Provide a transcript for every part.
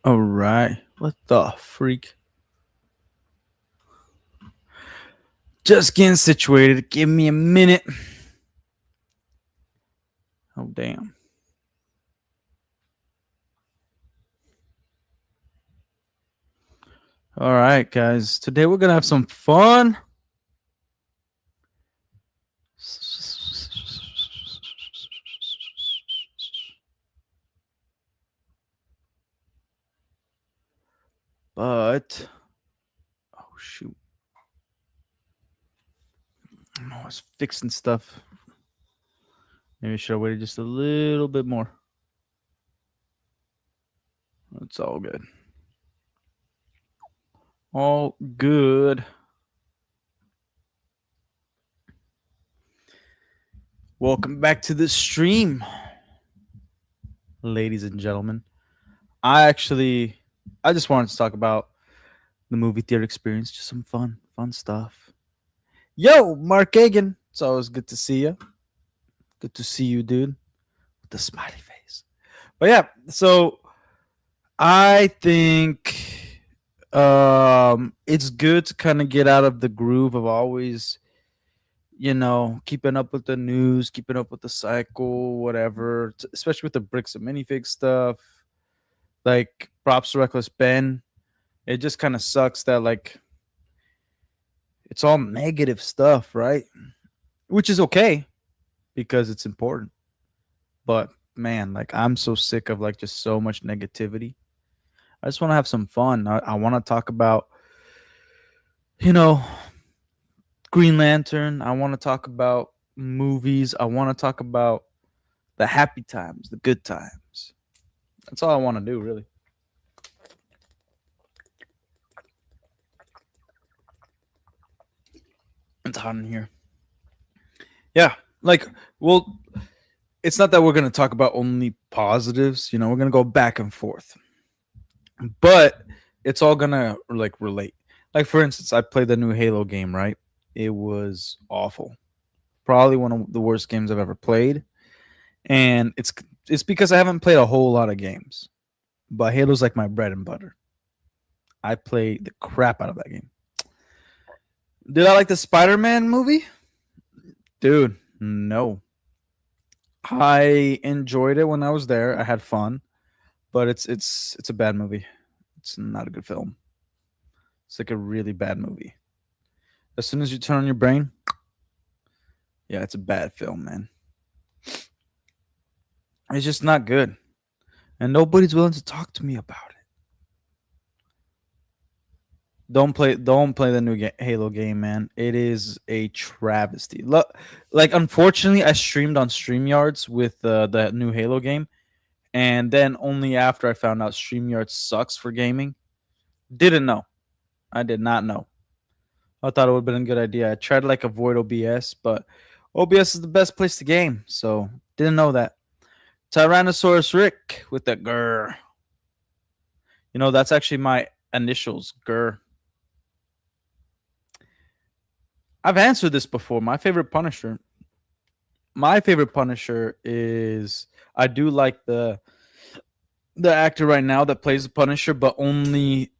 All right. What the freak? Just getting situated. Give me a minute. Oh, damn. All right, guys. Today we're going to have some fun. But, oh, shoot. I was fixing stuff. Maybe I should have waited just a little bit more. It's all good. All good. Welcome back to the stream, ladies and gentlemen. I just wanted to talk about the movie theater experience, just some fun stuff. Yo, Mark Hagan. It's always good to see you. Good to see you, dude. With the smiley face. But yeah, so I think it's good to kind of get out of the groove of always, keeping up with the news, keeping up with the cycle, whatever, especially with the bricks and minifig stuff. Like props to Reckless Ben. It just kind of sucks that like it's all negative stuff, right? Which is okay because it's important. But man, like I'm so sick of like just so much negativity. I just want to have some fun. I want to talk about, you know, Green Lantern. I want to talk about movies. I want to talk about the happy times, the good times. That's all I want to do, really. It's hot in here. Yeah, like, well, it's not that we're going to talk about only positives. We're going to go back and forth. But it's all going to like relate. Like, for instance, I played the new Halo game, right? It was awful. Probably one of the worst games I've ever played. And it's because I haven't played a whole lot of games. But Halo's like my bread and butter. I play the crap out of that game. Did I like the Spider-Man movie? Dude, no. I enjoyed it when I was there. I had fun, but it's a bad movie. It's not a good film. It's like a really bad movie. As soon as you turn on your brain, yeah, it's a bad film, man. It's just not good. And nobody's willing to talk to me about it. Don't play the new Halo game, man. It is a travesty. Like unfortunately, I streamed on StreamYards with the new Halo game, and then only after I found out StreamYard sucks for gaming. Didn't know. I did not know. I thought it would have been a good idea. I tried to like avoid OBS, but OBS is the best place to game. So didn't know that. Tyrannosaurus Rick with the grr. That's actually my initials, grr. I've answered this before. My favorite Punisher. My favorite Punisher is I do like the actor right now that plays the Punisher, but only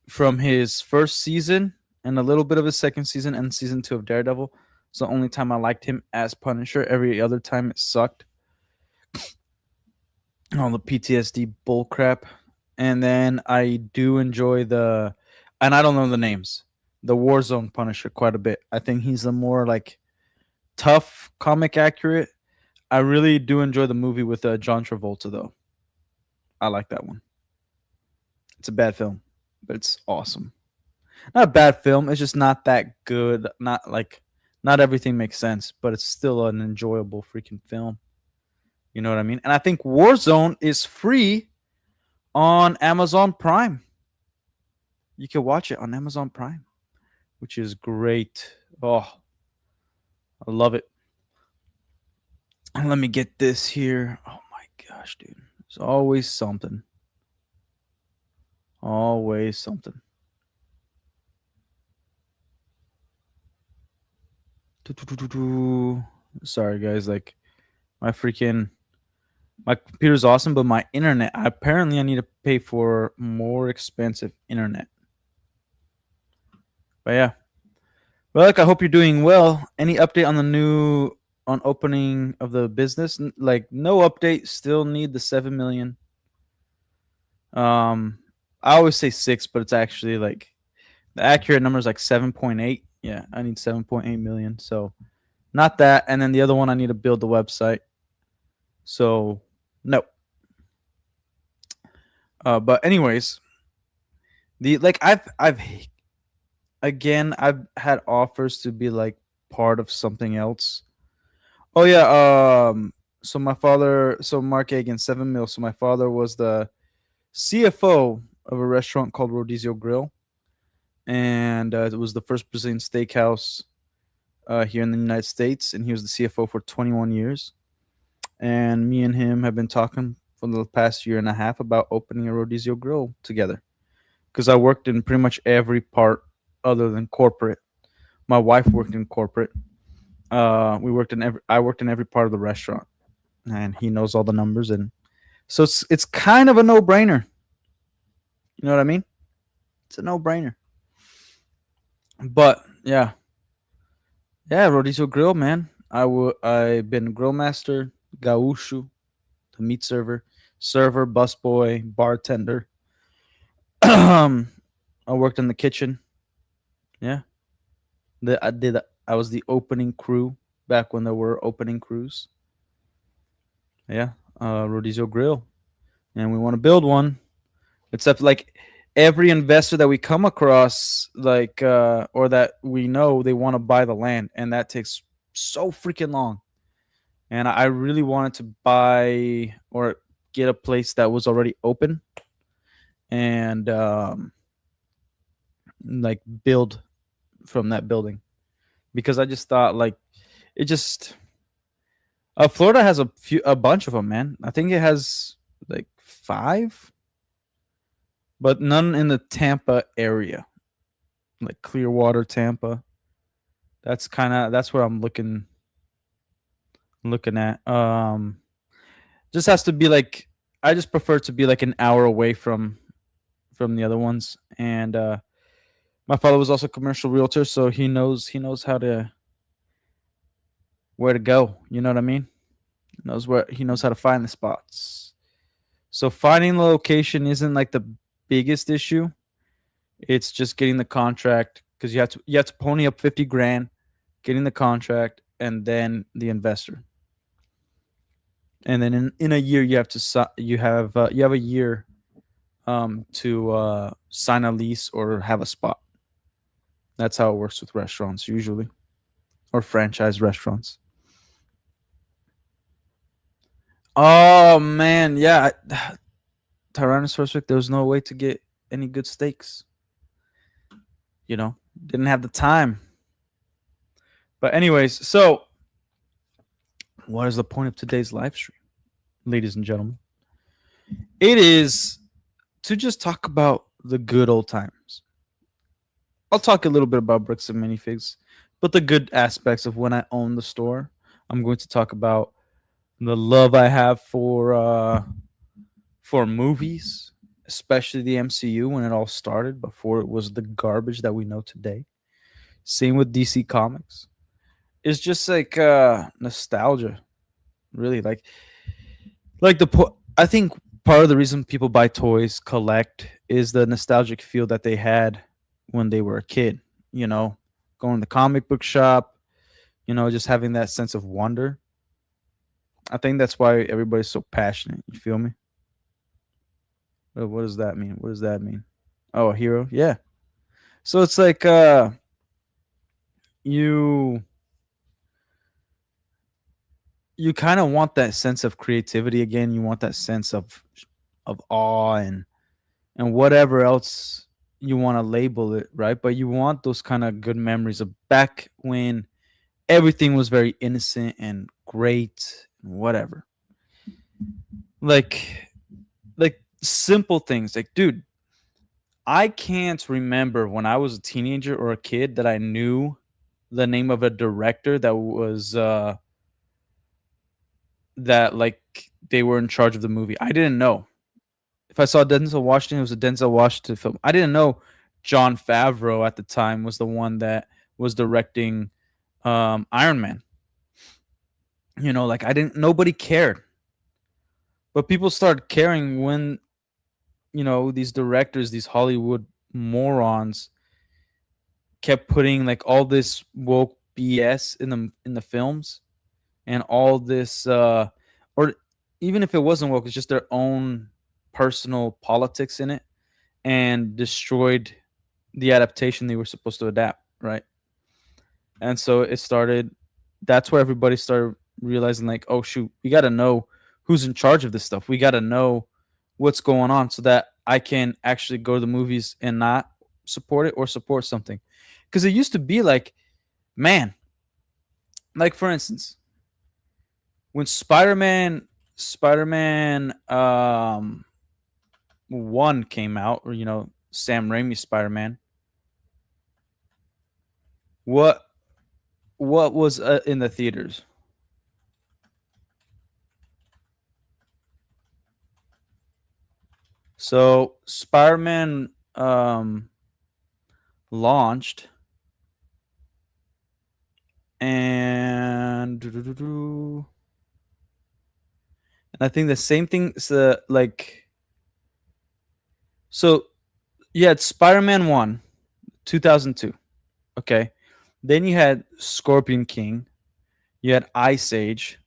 from his first season and a little bit of his second season and season 2 of Daredevil. It's the only time I liked him as Punisher. Every other time it sucked. All the PTSD bullcrap. And then I do enjoy and I don't know the names, the Warzone Punisher quite a bit. I think he's a more like tough, comic accurate. I really do enjoy the movie with John Travolta though. I like that one. It's a bad film, but it's awesome. Not a bad film. It's just not that good. Not everything makes sense, but it's still an enjoyable freaking film. You know what I mean? And I think Warzone is free on Amazon Prime. You can watch it on Amazon Prime, which is great. Oh, I love it. And let me get this here. Oh my gosh, dude. There's always something. Always something. Sorry, guys. Like, my freaking My computer's awesome, but my internet, apparently I need to pay for more expensive internet. But yeah. Well, like I hope you're doing well. Any update on the new on opening of the business? Like no update. Still need the 7 million. Um, I always say six, but it's actually like the accurate number is like 7.8. Yeah, I need 7.8 million. So not that, and then the other one I need to build the website. So no. But anyways, the like I've again I've had offers to be like part of something else. Oh yeah. So my father, so Mark Agan, 7 mil. So my father was the CFO of a restaurant called Rodizio Grill, and it was the first Brazilian steakhouse here in the United States, and he was the CFO for 21 years. And me and him have been talking for the past year and a half about opening a Rodizio Grill together because I worked in pretty much every part other than corporate. My wife worked in corporate. We worked in every. I worked in every part of the restaurant, and he knows all the numbers, and so it's kind of a no brainer. You know what I mean? It's a no brainer. But yeah, yeah, Rodizio Grill, man. I've been grill master, gaúcho, the meat server, busboy, bartender. I worked in the kitchen. Yeah, I was the opening crew back when there were opening crews. Yeah, Rodizio Grill, and we want to build one. Except like every investor that we come across, like or that we know, they want to buy the land, and that takes so freaking long. And I really wanted to buy or get a place that was already open and like build from that building because I just thought like it just Florida has a bunch of them, man. I think it has like five, but none in the Tampa area, like Clearwater, Tampa. That's where I'm looking at. Just has to be like I just prefer to be like an hour away from the other ones. And my father was also a commercial realtor, so he knows how to where to go. You know what I mean? He knows how to find the spots. So finding the location isn't like the biggest issue. It's just getting the contract because you have to pony up 50 grand, getting the contract, and then the investor. And then in a year you have to you have a year to sign a lease or have a spot. That's how it works with restaurants usually, or franchise restaurants. Oh man, yeah, Tyrannosaurus Rex. There was no way to get any good steaks. You know, didn't have the time. But anyways, so what is the point of today's live stream, ladies and gentlemen? It is to just talk about the good old times. I'll talk a little bit about bricks and minifigs, but the good aspects of when I own the store. I'm going to talk about the love I have for movies, especially the MCU when it all started before it was the garbage that we know today. Same with DC Comics. It's just like nostalgia, really. I think part of the reason people buy toys, collect, is the nostalgic feel that they had when they were a kid. You know, going to the comic book shop, just having that sense of wonder. I think that's why everybody's so passionate. You feel me? What does that mean? What does that mean? Oh, a hero? Yeah. So it's like you you kind of want that sense of creativity again. You want that sense of awe and whatever else you want to label it, right? But you want those kind of good memories of back when everything was very innocent and great and whatever. Like like simple things. Like, dude, I can't remember when I was a teenager or a kid that I knew the name of a director that was that like they were in charge of the movie. I didn't know. If I saw Denzel Washington, it was a Denzel Washington film. I didn't know John Favreau at the time was the one that was directing Iron Man. Like I didn't. Nobody cared, but people started caring when these directors, these Hollywood morons, kept putting like all this woke BS in the films, and all this or even if it wasn't woke, it's just their own personal politics in it, and destroyed the adaptation they were supposed to adapt, right? And so it started. That's where everybody started realizing, like, oh shoot, we got to know who's in charge of this stuff. We got to know what's going on so that I can actually go to the movies and not support it or support something. Because it used to be like, man, like for instance, when Spider Man 1 came out, or Sam Raimi Spider Man, what what was in the theaters? So Spider Man launched, and I think the same thing is like, so you had Spider Man 1, 2002. Okay. Then you had Scorpion King, you had Ice Age,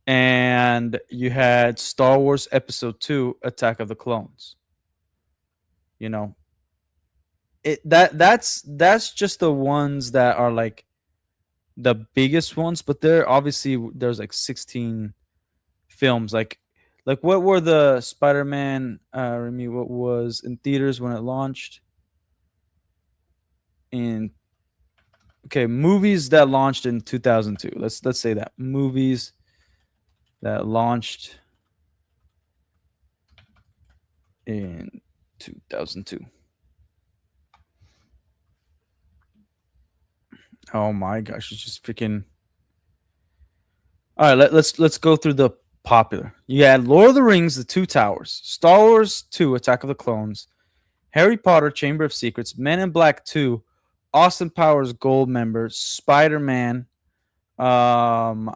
and you had Star Wars Episode 2, Attack of the Clones. You know, that's just the ones that are like the biggest ones, but there's like 16 films. Like what were the Spider-Man Remy, what was in theaters when it launched? In Okay, movies that launched in 2002. Let's say that. Movies that launched in 2002. Oh my gosh, it's just freaking. All right, let's go through the popular. You had Lord of the Rings, The Two Towers, Star Wars 2, Attack of the Clones, Harry Potter, Chamber of Secrets, Men in Black 2, Austin Powers Gold Member, Spider-Man, um,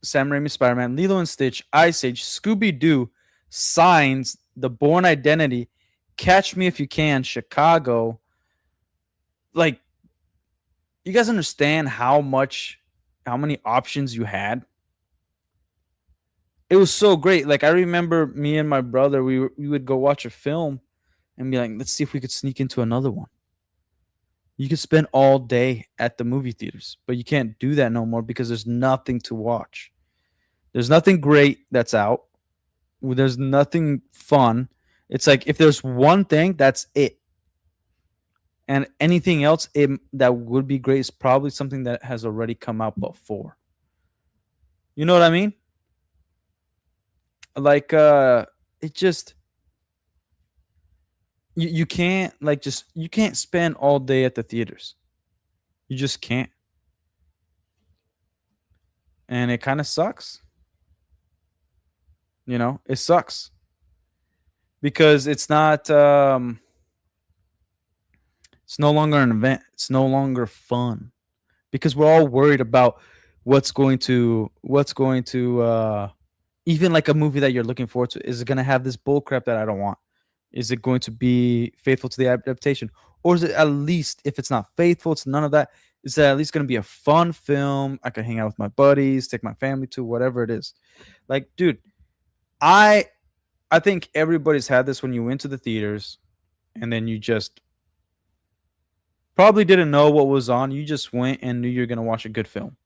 Sam Raimi Spider Man, Lilo and Stitch, Ice Age, Scooby Doo, Signs, The Born Identity, Catch Me If You Can, Chicago. Like, you guys understand how many options you had? It was so great. Like, I remember me and my brother, we would go watch a film and be like, let's see if we could sneak into another one. You could spend all day at the movie theaters, but you can't do that no more because there's nothing to watch. There's nothing great that's out. There's nothing fun. It's like if there's one thing, that's it. And anything else that would be great is probably something that has already come out before. You know what I mean? Like it just you can't like just you can't spend all day at the theaters. You just can't. And it kind of sucks. It sucks because it's no longer an event. It's no longer fun because we're all worried about what's going to even like a movie that you're looking forward to, is it going to have this bull crap that I don't want? Is it going to be faithful to the adaptation? Or is it, at least if it's not faithful, it's none of that, is that at least going to be a fun film I can hang out with my buddies, take my family to, whatever it is. Like, dude, I I think everybody's had this when you went to the theaters and then you just probably didn't know what was on. You just went and knew you're going to watch a good film.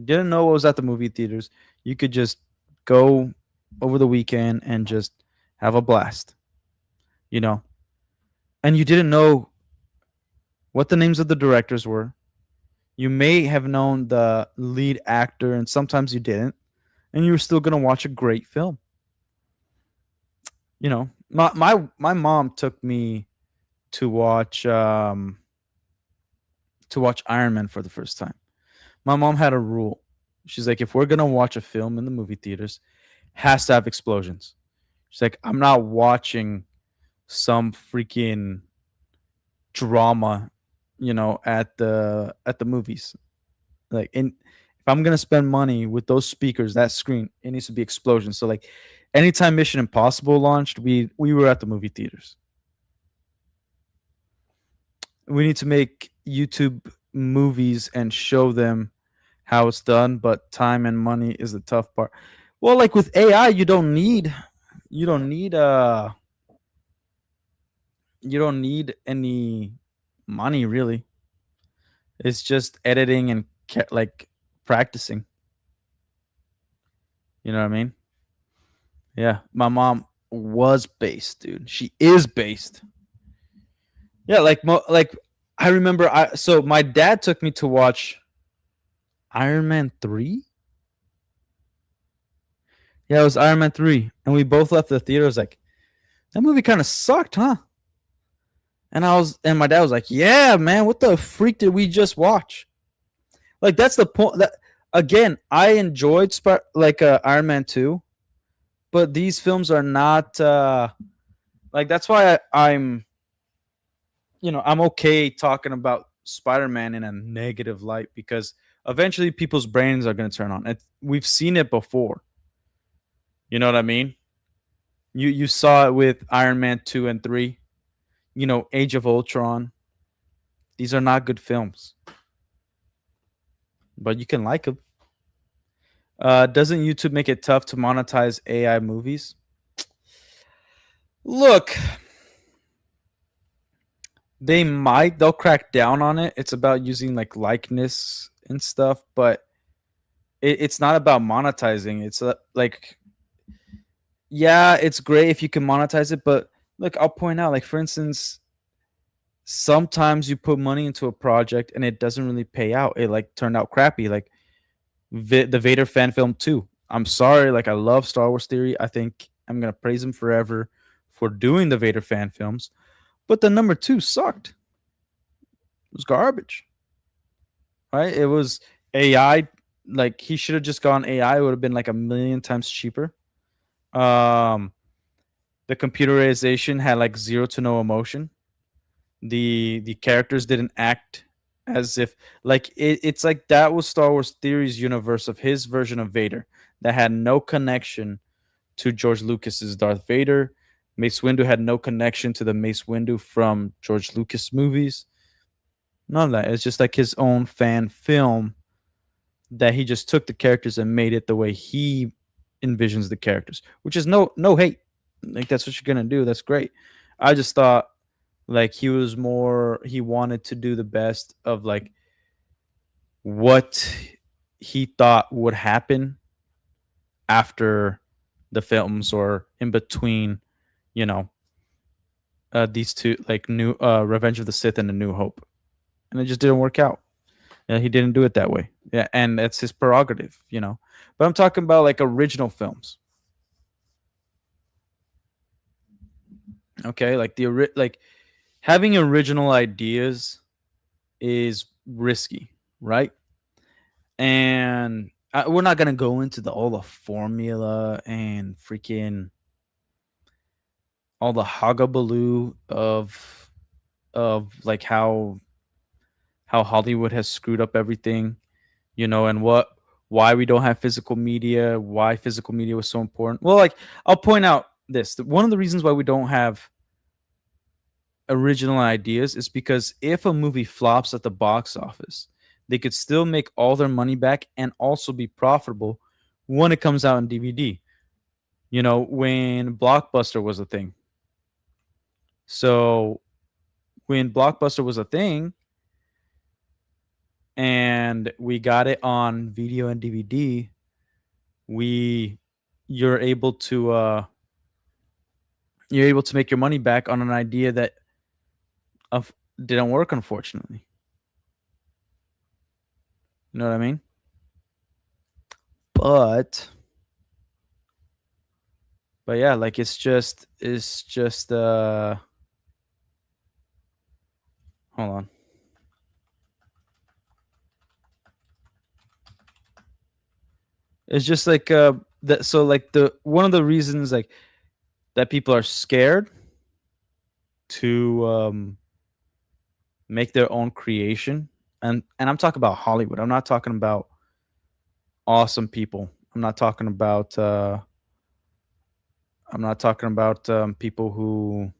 Didn't know what was at the movie theaters. You could just go over the weekend and just have a blast, you know. And you didn't know what the names of the directors were. You may have known the lead actor, and sometimes you didn't, and you were still going to watch a great film. My mom took me to watch Iron Man for the first time. My mom had a rule. She's like, if we're gonna watch a film in the movie theaters, has to have explosions. She's like, I'm not watching some freaking drama, at the movies. Like, if I'm gonna spend money with those speakers, that screen, it needs to be explosions. So like, anytime Mission Impossible launched, we were at the movie theaters. We need to make YouTube movies and show them how it's done, but time and money is the tough part. Well, like with AI, you don't need you don't need any money really. It's just editing and like practicing. You know what I mean? Yeah, my mom was based, dude. She is based. Yeah, like I remember. So my dad took me to watch Iron Man 3. Yeah, it was Iron Man 3, and we both left the theater. I was like, that movie kind of sucked, huh? And my dad was like, yeah, man, what the freak did we just watch? Like that's the point. That again, I enjoyed Iron Man 2, but these films are not like that's why I'm okay talking about Spider-Man in a negative light because eventually people's brains are going to turn on. We've seen it before. You know what I mean? You saw it with Iron Man 2 and 3, Age of Ultron. These are not good films, but you can like them. Doesn't YouTube make it tough to monetize AI movies? Look, they'll crack down on it. It's about using like likeness and stuff, but it's not about monetizing. It's like, yeah, it's great if you can monetize it, but look, I'll point out, like, for instance, sometimes you put money into a project and it doesn't really pay out. It like turned out crappy. Like the Vader fan film 2. I'm sorry, like I love Star Wars Theory. I think I'm gonna praise him forever for doing the Vader fan films. But the number 2 sucked. It was garbage. Right? It was AI. Like he should have just gone AI. It would have been like a million times cheaper. Um, the computerization had like zero to no emotion. The characters didn't act as if like it's like that was Star Wars Theory's universe of his version of Vader that had no connection to George Lucas's Darth Vader. Mace Windu had no connection to the Mace Windu from George Lucas movies. None of that. It's just like his own fan film that he just took the characters and made it the way he envisions the characters, which is no hate. Like that's what you're gonna do. That's great. I just thought like he wanted to do the best of like what he thought would happen after the films or in between, you know, these two like new Revenge of the Sith and A New Hope. And it just didn't work out. Yeah, he didn't do it that way. Yeah, and that's his prerogative. But I'm talking about like original films. Okay, like like having original ideas is risky, right? And we're not gonna go into all the formula and freaking all the hagabaloo of like how Hollywood has screwed up everything, and why we don't have physical media, why physical media was so important. Well, like I'll point out this: one of the reasons why we don't have original ideas is because if a movie flops at the box office, they could still make all their money back and also be profitable when it comes out on DVD. When Blockbuster was a thing. So when Blockbuster was a thing and we got it on video and DVD, we you're able to make your money back on an idea that of didn't work, unfortunately. You know what I mean? But yeah, like it's just hold on. It's just like that. So like the one of the reasons like that people are scared to make their own creation, and I'm talking about Hollywood. I'm not talking about awesome people. I'm not talking about people who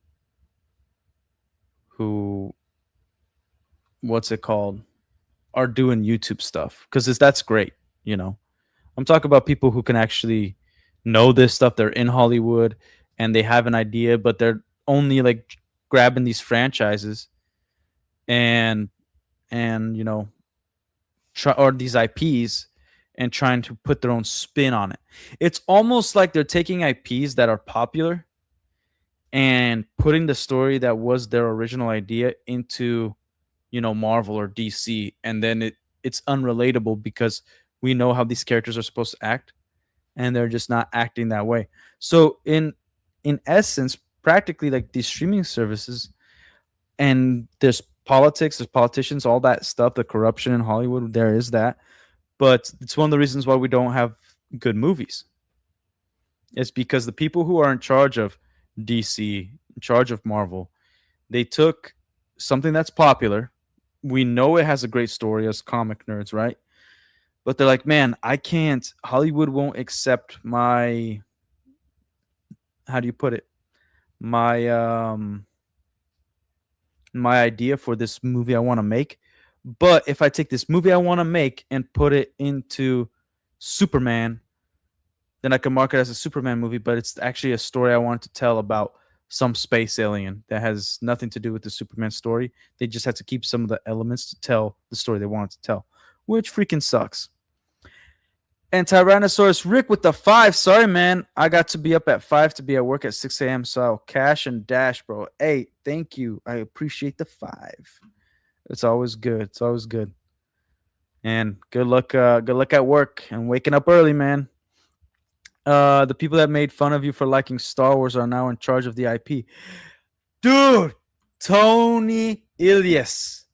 what's it called are doing YouTube stuff because that's great. You know, I'm talking about people who can actually know this stuff. They're in Hollywood and they have an idea, but they're only like grabbing these franchises and you know or these IPs and trying to put their own spin on it. It's almost like they're taking IPs that are popular and putting the story that was their original idea into, you know, Marvel or DC, and then it's unrelatable because we know how these characters are supposed to act and they're just not acting that way. So in essence, practically like these streaming services and there's politics, there's politicians, all that stuff, the corruption in Hollywood, there is that. But it's one of the reasons why we don't have good movies. It's because the people who are in charge of DC, in charge of Marvel, they took something that's popular. We know it has a great story as comic nerds, right? But they're like, man, I can't. Hollywood won't accept my. How do you put it? My my idea for this movie I want to make. But if I take this movie I want to make and put it into Superman, then I can market it as a Superman movie, but it's actually a story I want to tell about some space alien that has nothing to do with the Superman story. They just had to keep some of the elements to tell the story they wanted to tell, which freaking sucks. And Tyrannosaurus Rick with the 5. Sorry, man. I got to be up at 5 to be at work at 6 a.m. So I'll cash and dash, bro. Hey, thank you. I appreciate the 5. It's always good. It's always good. And good luck. Good luck at work and waking up early, man. The people that made fun of you for liking Star Wars are now in charge of the IP. Dude, Tony Ilias,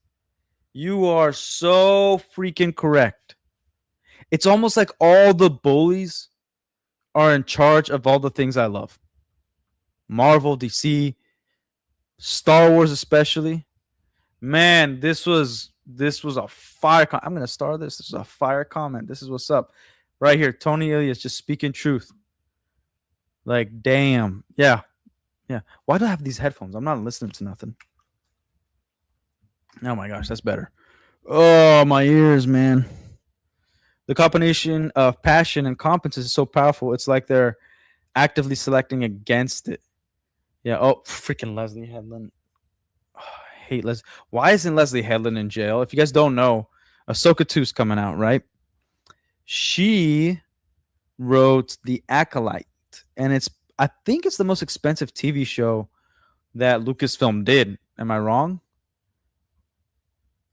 you are so freaking correct. It's almost like all the bullies are in charge of all the things I love. Marvel, DC, Star Wars especially. Man, this was a fire I'm going to start this. This is a fire comment. This is what's up. Right here, Tony Ilias just speaking truth. Like, damn. Yeah. Yeah. Why do I have these headphones? I'm not listening to nothing. Oh my gosh, that's better. Oh, my ears, man. The combination of passion and competence is so powerful. It's like they're actively selecting against it. Yeah. Oh, freaking Leslie Headland. Oh, I hate Leslie. Why isn't Leslie Headland in jail? If you guys don't know, Ahsoka 2's coming out, right? She wrote The Acolyte, and I think it's the most expensive TV show that Lucasfilm did. Am I wrong?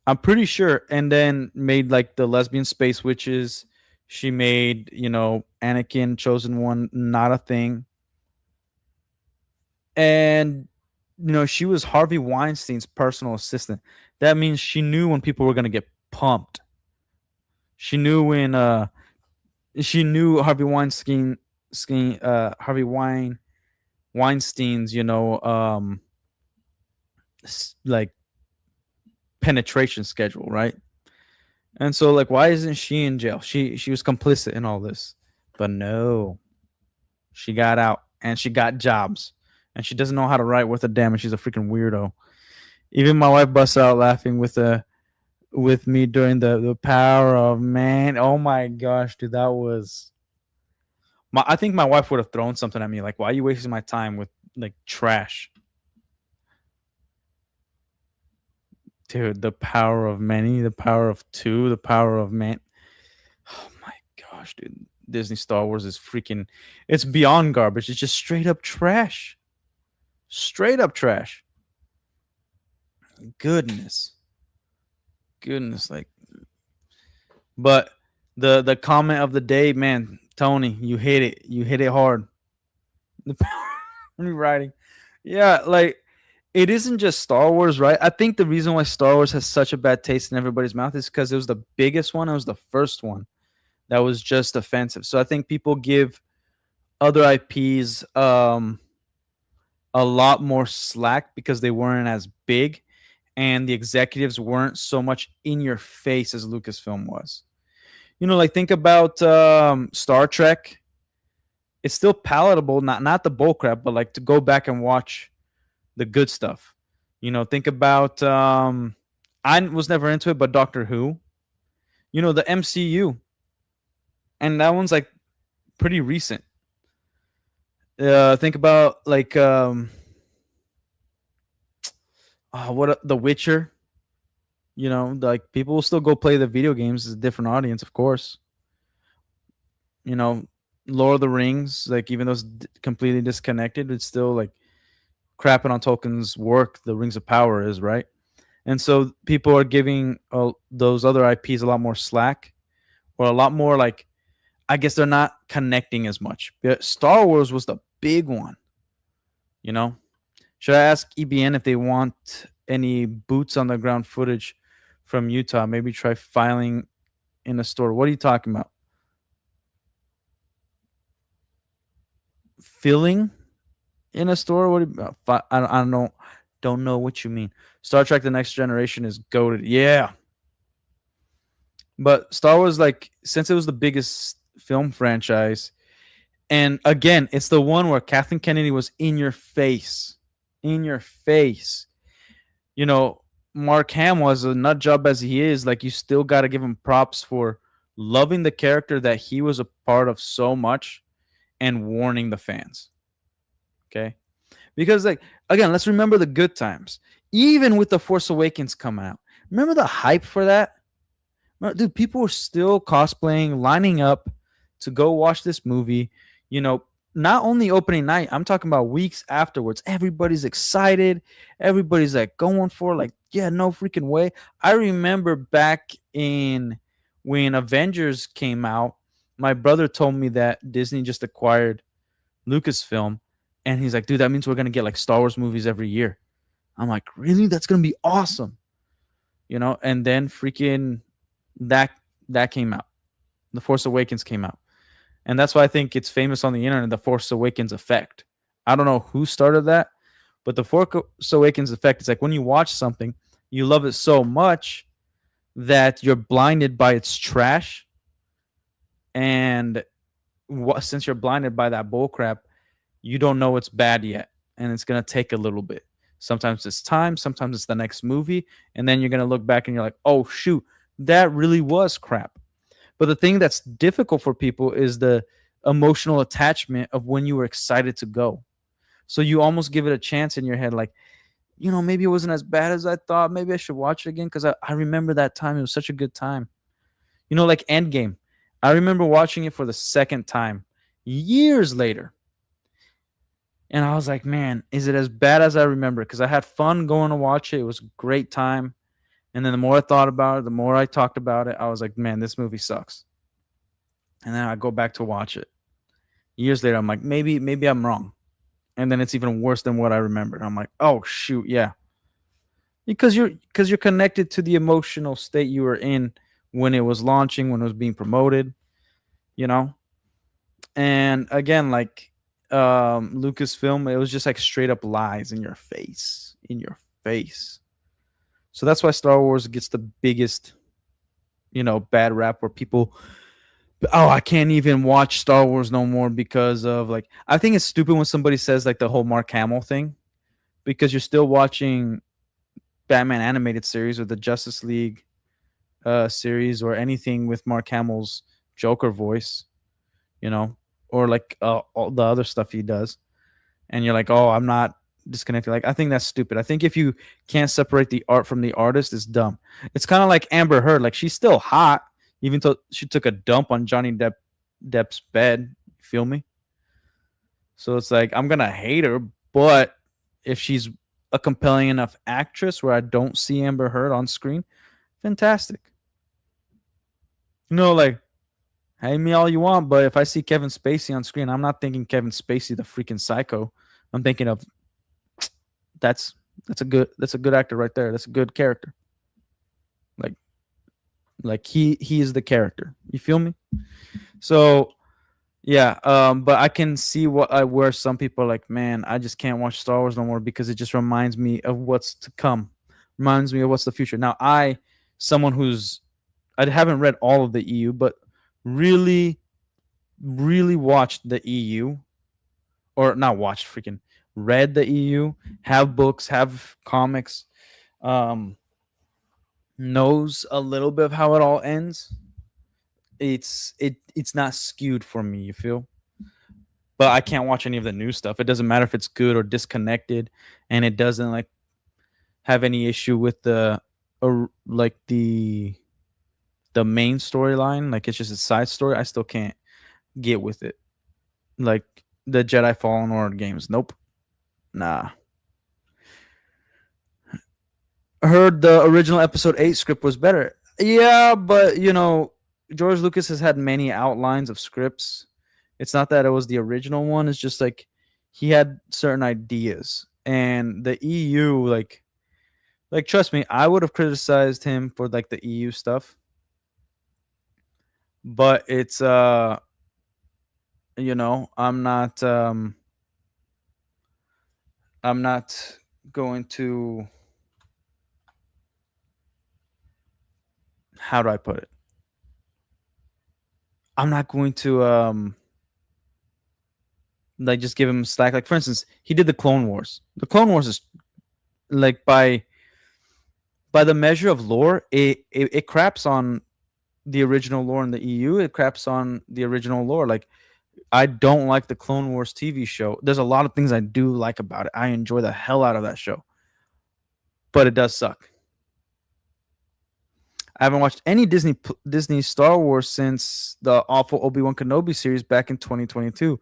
I'm pretty sure. And then made like the lesbian space witches. She made, you know, Anakin Chosen One not a thing. And you know, she was Harvey Weinstein's personal assistant. That means she knew when people were gonna get pumped. She knew when she knew Harvey Weinstein's, you know, like penetration schedule, right? And so like why isn't she in jail? She was complicit in all this. But no. She got out and she got jobs. And she doesn't know how to write worth a damn and she's a freaking weirdo. Even my wife busts out laughing with me during the power of man. Oh my gosh, dude, that was I think my wife would have thrown something at me like, why are you wasting my time with like trash? Dude, the power of many, the power of two, the power of man. Oh my gosh, dude. Disney Star Wars is freaking, it's beyond garbage. It's just straight up trash. Straight up trash. Goodness. Goodness. Like, but the comment of the day, man, Tony, you hit it. You hit it hard. The power of writing. Yeah, like it isn't just Star Wars, right? I think the reason why Star Wars has such a bad taste in everybody's mouth is because it was the biggest one. It was the first one that was just offensive. So I think people give other IPs a lot more slack because they weren't as big and the executives weren't so much in your face as Lucasfilm was. Like think about Star Trek. It's still palatable, not the bull crap, but like to go back and watch the good stuff. Think about I was never into it, but Doctor Who. The MCU, and that one's like pretty recent. Think about like what The Witcher. Like people will still go play the video games. It's a different audience, of course. You know, Lord of the Rings, like even though it's completely disconnected, it's still like crapping on Tolkien's work. The Rings of Power is right, and so people are giving those other IPs a lot more slack, or a lot more like I guess they're not connecting as much. But Star Wars was the big one. You know, should I ask EBN if they want any boots on the ground footage from Utah? Maybe try filing in a store. What are you talking about? Filling in a store? What? I don't know. Don't know what you mean. Star Trek: The Next Generation is goated. Yeah, but Star Wars, like, since it was the biggest film franchise, and again, it's the one where Kathleen Kennedy was in your face. You know, Mark Hamill, as a nut job as he is, like, you still got to give him props for loving the character that he was a part of so much and warning the fans. Okay, because like again, let's remember the good times. Even with the Force Awakens coming out, remember the hype for that? Dude, people were still cosplaying, lining up to go watch this movie. You know, not only opening night, I'm talking about weeks afterwards. Everybody's excited. Everybody's like going for like, yeah, no freaking way. I remember back in when Avengers came out, my brother told me that Disney just acquired Lucasfilm, and he's like, dude, that means we're gonna get like Star Wars movies every year. I'm like, really? That's gonna be awesome. And then freaking that that came out. The Force Awakens came out. And that's why I think it's famous on the internet, the Force Awakens effect. I don't know who started that, but the Force Awakens effect is like when you watch something, you love it so much that you're blinded by its trash. And since you're blinded by that bullcrap, you don't know it's bad yet. And it's going to take a little bit. Sometimes it's time, sometimes it's the next movie. And then you're going to look back and you're like, oh, shoot, that really was crap. But the thing that's difficult for people is the emotional attachment of when you were excited to go. So you almost give it a chance in your head, like, maybe it wasn't as bad as I thought. Maybe I should watch it again because I remember that time. It was such a good time. Like Endgame. I remember watching it for the second time years later. And I was like, man, is it as bad as I remember? Because I had fun going to watch it. It was a great time. And then the more I thought about it, the more I talked about it, I was like, man, this movie sucks. And then I go back to watch it. Years later, I'm like, maybe I'm wrong. And then it's even worse than what I remembered. I'm like, oh shoot, yeah. Because you're connected to the emotional state you were in when it was launching, when it was being promoted, you know? And again, like Lucasfilm, it was just like straight up lies in your face. In your face. So that's why Star Wars gets the biggest, bad rap where people, oh, I can't even watch Star Wars no more because of like, I think it's stupid when somebody says like the whole Mark Hamill thing because you're still watching Batman animated series or the Justice League series or anything with Mark Hamill's Joker voice, or like all the other stuff he does. And you're like, oh, I'm not disconnected. Like, I think that's stupid. I think if you can't separate the art from the artist, it's dumb. It's kind of like Amber Heard. Like, she's still hot, even though she took a dump on Johnny Depp's bed. Feel me? So it's like, I'm going to hate her, but if she's a compelling enough actress where I don't see Amber Heard on screen, fantastic. Like, hate me all you want, but if I see Kevin Spacey on screen, I'm not thinking Kevin Spacey, the freaking psycho. I'm thinking of that's a good actor right there. That's a good character. Like, Like he is the character. You feel me? So yeah, but I can see where some people are like, man, I just can't watch Star Wars no more because it just reminds me of what's to come, reminds me of what's the future. Now, someone who's, I haven't read all of the EU, but really, really watched the EU, or not watched, freaking read the EU, have books, have comics, um, knows a little bit of how it all ends. It's not skewed for me. You feel? But I can't watch any of the new stuff. It doesn't matter if it's good or disconnected, and it doesn't like have any issue with or like the main storyline. Like it's just a side story. I still can't get with it. Like the Jedi Fallen Order games. Nope. Nah. Heard the original episode 8 script was better. Yeah, but George Lucas has had many outlines of scripts. It's not that it was the original one, it's just like he had certain ideas. And the EU, like trust me, I would have criticized him for like the EU stuff. But it's I'm not going to, how do I put it? I'm not going to like just give him slack. Like for instance, he did the Clone Wars. The Clone Wars is like by the measure of lore, it craps on the original lore in the EU. It craps on the original lore. Like I don't like the Clone Wars TV show. There's a lot of things I do like about it. I enjoy the hell out of that show, but it does suck. I haven't watched any Disney Star Wars since the awful Obi-Wan Kenobi series back in 2022.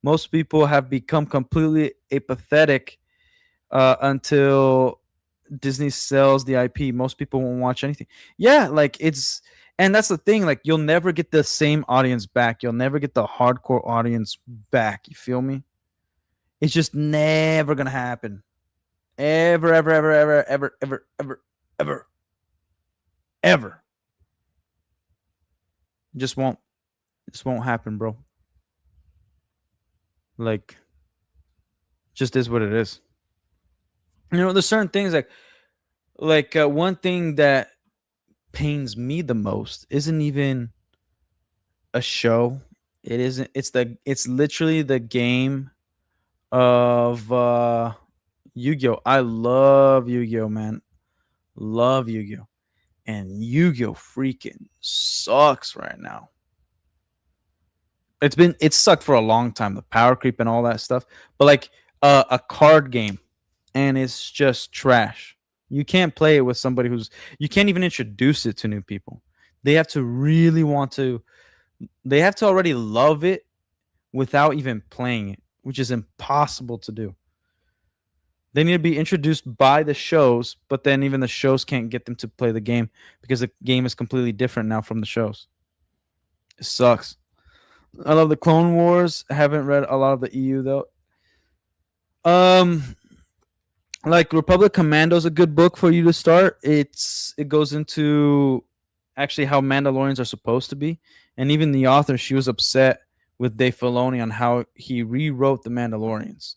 Most people have become completely apathetic until Disney sells the IP. Most people won't watch anything. Yeah, like and that's the thing. Like you'll never get the same audience back. You'll never get the hardcore audience back. You feel me? It's just never gonna happen. Ever, ever, ever, ever, ever, ever, ever, ever, ever. Just won't. Just won't happen, bro. Like, just is what it is. There's certain things like one thing that pains me the most isn't even a show. It isn't. It's literally the game of Yu-Gi-Oh. I love Yu-Gi-Oh, man. Love Yu-Gi-Oh. And Yu-Gi-Oh freaking sucks right now. It's sucked for a long time, the power creep and all that stuff. But like a card game, and it's just trash. You can't play it with somebody you can't even introduce it to new people. They have to really want to. They have to already love it without even playing it, which is impossible to do. They need to be introduced by the shows, but then even the shows can't get them to play the game because the game is completely different now from the shows. It sucks. I love the Clone Wars. I haven't read a lot of the EU though. Um, like Republic Commando is a good book for you to start. It goes into actually how Mandalorians are supposed to be, and even the author, she was upset with Dave Filoni on how he rewrote the Mandalorians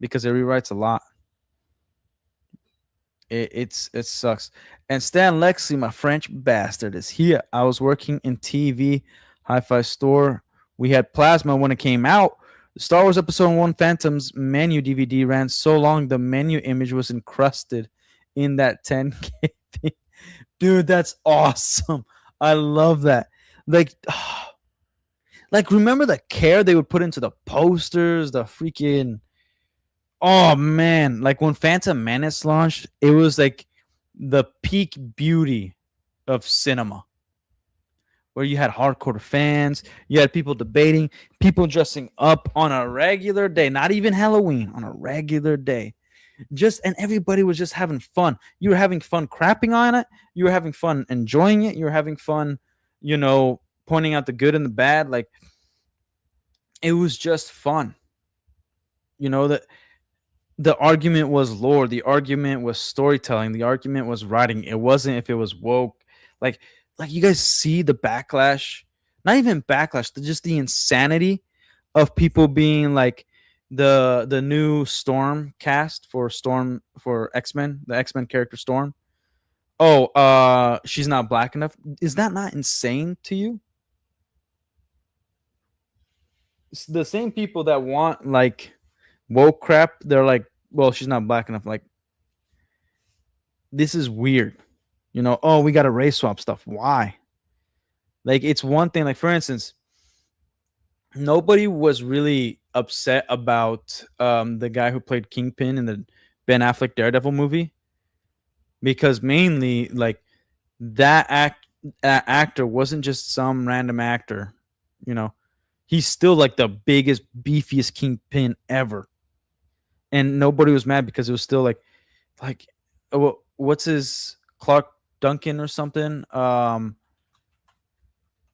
because it rewrites a lot. It sucks. And Stan Lexi, my French bastard, is here. I was working in TV hi-fi store. We had plasma when it came out. The Star Wars Episode 1 Phantom's menu DVD ran so long the menu image was encrusted in that 10K thing. Dude, that's awesome. I love that. Like, like remember the care they would put into the posters, the freaking, oh man, like when Phantom Menace launched, it was like the peak beauty of cinema, where you had hardcore fans, you had people debating, people dressing up on a regular day, not even Halloween, on a regular day. And everybody was just having fun. You were having fun crapping on it, you were having fun enjoying it, you were having fun, pointing out the good and the bad. Like it was just fun. That the argument was lore, the argument was storytelling, the argument was writing. It wasn't if it was woke. Like like you guys see the backlash, not even backlash, just the insanity of people being like the new Storm cast for Storm for X-Men, the X-Men character Storm. Oh, she's not black enough. Is that not insane to you? It's the same people that want like woke crap, they're like, well, she's not black enough. Like, this is weird. Oh, we got to race swap stuff. Why? Like, it's one thing. Like, for instance, nobody was really upset about the guy who played Kingpin in the Ben Affleck Daredevil movie because mainly like that actor wasn't just some random actor. You know, he's still like the biggest, beefiest Kingpin ever, and nobody was mad because it was still like what's his Clark Duncan or something?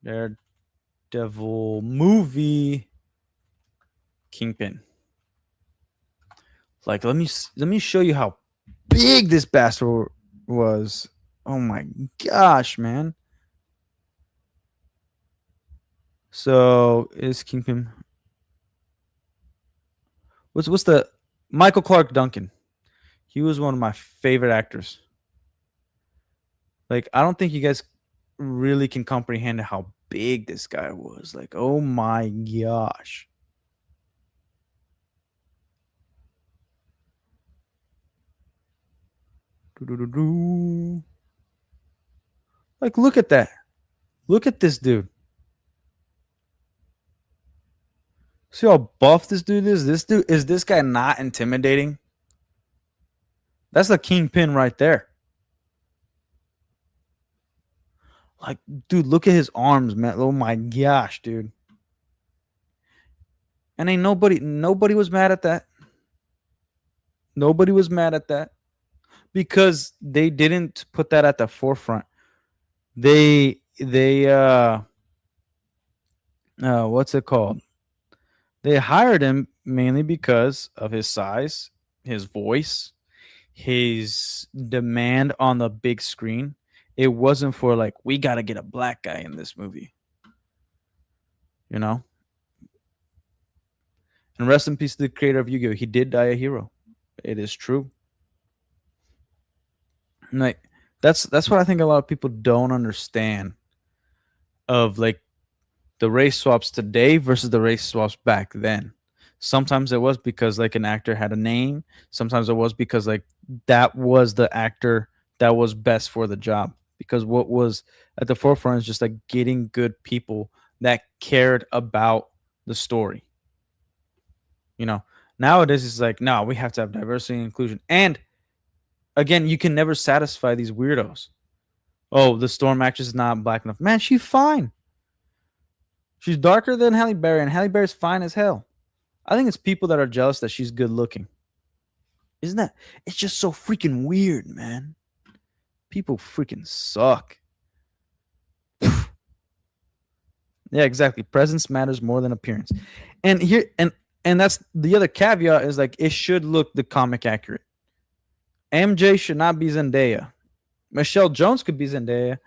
Daredevil movie Kingpin. Like, let me show you how big this bastard was. Oh my gosh, man. So is Kingpin? What's the Michael Clark Duncan? He was one of my favorite actors. Like, I don't think you guys really can comprehend how big this guy was. Like, oh my gosh. Doo-doo-doo-doo. Like, look at that. Look at this dude. See how buff this dude is? This guy not intimidating? That's the Kingpin right there. Like, dude, look at his arms, man. Oh my gosh, dude. And ain't nobody was mad at that. Nobody was mad at that because they didn't put that at the forefront. They what's it called? They hired him mainly because of his size, his voice, his demand on the big screen. It wasn't for like, we got to get a black guy in this movie. You know? And rest in peace to the creator of Yu-Gi-Oh! He did die a hero. It is true. And like, that's what I think a lot of people don't understand of like the race swaps today versus the race swaps back then. Sometimes it was because like an actor had a name. Sometimes it was because like that was the actor that was best for the job. Because what was at the forefront is just like getting good people that cared about the story. Nowadays it's like, no, we have to have diversity and inclusion. And again, you can never satisfy these weirdos. Oh, the Storm actress is not black enough. Man, she's fine. She's darker than Halle Berry, and Halle Berry's fine as hell. I think it's people that are jealous that she's good looking. Isn't that? It's just so freaking weird, man. People freaking suck. Yeah, exactly. Presence matters more than appearance. And here and that's the other caveat is like it should look the comic accurate. MJ should not be Zendaya. Michelle Jones could be Zendaya,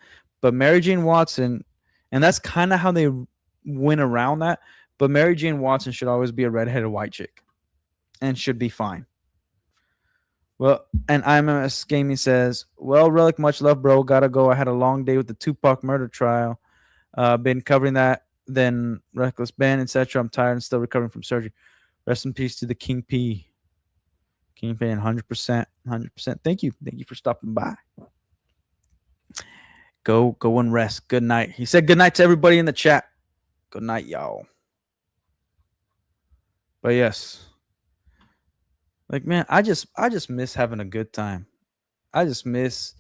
but Mary Jane Watson, and that's kind of how they went around that. But Mary Jane Watson should always be a redheaded white chick and should be fine. Well, and IMS Gaming says, well, Relic, much love, bro. Gotta go. I had a long day with the Tupac murder trial. Been covering that, then Reckless Ben, etc. I'm tired and still recovering from surgery. Rest in peace to the King P. Kingpin, 100%. 100%. Thank you. Thank you for stopping by. Go and rest. Good night. He said good night to everybody in the chat. Good night, y'all. But yes. Like, man, I just miss having a good time. I just miss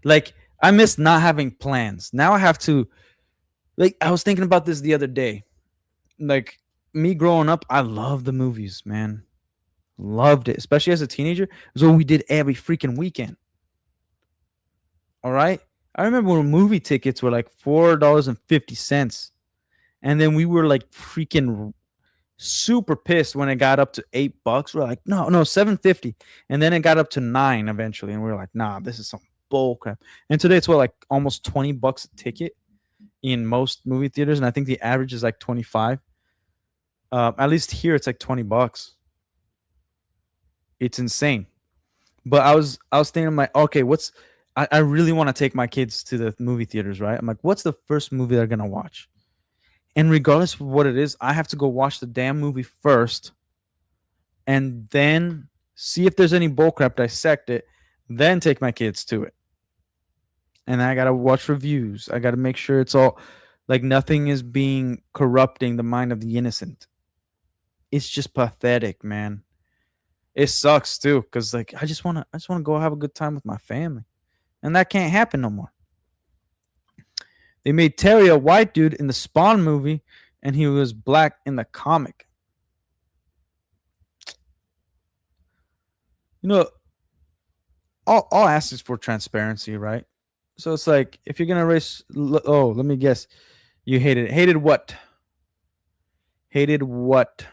I miss not having plans. Now I have to, like, I was thinking about this the other day. Like, me growing up, I love the movies, man. Loved it, especially as a teenager. It was what we did every freaking weekend. All right. I remember when movie tickets were like $4.50. And then we were like freaking super pissed when it got up to $8. We're like, no, $7.50. And then it got up to $9 eventually. And we were like, nah, this is some bull crap. And today it's what, like almost $20 a ticket in most movie theaters, and I think the average is like 25. At least here it's like $20. It's insane. But I was thinking, like, okay, I really want to take my kids to the movie theaters, right? I'm like, what's the first movie they're gonna watch? And regardless of what it is, I have to go watch the damn movie first, and then see if there's any bullcrap, dissect it, then take my kids to it. And I gotta watch reviews. I gotta make sure it's all like nothing is being corrupting the mind of the innocent. It's just pathetic, man. It sucks too, cause like I just wanna go have a good time with my family, and that can't happen no more. They made Terry a white dude in the Spawn movie, and he was black in the comic. You know, all ask is for transparency, right? So it's like if you're gonna race, oh, let me guess, you hated it. Hated what? Hated what?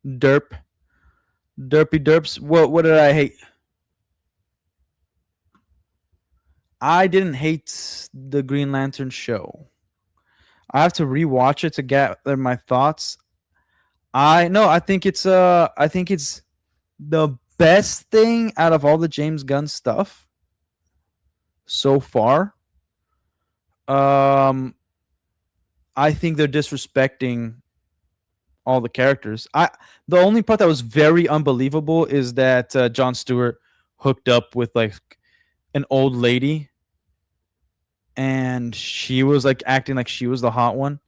Derp, derpy derps. What did I hate? I didn't hate the Green Lantern show. I have to rewatch it to gather my thoughts. I no, I think it's the best thing out of all the James Gunn stuff so far. Um, I think they're disrespecting all the characters. I The only part that was very unbelievable is that Jon Stewart hooked up with like an old lady, and she was like acting like she was the hot one.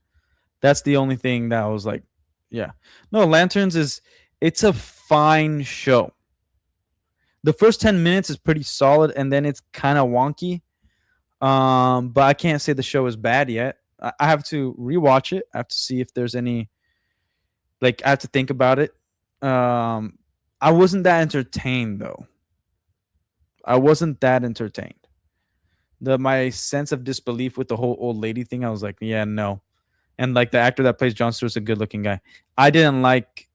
That's the only thing that was like, yeah. No, Lanterns is it's a fine show. The first 10 minutes is pretty solid, and then it's kind of wonky. But I can't say the show is bad yet. I have to rewatch it. I have to see if there's any, like, I have to think about it. I wasn't that entertained though. I wasn't that entertained. The My sense of disbelief with the whole old lady thing, I was like, yeah, no. And like the actor that plays Jon Stewart's a good looking guy. I didn't like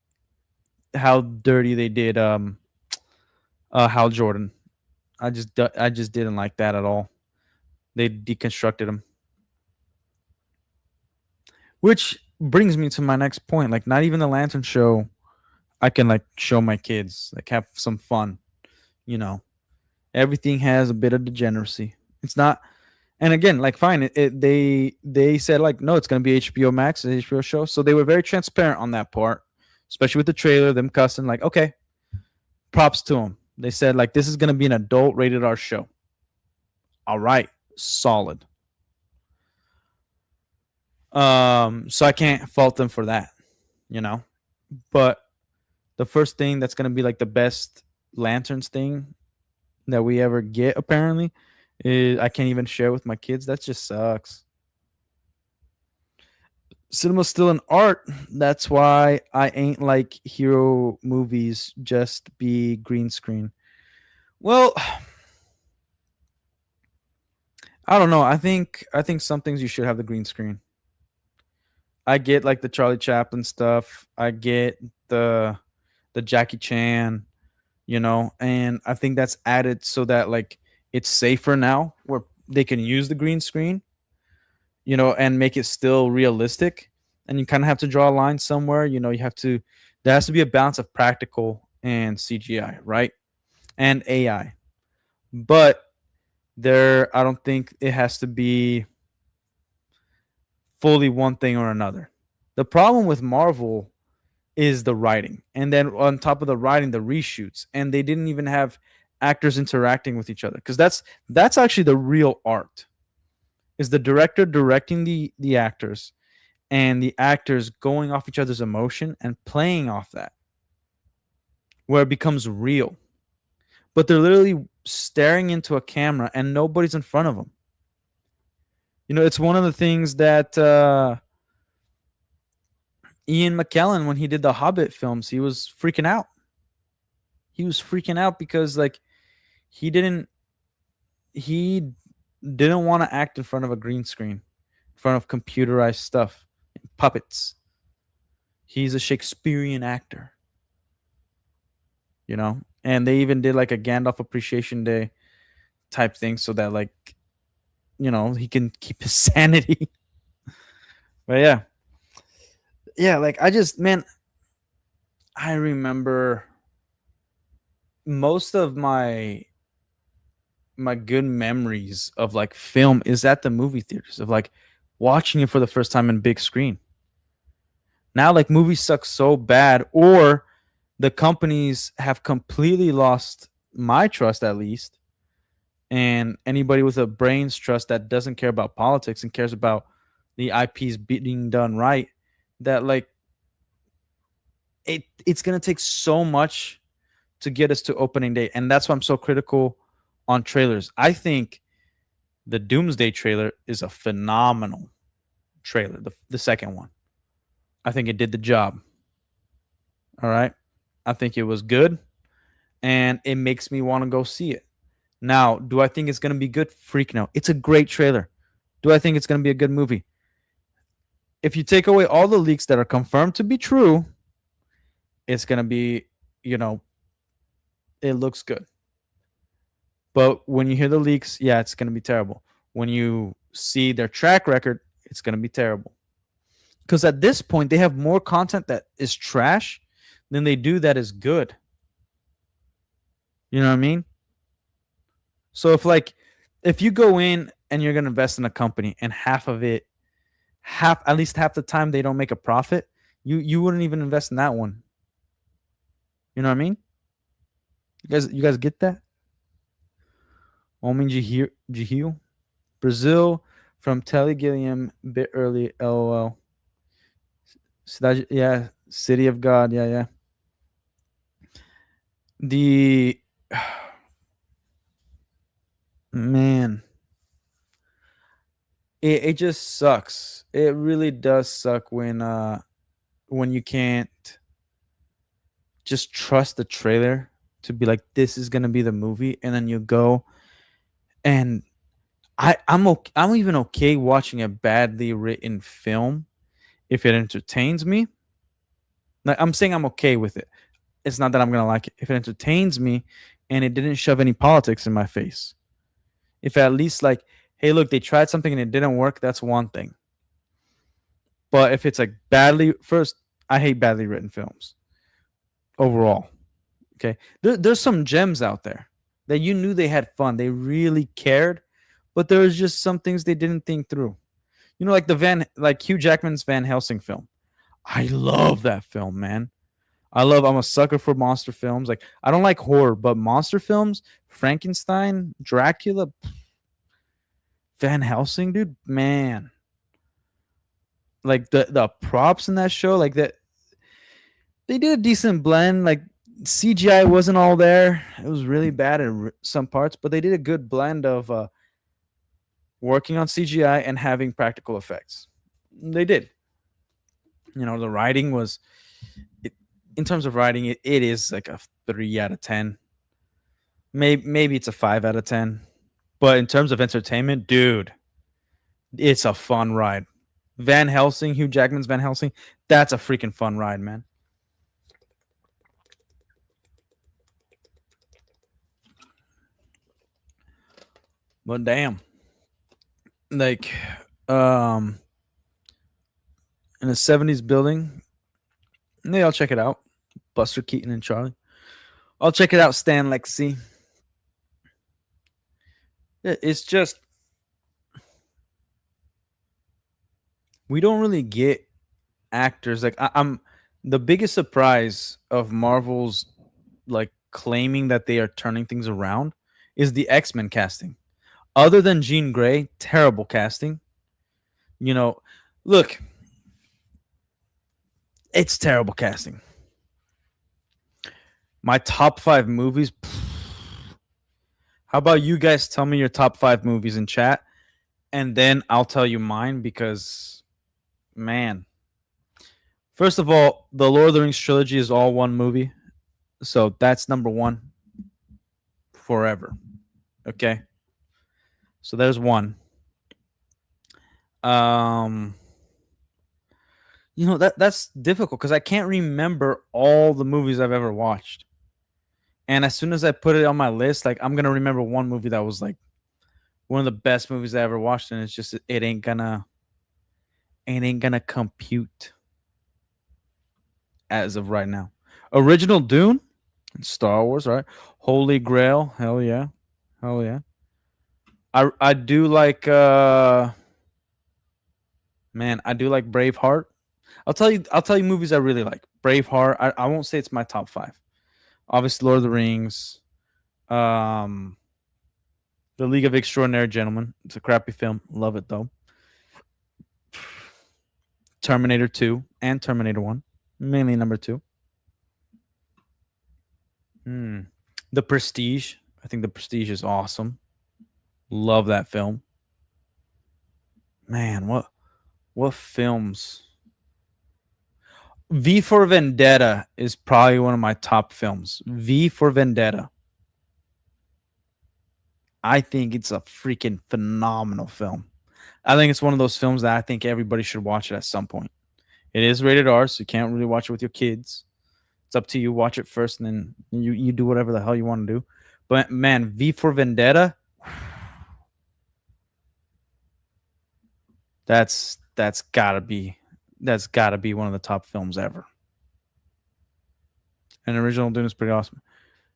how dirty they did Hal Jordan. I just didn't like that at all. They deconstructed him. Which brings me to my next point. Like, not even the Lantern show I can like show my kids, like have some fun. You know, everything has a bit of degeneracy. It's not, and again, like fine, they said like no, it's gonna be HBO Max, an HBO show. So they were very transparent on that part, especially with the trailer, them cussing. Like, okay, props to them. They said like this is gonna be an adult rated R show. All right, solid. So I can't fault them for that, you know. But the first thing that's gonna be like the best Lanterns thing that we ever get, apparently, is I can't even share with my kids. That just sucks. Cinema's still an art. That's why I ain't like hero movies just be green screen. Well, I don't know. I think some things you should have the green screen. I get like the Charlie Chaplin stuff. I get the Jackie Chan, and I think that's added so that like it's safer now where they can use the green screen, and make it still realistic. And you kind of have to draw a line somewhere. You have to there has to be a balance of practical and CGI, right? And AI. But I don't think it has to be fully one thing or another. The problem with Marvel is the writing. And then on top of the writing, the reshoots. And they didn't even have actors interacting with each other. Because that's actually the real art. Is the director directing the actors and the actors going off each other's emotion and playing off that, where it becomes real. But they're literally staring into a camera and nobody's in front of them. It's one of the things that Ian McKellen, when he did the Hobbit films, he was freaking out. He was freaking out because like he didn't he didn't want to act in front of a green screen, in front of computerized stuff, puppets. He's a Shakespearean actor. And they even did like a Gandalf Appreciation Day type thing so that like he can keep his sanity. But yeah, yeah, like I just man, I remember most of my good memories of like film is at the movie theaters of like watching it for the first time in big screen. Now like movies suck so bad, or the companies have completely lost my trust at least, and anybody with a brains trust that doesn't care about politics and cares about the IPs being done right, that like it's gonna take so much to get us to opening day. And that's why I'm so critical on trailers. I think the Doomsday trailer is a phenomenal trailer, the second one. I think it did the job. All right. I think it was good and it makes me want to go see it. Now, do I think it's going to be good? Freak no. It's a great trailer. Do I think it's going to be a good movie? If you take away all the leaks that are confirmed to be true, it's going to be, you know, it looks good. But when you hear the leaks, yeah, it's going to be terrible. When you see their track record, it's going to be terrible. Because at this point, they have more content that is trash than they do that is good. You know what I mean? So if you go in and you're going to invest in a company and half of it, at least half the time they don't make a profit, you wouldn't even invest in that one. You know what I mean? You guys get that? Homem de Rio, Brazil from Telly Gilliam, bit early. LOL. Yeah, City of God. Yeah, yeah. The man, it just sucks. It really does suck when you can't just trust the trailer to be like this is gonna be the movie, and then you go and I'm even okay watching a badly written film if it entertains me. Like I'm saying I'm okay with it. It's not that I'm gonna like it. If it entertains me and it didn't shove any politics in my face. If at least like, hey, look, they tried something and it didn't work, that's one thing. But if it's like I hate badly written films overall. Okay. There's some gems out there that you knew they had fun. They really cared, but there was just some things they didn't think through. You know, like Hugh Jackman's Van Helsing film. I love that film, man. I'm a sucker for monster films. Like I don't like horror, but monster films, Frankenstein, Dracula, Van Helsing, dude, man. Like the props in that show, like that they did a decent blend. Like CGI wasn't all there. It was really bad in some parts, but they did a good blend of working on CGI and having practical effects. They did. You know, the writing was in terms of writing, it is like a 3 out of 10. Maybe it's a 5 out of 10. But in terms of entertainment, dude, it's a fun ride. Van Helsing, Hugh Jackman's Van Helsing, that's a freaking fun ride, man. But damn, like, um, in a '70s building, maybe I'll check it out. Buster Keaton and Charlie. I'll check it out. Stan Lexi. It's just we don't really get actors like I'm the biggest surprise of Marvel's like claiming that they are turning things around is the X-Men casting. Other than Jean Grey, terrible casting. You know, look, it's terrible casting. My top 5 movies. How about you guys tell me your top 5 movies in chat and then I'll tell you mine because man. First of all, the Lord of the Rings trilogy is all one movie. So that's number 1 forever. Okay? So there's one. Um that's difficult cuz I can't remember all the movies I've ever watched. And as soon as I put it on my list, like I'm gonna remember one movie that was like one of the best movies I ever watched, and it's just it ain't gonna compute as of right now. Original Dune, Star Wars, right? Holy Grail, hell yeah, hell yeah. I do like man, I do like Braveheart. I'll tell you movies I really like. Braveheart. I won't say it's my top five. Obviously, Lord of the Rings. Um, The League of Extraordinary Gentlemen. It's a crappy film. Love it though. Terminator 2 and Terminator 1. Mainly number 2. Hmm. The Prestige. I think The Prestige is awesome. Love that film. Man, what films? V for Vendetta is probably one of my top films. V for Vendetta. I think it's a freaking phenomenal film. I think it's one of those films that I think everybody should watch it at some point. It is rated R, so you can't really watch it with your kids. It's up to you. Watch it first, and then you do whatever the hell you want to do. But man, V for Vendetta, that's gotta be one of the top films ever. And original Dune is pretty awesome.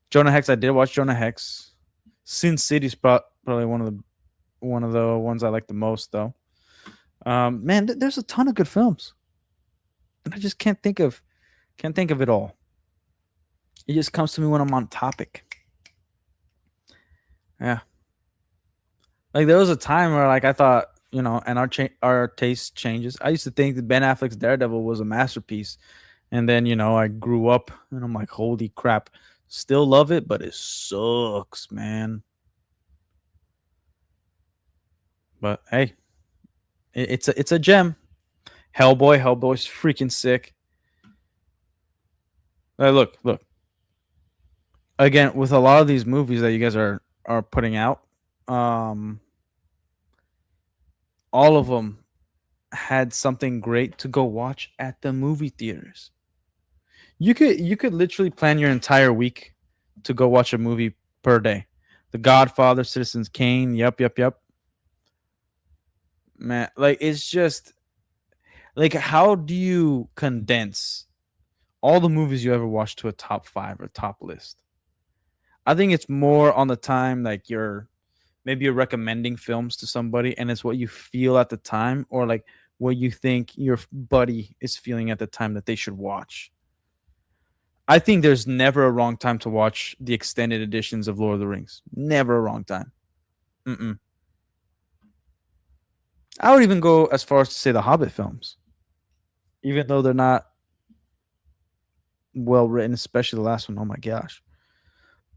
Jonah Hex, I did watch Jonah Hex. Sin City's probably one of the ones I like the most, though. Man, there's a ton of good films, and I just can't think of it all. It just comes to me when I'm on topic. Yeah, like there was a time where like I thought, and our taste changes. I used to think that Ben Affleck's Daredevil was a masterpiece, and then I grew up and I'm like, holy crap, still love it, but it sucks, man. But hey, it's a gem. Hellboy's freaking sick. Look again with a lot of these movies that you guys are putting out. Um, all of them had something great to go watch at the movie theaters. You could literally plan your entire week to go watch a movie per day. The Godfather, Citizens Kane, yep. Man, like it's just like how do you condense all the movies you ever watched to a top 5 or top list? I think it's more on the time like maybe you're recommending films to somebody and it's what you feel at the time or like what you think your buddy is feeling at the time that they should watch. I think there's never a wrong time to watch the extended editions of Lord of the Rings. Never a wrong time. Mm-mm. I would even go as far as to say the Hobbit films, even though they're not well written, especially the last one. Oh my gosh.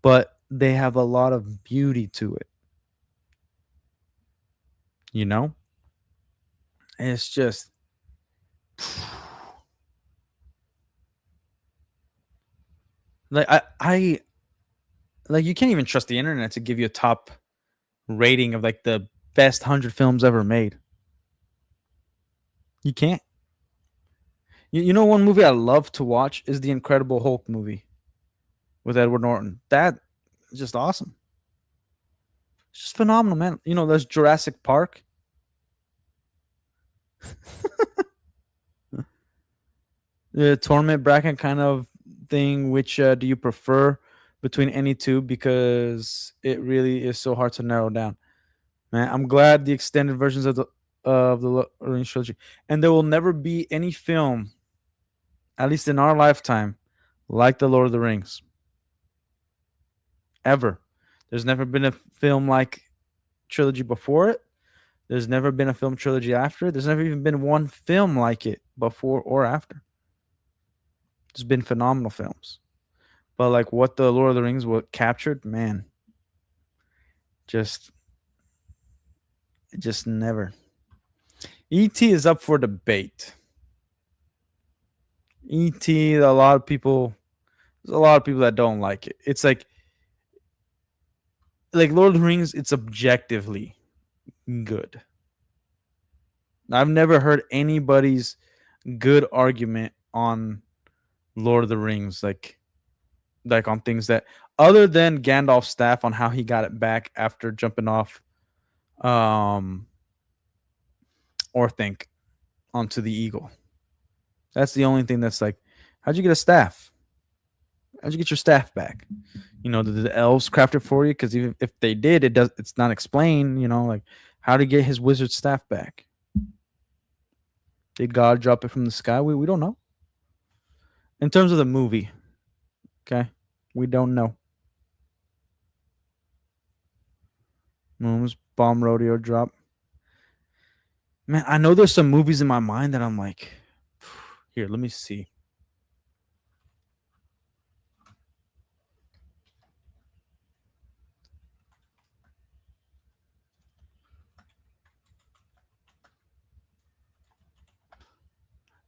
But they have a lot of beauty to it, you know? And it's just like I like you can't even trust the internet to give you a top rating of like the best 100 films ever made. You can't. You know one movie I love to watch is the Incredible Hulk movie with Edward Norton. That is just awesome. It's just phenomenal, man. There's Jurassic Park. The tournament bracket kind of thing. Which do you prefer between any two? Because it really is so hard to narrow down. Man, I'm glad the extended versions of the Rings trilogy, and there will never be any film, at least in our lifetime, like the Lord of the Rings ever. There's never been a film like trilogy before it. There's never been a film trilogy after it. There's never even been one film like it before or after. There's been phenomenal films. But like what the Lord of the Rings what captured, man, just just never. E.T. is up for debate. E.T. There's a lot of people that don't like it. It's like Lord of the Rings, it's objectively good. I've never heard anybody's good argument on Lord of the Rings. Like like on things that other than Gandalf's staff on how he got it back after jumping off um or think onto the eagle. That's the only thing that's like, how'd you get a staff? How'd you get your staff back? Did the elves craft it for you? Because even if they did, it's not explained. Like how to get his wizard staff back. Did God drop it from the sky? We don't know. In terms of the movie, okay, we don't know. Moon's bomb rodeo drop. Man, I know there's some movies in my mind that I'm like, here, let me see.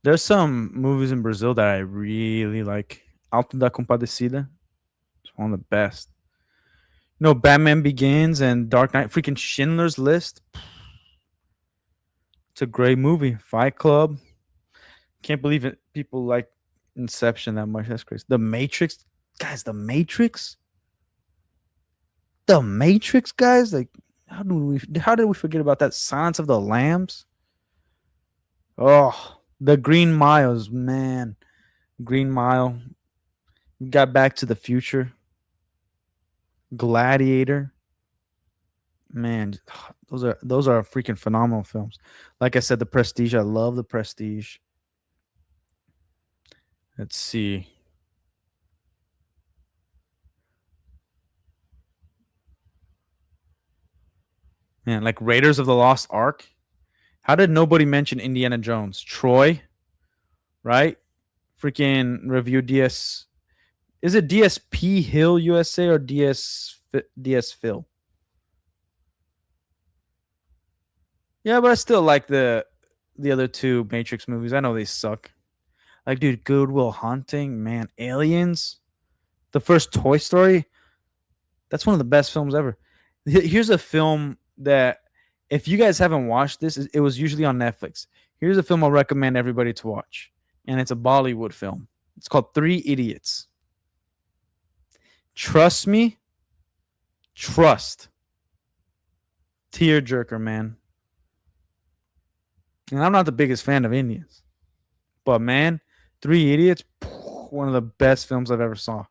There's some movies in Brazil that I really like. Alto da Compadecida. It's one of the best. Batman Begins and Dark Knight. Freaking Schindler's List. It's a great movie. Fight Club. Can't believe it. People like Inception that much. That's crazy. The Matrix. Guys, The Matrix. The Matrix, guys. Like, how did we forget about that? Silence of the Lambs. Oh, the Green Miles, man. Green Mile. Got Back to the Future. Gladiator. Man, those are freaking phenomenal films. Like I said, The Prestige. I love The Prestige. Let's see. Man, like Raiders of the Lost Ark. How did nobody mention Indiana Jones? Troy, right? Freaking review DS. Is it DSP Hill USA or DS Phil? Yeah, but I still like the other two Matrix movies. I know they suck. Like, dude, Good Will Hunting, man, Aliens, the first Toy Story. That's one of the best films ever. Here's a film that, if you guys haven't watched this, it was usually on Netflix. Here's a film I'll recommend everybody to watch, and it's a Bollywood film. It's called Three Idiots. Trust me, trust. Tearjerker, man. And I'm not the biggest fan of Indians, but man, Three Idiots, one of the best films I've ever saw.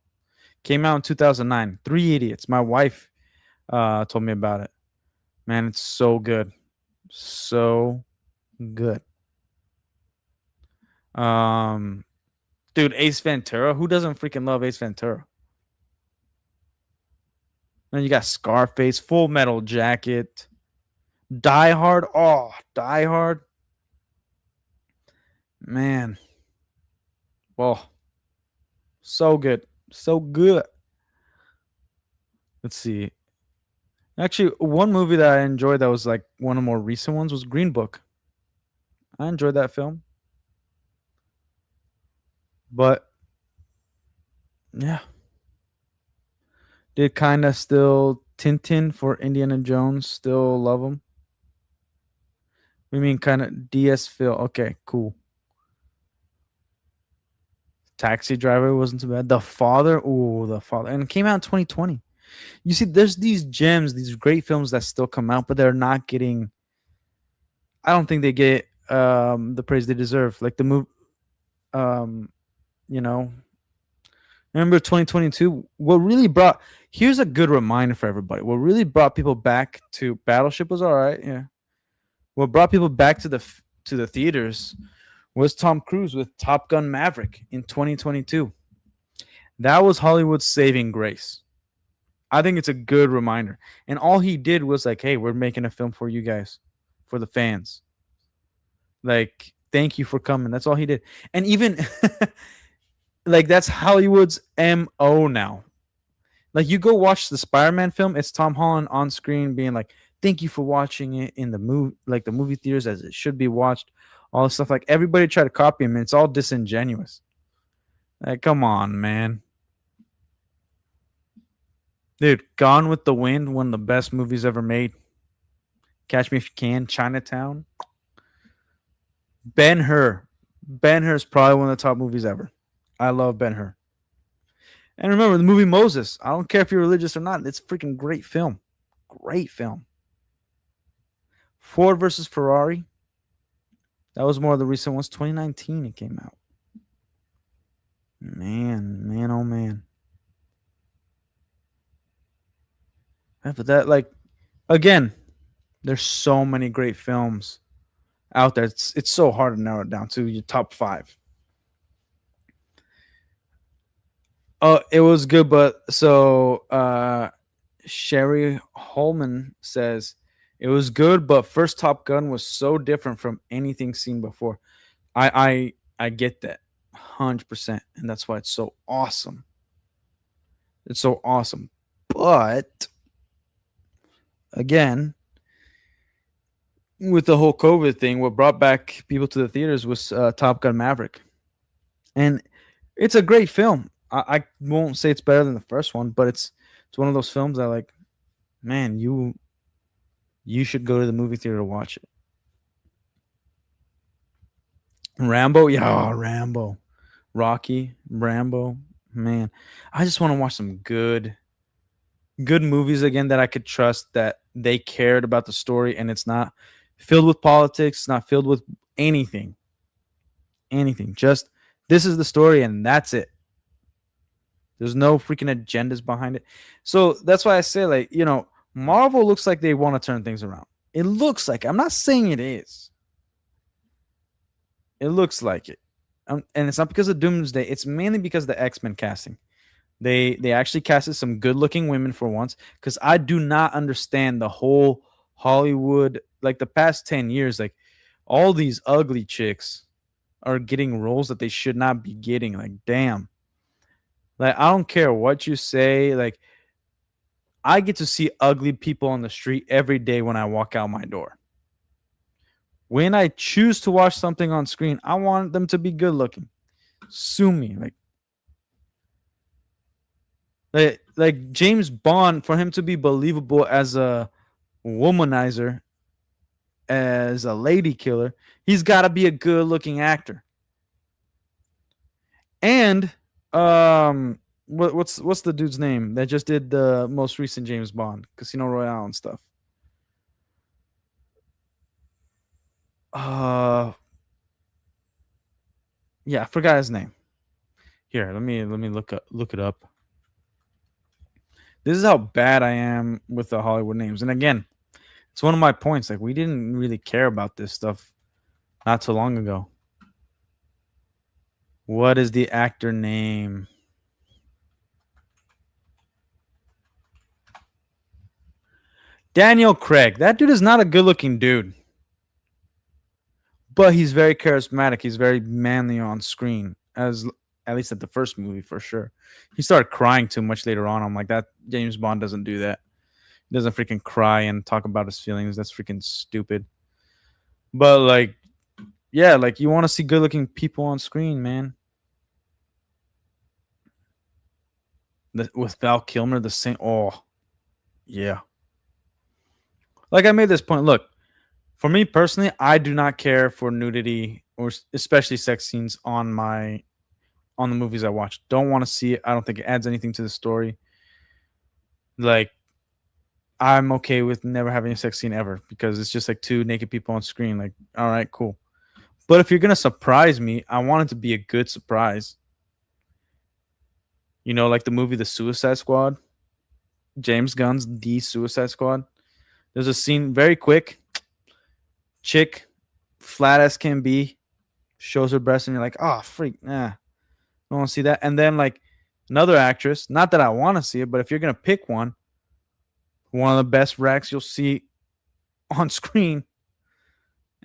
Came out in 2009. Three Idiots. My wife told me about it. Man, it's so good. So good. Dude, Ace Ventura. Who doesn't freaking love Ace Ventura? Then you got Scarface, Full Metal Jacket, Die Hard. Oh, Die Hard. Man. Well, so good. So good. Let's see. Actually, one movie that I enjoyed that was like one of the more recent ones was Green Book. I enjoyed that film. But yeah, did kind of still Tintin for Indiana Jones. Still love him. We mean kind of DS Phil. Okay, cool. Taxi Driver wasn't too bad. The Father. Ooh, The Father. And it came out in 2020. You see, there's these gems, these great films that still come out, but they're not getting. I don't think they get the praise they deserve. Like the movie, um, you know, remember 2022? What really brought. Here's a good reminder for everybody. What really brought people back to Battleship was all right. Yeah. What brought people back to the theaters was Tom Cruise with Top Gun Maverick in 2022. That was Hollywood's saving grace. I think it's a good reminder. And all he did was like, hey, we're making a film for you guys, for the fans. Like, thank you for coming. That's all he did. And even like that's Hollywood's MO now. Like you go watch the Spider-Man film, it's Tom Holland on screen being like, thank you for watching it in the movie theaters as it should be watched. All this stuff. Like everybody try to copy him and it's all disingenuous. Like, come on, man. Dude, Gone with the Wind, one of the best movies ever made. Catch Me If You Can, Chinatown. Ben Hur. Ben Hur is probably one of the top movies ever. I love Ben Hur. And remember the movie Moses. I don't care if you're religious or not. It's a freaking great film. Great film. Ford versus Ferrari. That was more of the recent ones. 2019 it came out. Man, man, oh man. But that, like, again, there's so many great films out there. It's so hard to narrow it down to your top five. It was good, but so Sherry Holman says it was good, but first Top Gun was so different from anything seen before. I get that 100%, and that's why it's so awesome. It's so awesome. But again, with the whole COVID thing, what brought back people to the theaters was Top Gun Maverick, and it's a great film. I won't say it's better than the first one, but it's one of those films that, like, man, you should go to the movie theater to watch it. Rambo, yeah, Rambo, Rocky, Rambo, man, I just want to watch some good movies again that I could trust that they cared about the story and it's not filled with politics, it's not filled with anything, anything. Just this is the story and that's it. There's no freaking agendas behind it. So that's why I say, like, Marvel looks like they want to turn things around. It looks like. I'm not saying it is. It looks like it. And it's not because of Doomsday. It's mainly because of the X-Men casting. They actually casted some good-looking women for once, because I do not understand the whole Hollywood, like the past 10 years, like all these ugly chicks are getting roles that they should not be getting. Like, damn. Like, I don't care what you say. Like, I get to see ugly people on the street every day when I walk out my door. When I choose to watch something on screen, I want them to be good looking. Sue me. Like James Bond, for him to be believable as a womanizer, as a lady killer, he's got to be a good looking actor. And what's the dude's name that just did the most recent James Bond, Casino Royale and stuff? Uh, yeah, I forgot his name. Here, let me look it up. This is how bad I am with the Hollywood names. And again, it's one of my points. Like, we didn't really care about this stuff not too long ago. What is the actor name? Daniel Craig. That dude is not a good looking dude, but he's very charismatic. He's very manly on screen, as at least at the first movie for sure. He started crying too much later on. I'm like, that James Bond doesn't do that. He doesn't freaking cry and talk about his feelings. That's freaking stupid. But like, yeah, like, you want to see good looking people on screen, man. With Val Kilmer, the same. Oh, yeah. Like, I made this point. Look, for me personally, I do not care for nudity or especially sex scenes on the movies I watch. Don't want to see it. I don't think it adds anything to the story. Like, I'm okay with never having a sex scene ever, because it's just like two naked people on screen. Like, all right, cool. But if you're gonna surprise me, I want it to be a good surprise. Like the movie The Suicide Squad, James Gunn's The Suicide Squad. There's a scene, very quick, chick, flat as can be, shows her breast, and you're like, oh freak, nah, I don't want to see that. And then, like, another actress, not that I want to see it, but if you're gonna pick one of the best racks you'll see on screen,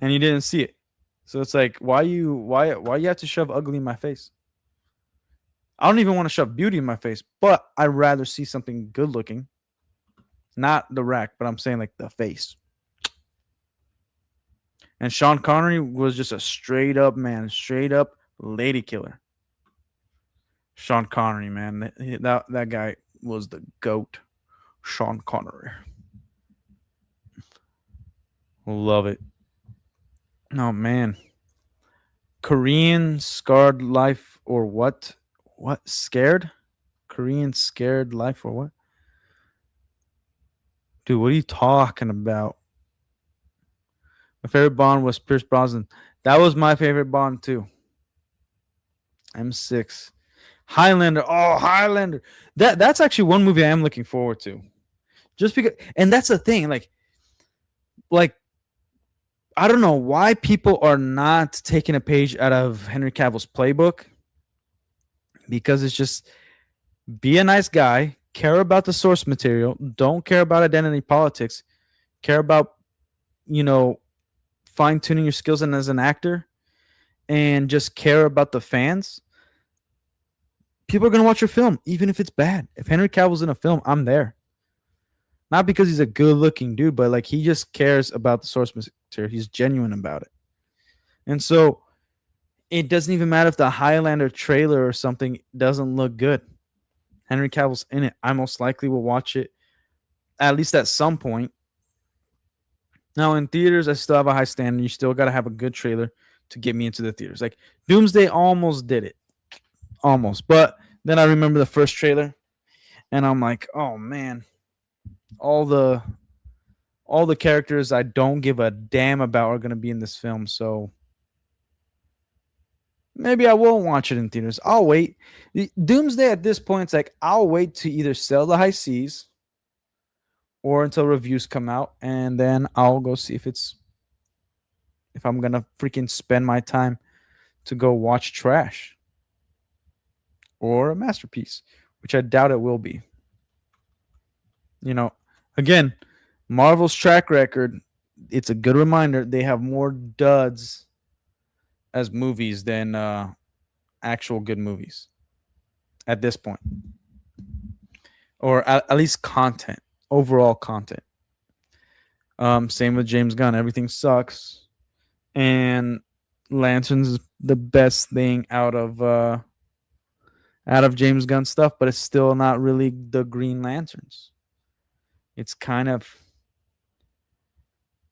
and you didn't see it. So it's like, why you have to shove ugly in my face? I don't even want to shove beauty in my face, but I'd rather see something good looking. Not the rack, but I'm saying like the face. And Sean Connery was just a straight up man, straight up lady killer. Sean Connery, man, that guy was the goat. Sean Connery, love it. Oh man, Korean scarred life or what? What scared? Korean scared life or what? Dude, what are you talking about? My favorite Bond was Pierce Brosnan. That was my favorite Bond too. M6. Highlander. Oh, Highlander. That's actually one movie I am looking forward to. Just because, and that's the thing. Like I don't know why people are not taking a page out of Henry Cavill's playbook, because it's just be a nice guy, care about the source material, don't care about identity politics, care about, you know, fine tuning your skills and as an actor, and just care about the fans. People are going to watch your film, even if it's bad. If Henry Cavill's in a film, I'm there. Not because he's a good looking dude, but like he just cares about the source material. He's genuine about it. And so it doesn't even matter if the Highlander trailer or something doesn't look good. Henry Cavill's in it. I most likely will watch it at least at some point. Now in theaters, I still have a high standard. You still got to have a good trailer to get me into the theaters. Like Doomsday almost did it. Almost. But then I remember the first trailer and I'm like, "Oh man, all the characters I don't give a damn about are going to be in this film." So maybe I won't watch it in theaters. I'll wait. Doomsday at this point, it's like I'll wait to either sell the high seas or until reviews come out, and then I'll go see if I'm gonna freaking spend my time to go watch trash or a masterpiece, which I doubt it will be. You know, again, Marvel's track record, it's a good reminder they have more duds as movies than actual good movies at this point, or at least content, overall content. Same with James Gunn. Everything sucks, and Lanterns is the best thing out of James Gunn stuff, but it's still not really the Green Lanterns. It's kind of,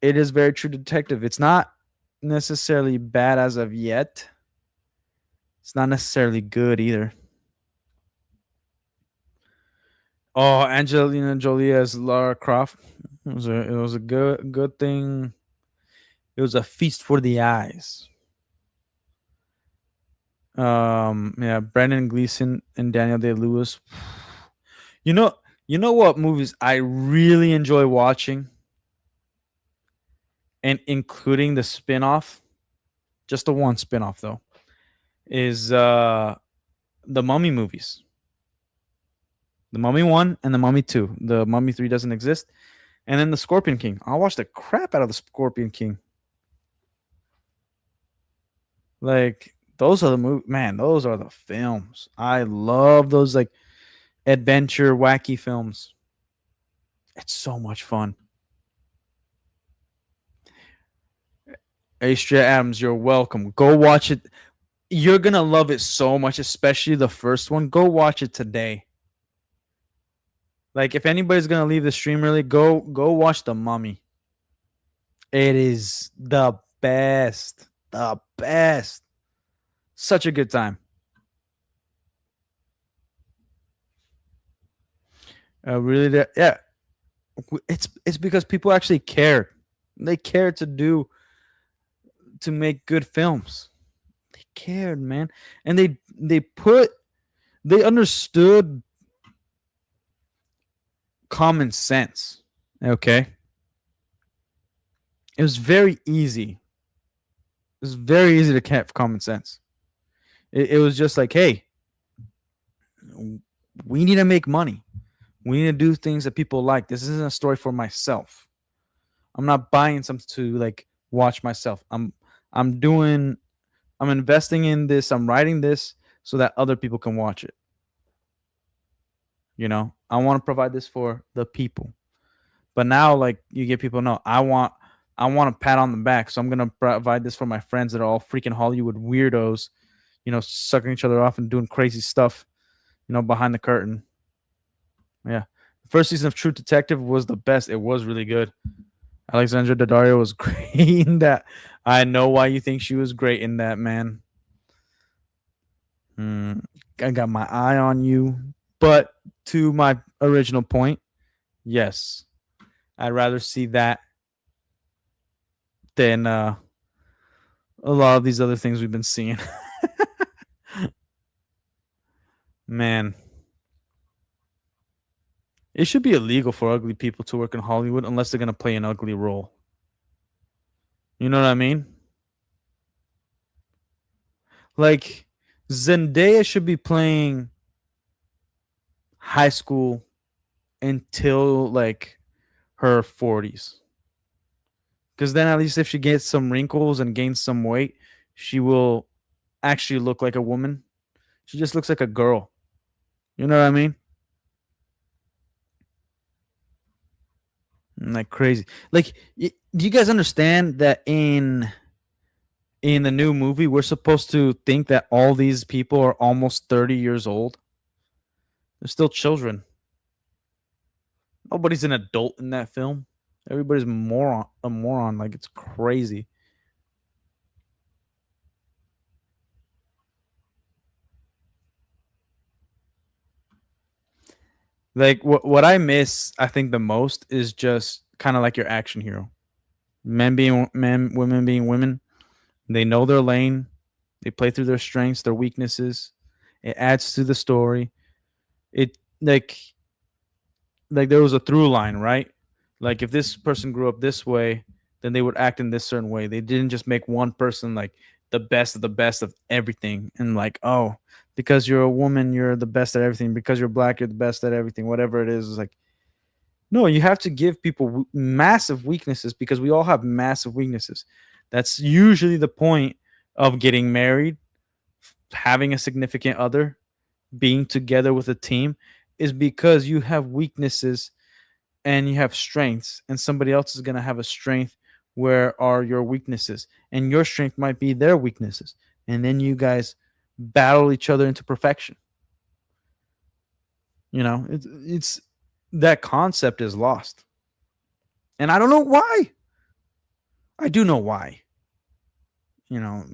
it is very true detective. It's not necessarily bad as of yet. It's not necessarily good either. Oh, Angelina Jolie as Lara Croft. It was a good thing. It was a feast for the eyes. Yeah, Brandon Gleeson and Daniel Day Lewis. You know, you know what movies I really enjoy watching, and including the spin-off, just the one spin-off though, is the Mummy movies. The Mummy 1 and the Mummy 2. The Mummy 3 doesn't exist. And then the Scorpion King. I'll watch the crap out of the Scorpion King. Like those are the man, those are the films. I love those like adventure wacky films. It's so much fun. Astria Adams, you're welcome. Go watch it. You're going to love it so much, especially the first one. Go watch it today. Like if anybody's going to leave the stream early, go watch The Mummy. It is the best. The best. Such a good time. Really, yeah. It's because people actually cared. They cared to make good films. They cared, man, and they understood common sense. Okay, it was very easy. It was very easy to have common sense. It was just like, hey, we need to make money. We need to do things that people like. This isn't a story for myself. I'm not buying something to like watch myself. I'm investing in this. I'm writing this so that other people can watch it. You know, I want to provide this for the people. But now, like, you get people know I want a pat on the back, so I'm gonna provide this for my friends that are all freaking Hollywood weirdos, you know, sucking each other off and doing crazy stuff, you know, behind the curtain. Yeah, the first season of True Detective was the best. It was really good. Alexandra Daddario was great in that. I know why you think she was great in that, man. I got my eye on you. But to my original point, yes, I'd rather see that than a lot of these other things we've been seeing. Man, it should be illegal for ugly people to work in Hollywood unless they're gonna play an ugly role. You know what I mean? Like Zendaya should be playing high school until like her 40s. Because then at least if she gets some wrinkles and gains some weight, she will actually look like a woman. She just looks like a girl. You know what I mean? Like crazy. Like, do you guys understand that in the new movie we're supposed to think that all these people are almost 30 years old? They're still children. Nobody's an adult in that film. Everybody's a moron. Like it's crazy. Like what I miss, I think the most is just kind of like your action hero. Men being men, women being women. They know their lane. They play through their strengths, their weaknesses. It adds to the story. It like there was a through line, right? Like if this person grew up this way, then they would act in this certain way. They didn't just make one person like the best of everything and like, oh, because you're a woman, you're the best at everything. Because you're black, you're the best at everything. Whatever it is, it's like no, you have to give people massive weaknesses because we all have massive weaknesses. That's usually the point of getting married, having a significant other, being together with a team is because you have weaknesses and you have strengths, and somebody else is going to have a strength where are your weaknesses, and your strength might be their weaknesses. And then you guys battle each other into perfection. It's that concept is lost. And I don't know why. I do know why. You know,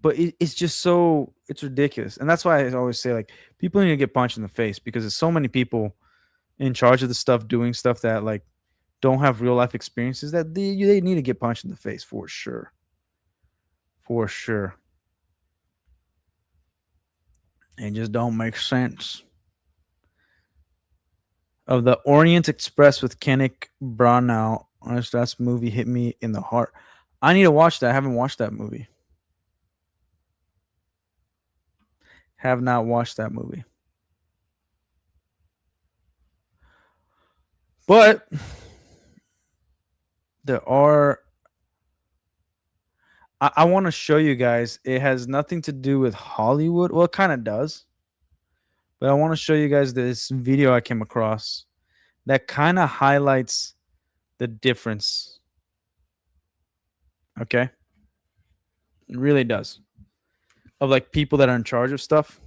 but it's just so it's ridiculous. And that's why I always say like people need to get punched in the face because there's so many people in charge of the stuff doing stuff that like don't have real life experiences that they need to get punched in the face for sure. For sure. It just don't make sense. Of the Orient Express with Kenneth Branagh, that movie hit me in the heart. I need to watch that. I haven't watched that movie. Have not watched that movie. But there are I want to show you guys. It has nothing to do with Hollywood. Well, it kind of does. But I want to show you guys this video I came across that kind of highlights the difference. Okay? It really does. Of like people that are in charge of stuff.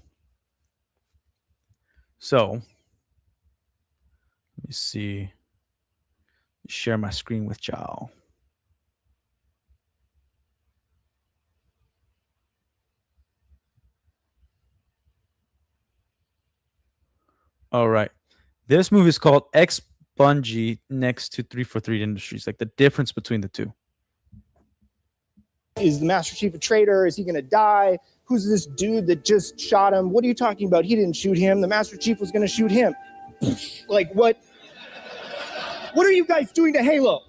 So, let me see. Share my screen with y'all. All right. This movie is called Ex Bungie next to 343 Industries. Like the difference between the two. Is the Master Chief a traitor? Is he going to die? Who's this dude that just shot him? What are you talking about? He didn't shoot him. The Master Chief was going to shoot him. Like, what? What are you guys doing to Halo?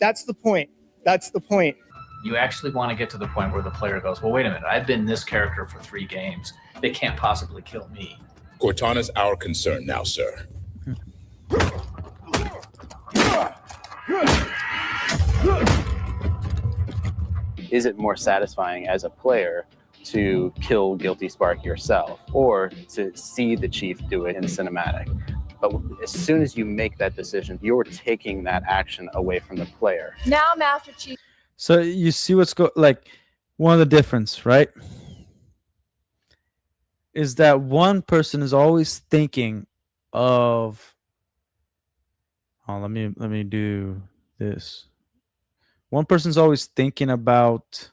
That's the point. That's the point. You actually want to get to the point where the player goes, well, wait a minute, I've been this character for 3 games. They can't possibly kill me. Cortana's our concern now, sir. Is it more satisfying as a player to kill Guilty Spark yourself or to see the Chief do it in cinematic? But as soon as you make that decision, you're taking that action away from the player. Now, Master Chief. So you see what's like one of the difference, right? Is that one person is always thinking of let me do this. One person's always thinking about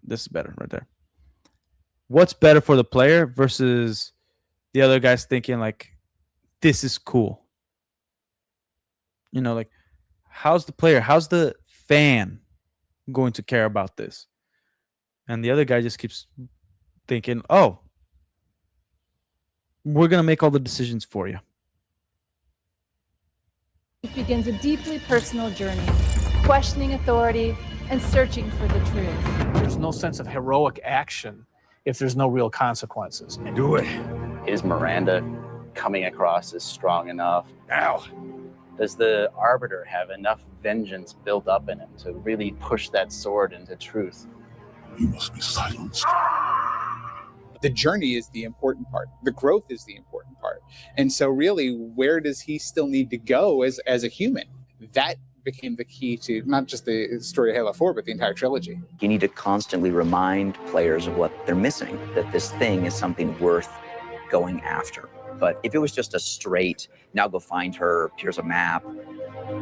this is better right there. what's better for the player versus the other guys thinking like, this is cool. You know, like, how's the fan going to care about this? And the other guy just keeps thinking, oh, we're going to make all the decisions for you. It begins a deeply personal journey, questioning authority and searching for the truth. There's no sense of heroic action if there's no real consequences. Do it. Is Miranda coming across as strong enough? Now. Does the Arbiter have enough vengeance built up in him to really push that sword into truth? You must be silenced. The journey is the important part. The growth is the important part. And so really, where does he still need to go as a human? That became the key to not just the story of Halo 4, but the entire trilogy. You need to constantly remind players of what they're missing, that this thing is something worth going after. But if it was just a straight, now go find her, here's a map,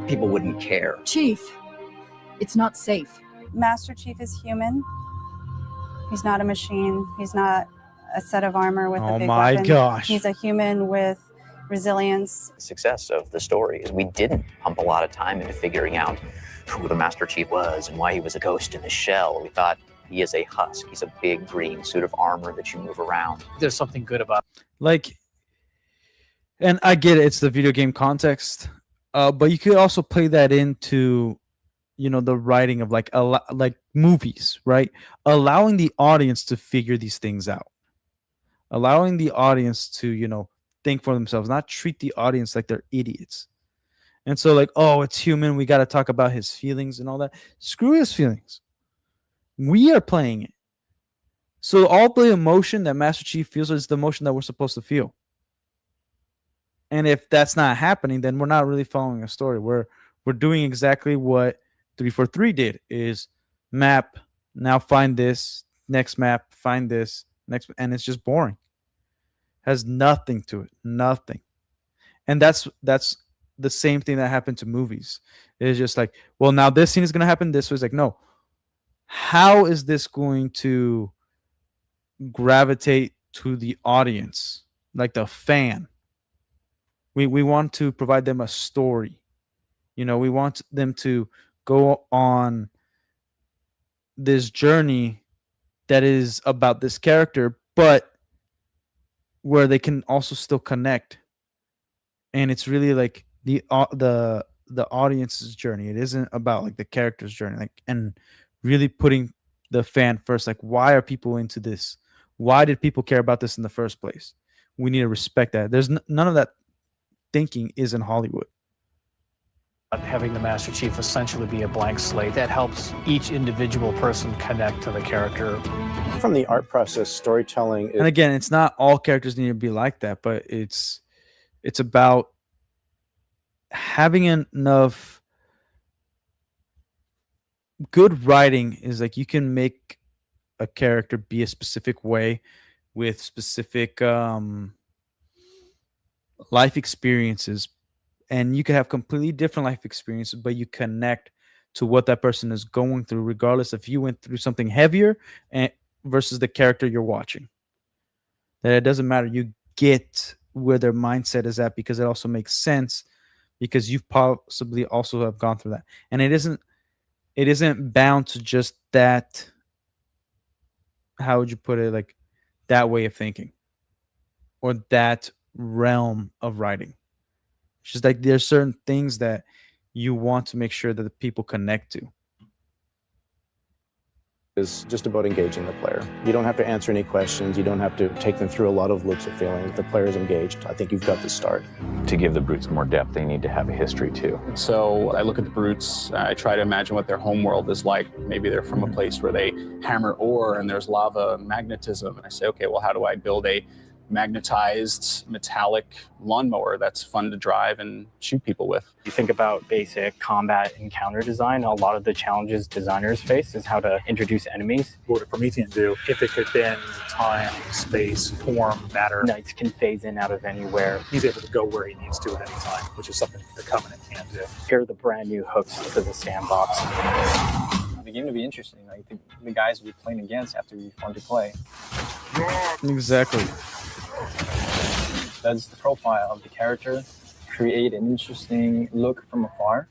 people wouldn't care. Chief, it's not safe. Master Chief is human. He's not a machine. He's not a set of armor with a big weapon. Gosh. He's a human with resilience. The success of the story is we didn't pump a lot of time into figuring out who the Master Chief was and why he was a ghost in the shell. We thought he is a husk. He's a big green suit of armor that you move around. There's something good about it. Like, and I get it, it's the video game context, but you could also play that into, you know, the writing of like movies, right? Allowing the audience to figure these things out, allowing the audience to, you know, think for themselves, not treat the audience like they're idiots. And so like, oh, it's human, we got to talk about his feelings and all that. Screw his feelings. We are playing it. So all the emotion that Master Chief feels is the emotion that we're supposed to feel. And if that's not happening, then we're not really following a story. We're doing exactly what 343 did, is map, now find this, next map, find this, next, and it's just boring. Has nothing to it, nothing. And that's the same thing that happened to movies. It's just like, well, now this scene is going to happen this way. It's like, no, how is this going to gravitate to the audience, like the fan? We want to provide them a story. You know, we want them to go on this journey that is about this character, but where they can also still connect. And it's really like the audience's journey. It isn't about like the character's journey, like, and really putting the fan first. Like, why are people into this? Why did people care about this in the first place? We need to respect that. There's none of that thinking is in Hollywood. Having the Master Chief essentially be a blank slate, that helps each individual person connect to the character. From the art process, storytelling is... And again, it's not all characters need to be like that, but it's about having enough good writing. Is like, you can make a character be a specific way with specific life experiences, and you can have completely different life experiences, but you connect to what that person is going through, regardless if you went through something heavier and versus the character you're watching. That it doesn't matter. You get where their mindset is at, because it also makes sense, because you've possibly also have gone through that. And it isn't bound to just that, how would you put it, like that way of thinking or that realm of writing. It's just like there's certain things that you want to make sure that the people connect to. Is just about engaging the player. You don't have to answer any questions. You don't have to take them through a lot of loops of feelings. The player's engaged. I think you've got the start. To give the brutes more depth, they need to have a history too. So I look at the brutes, I try to imagine what their home world is like. Maybe they're from a place where they hammer ore and there's lava and magnetism. And I say, okay, well, how do I build a magnetized metallic lawnmower that's fun to drive and shoot people with? You think about basic combat encounter design, a lot of the challenges designers face is how to introduce enemies. What would a Promethean do if it could bend time, space, form, matter? Knights can phase in out of anywhere. He's able to go where he needs to at any time, which is something the Covenant can't do. Here are the brand new hooks to the sandbox. the game to be interesting. Like the guys we're playing against have to be fun to play. Exactly. Does the profile of the character create an interesting look from afar?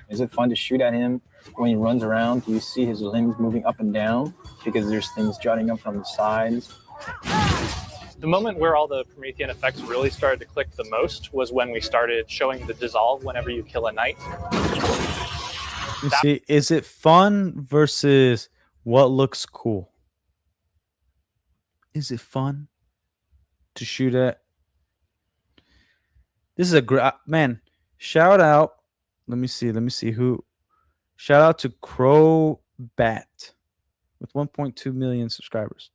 Is it fun to shoot at him when he runs around? Do you see his limbs moving up and down because there's things jutting up from the sides? The moment where all the Promethean effects really started to click the most was when we started showing the dissolve whenever you kill a knight. You see, is it fun versus what looks cool? Is it fun to shoot at? This is a great man. Shout out. Let me see who. Shout out to Crowbat with 1.2 million subscribers.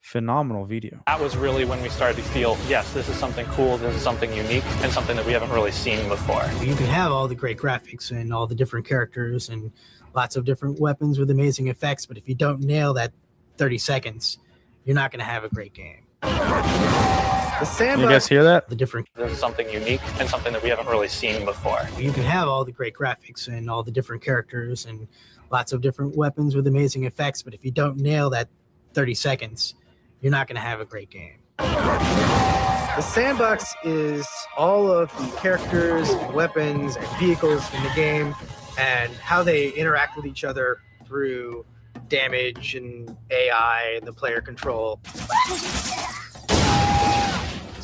Phenomenal video. That was really when we started to feel, yes, this is something cool, this is something unique, and something that we haven't really seen before. You can have all the great graphics and all the different characters and lots of different weapons with amazing effects, but if you don't nail that 30 seconds, you're not going to have a great game. The sandbox, you guys hear that? The different. This is something unique and something that we haven't really seen before. You can have all the great graphics and all the different characters and lots of different weapons with amazing effects, but if you don't nail that 30 seconds, you're not going to have a great game. The sandbox is all of the characters and weapons and vehicles in the game and how they interact with each other through damage and AI and the player control.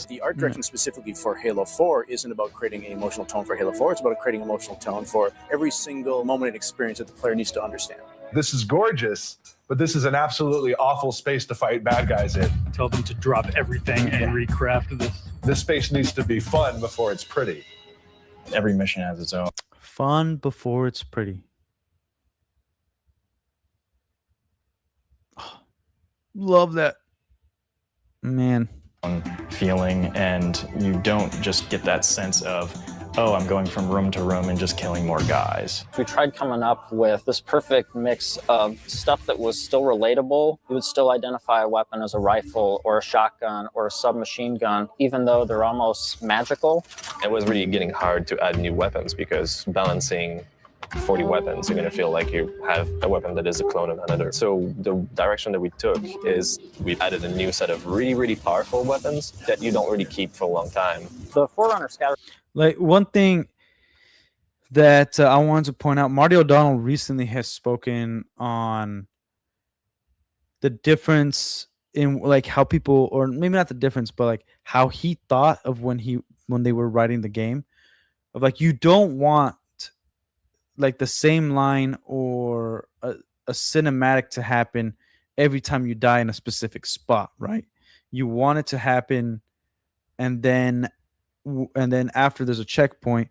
The art direction specifically for Halo 4 isn't about creating an emotional tone for Halo 4. It's about creating an emotional tone for every single moment and experience that the player needs to understand. This is gorgeous, but this is an absolutely awful space to fight bad guys in. Tell them to drop everything and recraft this. This space needs to be fun before it's pretty. Every mission has its own. Fun before it's pretty. Oh, love that. Man. Feeling, and you don't just get that sense of, oh, I'm going from room to room and just killing more guys. We tried coming up with this perfect mix of stuff that was still relatable. You would still identify a weapon as a rifle or a shotgun or a submachine gun, even though they're almost magical. It was really getting hard to add new weapons because balancing 40 weapons, you're going to feel like you have a weapon that is a clone of another. So the direction that we took is we added a new set of really, really powerful weapons that you don't really keep for a long time. The Forerunner scatter. Like one thing that I wanted to point out, Marty O'Donnell recently has spoken on the difference in like how people, or maybe not the difference, but like how he thought of when they were writing the game, of like you don't want like the same line or a cinematic to happen every time you die in a specific spot, right? You want it to happen, and then after there's a checkpoint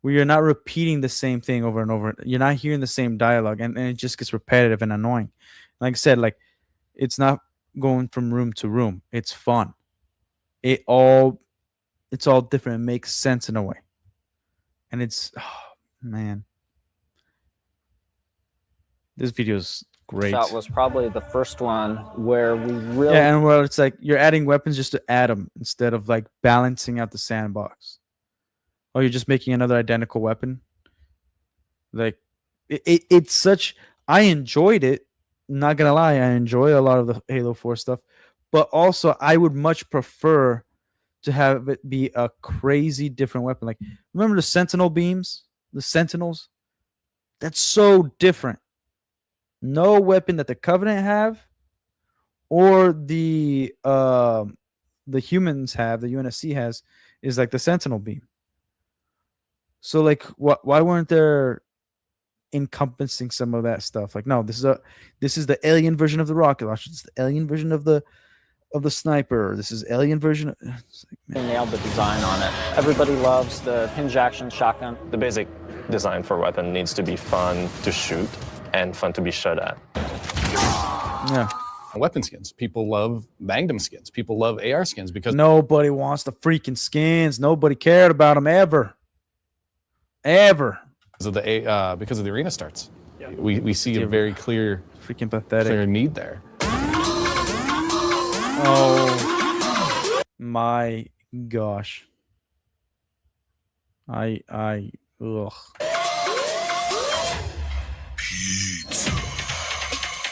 where you're not repeating the same thing over and over. You're not hearing the same dialogue, and it just gets repetitive and annoying. Like I said, like it's not going from room to room. It's fun. It's all different. It makes sense in a way. And it's, oh, man. This video is great. That was probably the first one where we really... Yeah, and where it's like you're adding weapons just to add them instead of like balancing out the sandbox. Oh, you're just making another identical weapon? Like, it's such... I enjoyed it. Not gonna lie, I enjoy a lot of the Halo 4 stuff. But also, I would much prefer to have it be a crazy different weapon. Like, remember the Sentinel beams? The Sentinels? That's so different. No weapon that the Covenant have or the humans have, the UNSC has, is like the Sentinel beam. So like why weren't there encompassing some of that stuff? Like, no, this is the alien version of the rocket launcher. It's the alien version of the sniper. This is alien version of, it's like, They nailed the design on it. Everybody loves the hinge action shotgun. The basic design for a weapon needs to be fun to shoot and fun to be shot at. Yeah. Weapon skins. People love Magnum skins. People love AR skins because nobody wants the freaking skins. Nobody cared about them ever. Ever. Because of the arena starts. Yeah. We see a very clear, freaking pathetic, clear need there. Oh my gosh. Ugh.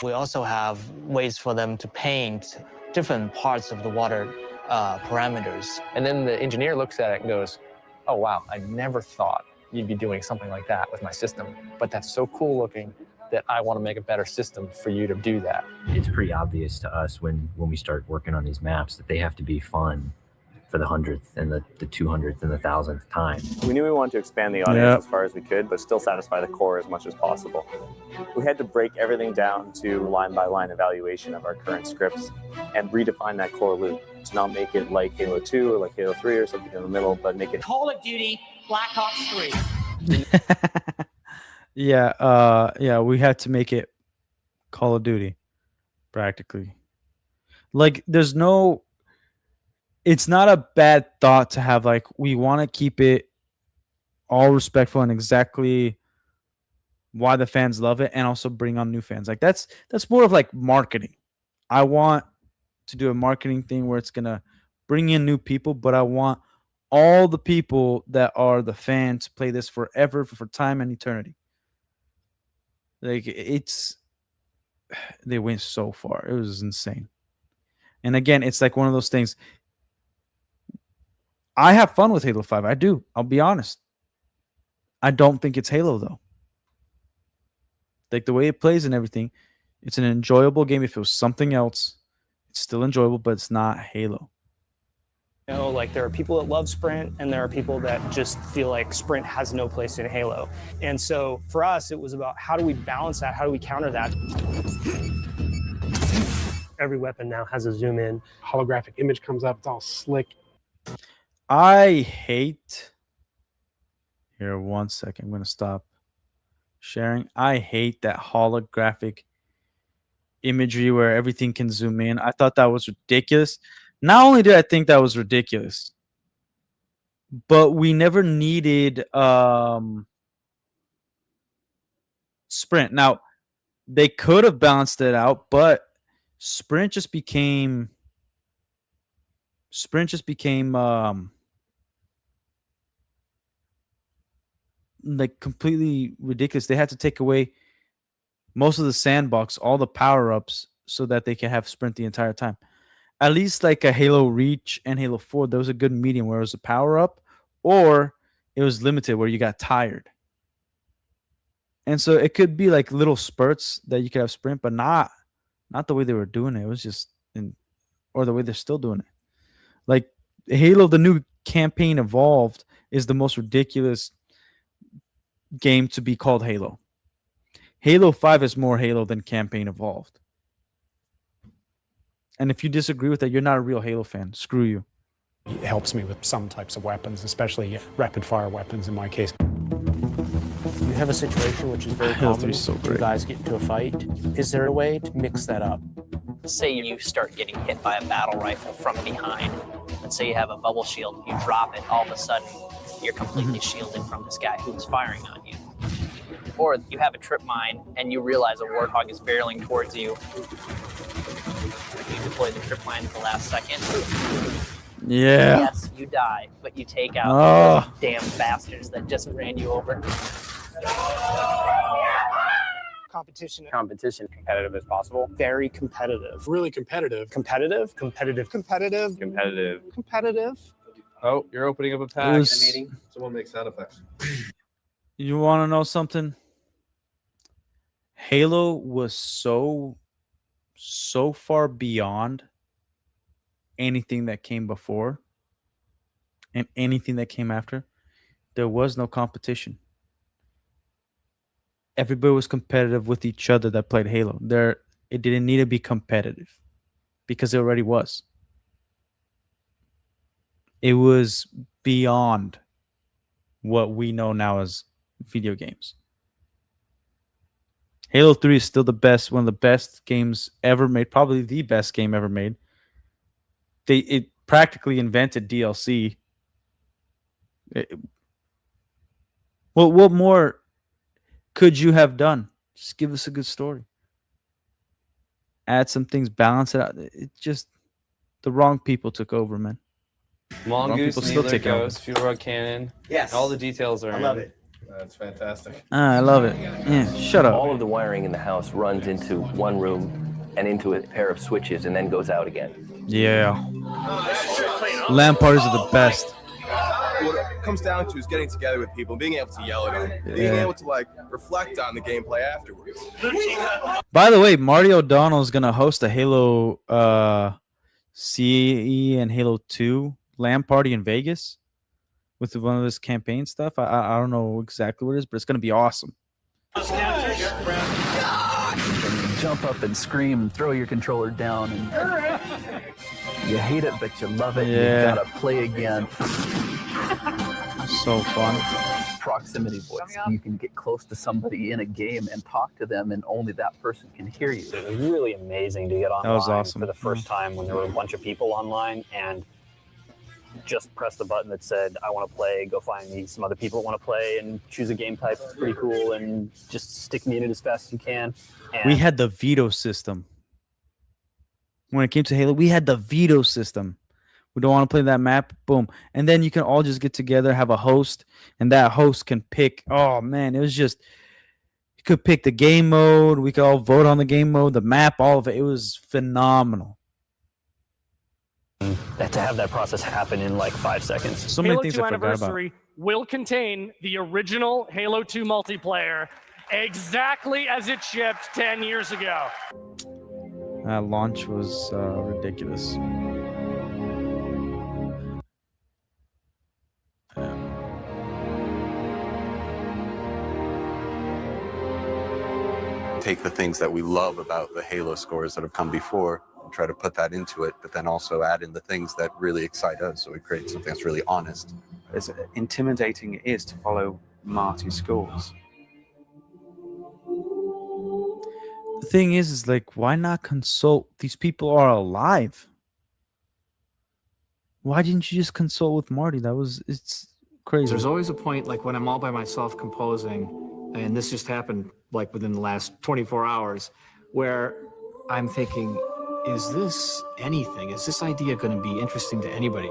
We also have ways for them to paint different parts of the water parameters. And then the engineer looks at it and goes, oh, wow, I never thought you'd be doing something like that with my system. But that's so cool looking that I want to make a better system for you to do that. It's pretty obvious to us when we start working on these maps that they have to be fun for the 100th and the 200th and the 1000th time. We knew we wanted to expand the audience as far as we could, but still satisfy the core as much as possible. We had to break everything down to line-by-line evaluation of our current scripts and redefine that core loop to not make it like Halo 2 or like Halo 3 or something in the middle, but make it Call of Duty Black Ops 3. Yeah, we had to make it Call of Duty, practically. Like, it's not a bad thought to have, like, we want to keep it all respectful and exactly why the fans love it, and also bring on new fans. Like, that's more of like marketing. I want to do a marketing thing where it's gonna bring in new people, but I want all the people that are the fans to play this forever, for time and eternity. Like, they went so far. It was insane. And again, it's like one of those things. I have fun with Halo 5. I do. I'll be honest. I don't think it's Halo, though. Like, the way it plays and everything, it's an enjoyable game. If it was something else, it's still enjoyable, but it's not Halo. You know, like, there are people that love Sprint, and there are people that just feel like Sprint has no place in Halo. And so for us, it was about how do we balance that? How do we counter that? Every weapon now has a zoom in. Holographic image comes up. It's all slick. I hate... Here, 1 second. I'm going to stop sharing. I hate that holographic imagery where everything can zoom in. I thought that was ridiculous. Not only did I think that was ridiculous, but we never needed Sprint. Now, they could have balanced it out, but Sprint just became like completely ridiculous. They had to take away most of the sandbox, all the power-ups, so that they can have Sprint the entire time. At least like a Halo Reach and Halo 4, there was a good medium where it was a power-up, or it was limited where you got tired. And so it could be like little spurts that you could have Sprint, but not the way they were doing it. It was just or the way they're still doing it. Like, Halo, the new campaign Evolved, is the most ridiculous game to be called Halo. Halo 5 is more Halo than campaign Evolved. And if you disagree with that, you're not a real Halo fan. Screw you. It helps me with some types of weapons, especially rapid fire weapons in my case. You have a situation which is very Halo common. 3 is so Two great. guys get into a fight. Is there a way to mix that up? Say you start getting hit by a battle rifle from behind. Let's say you have a bubble shield, you drop it, all of a sudden you're completely shielded from this guy who's firing on you. Or you have a trip mine and you realize a warthog is barreling towards you. You deploy the trip mine at the last second. Yeah. Yes, you die, but you take out Oh. those damn bastards that just ran you over. Competition. Competitive as possible. Very competitive. Really competitive. Competitive. Competitive. Competitive. Competitive. Competitive. Oh, you're opening up a pack. It was- Someone make sound effects. You want to know something? Halo was so far beyond anything that came before and anything that came after. There was no competition. Everybody was competitive with each other that played Halo. It didn't need to be competitive because it already was. It was beyond what we know now as video games. Halo 3 is still one of the best games ever made, probably the best game ever made. It practically invented DLC. What more could you have done? Just give us a good story. Add some things, balance it out. It just, the wrong people took over, man. Wrong Mongoose, people still Needler take over. Ghost, Fuel Rod Cannon. Yes. All the details are I in. love it. That's fantastic. I love it. Yeah, shut up. All of the wiring in the house runs into one room and into a pair of switches and then goes out again. Yeah. LAN parties are the best. What it comes down to is getting together with people, being able to yell at them, being Yeah. able to like reflect on the gameplay afterwards. By the way, Marty O'Donnell is gonna host a Halo CE and Halo 2 LAN party in Vegas with one of his campaign stuff. I don't know exactly what it is, but it's gonna be awesome. Jump up and scream and throw your controller down, and you hate it but you love it. Yeah. You gotta play again. So fun. Proximity voice. You can get close to somebody in a game and talk to them, and only that person can hear you. It was really amazing to get online That was awesome. for the first time when there were a bunch of people online and just press the button that said, I want to play, go find me some other people that want to play and choose a game type. It's pretty cool, and just stick me in it as fast as you can. And We had the veto system. When it came to Halo, we had the veto system. We don't want to play that map, boom. And then you can all just get together, have a host, and that host can pick. Oh, man, it was just, you could pick the game mode. We could all vote on the game mode, the map, all of it. It was phenomenal. to have that process happen in like 5 seconds. So many Halo things 2 I forgot about. Anniversary will contain the original Halo 2 multiplayer exactly as it shipped 10 years ago. Launch was ridiculous. Take the things that we love about the Halo scores that have come before and try to put that into it, but then also add in the things that really excite us, so we create something that's really honest. As intimidating it is to follow Marty's scores. The thing is like, why not consult? These people are alive. Why didn't you just consult with Marty? It's crazy. There's always a point, like when I'm all by myself composing, and this just happened like within the last 24 hours, where I'm thinking, is this anything? Is this idea going to be interesting to anybody?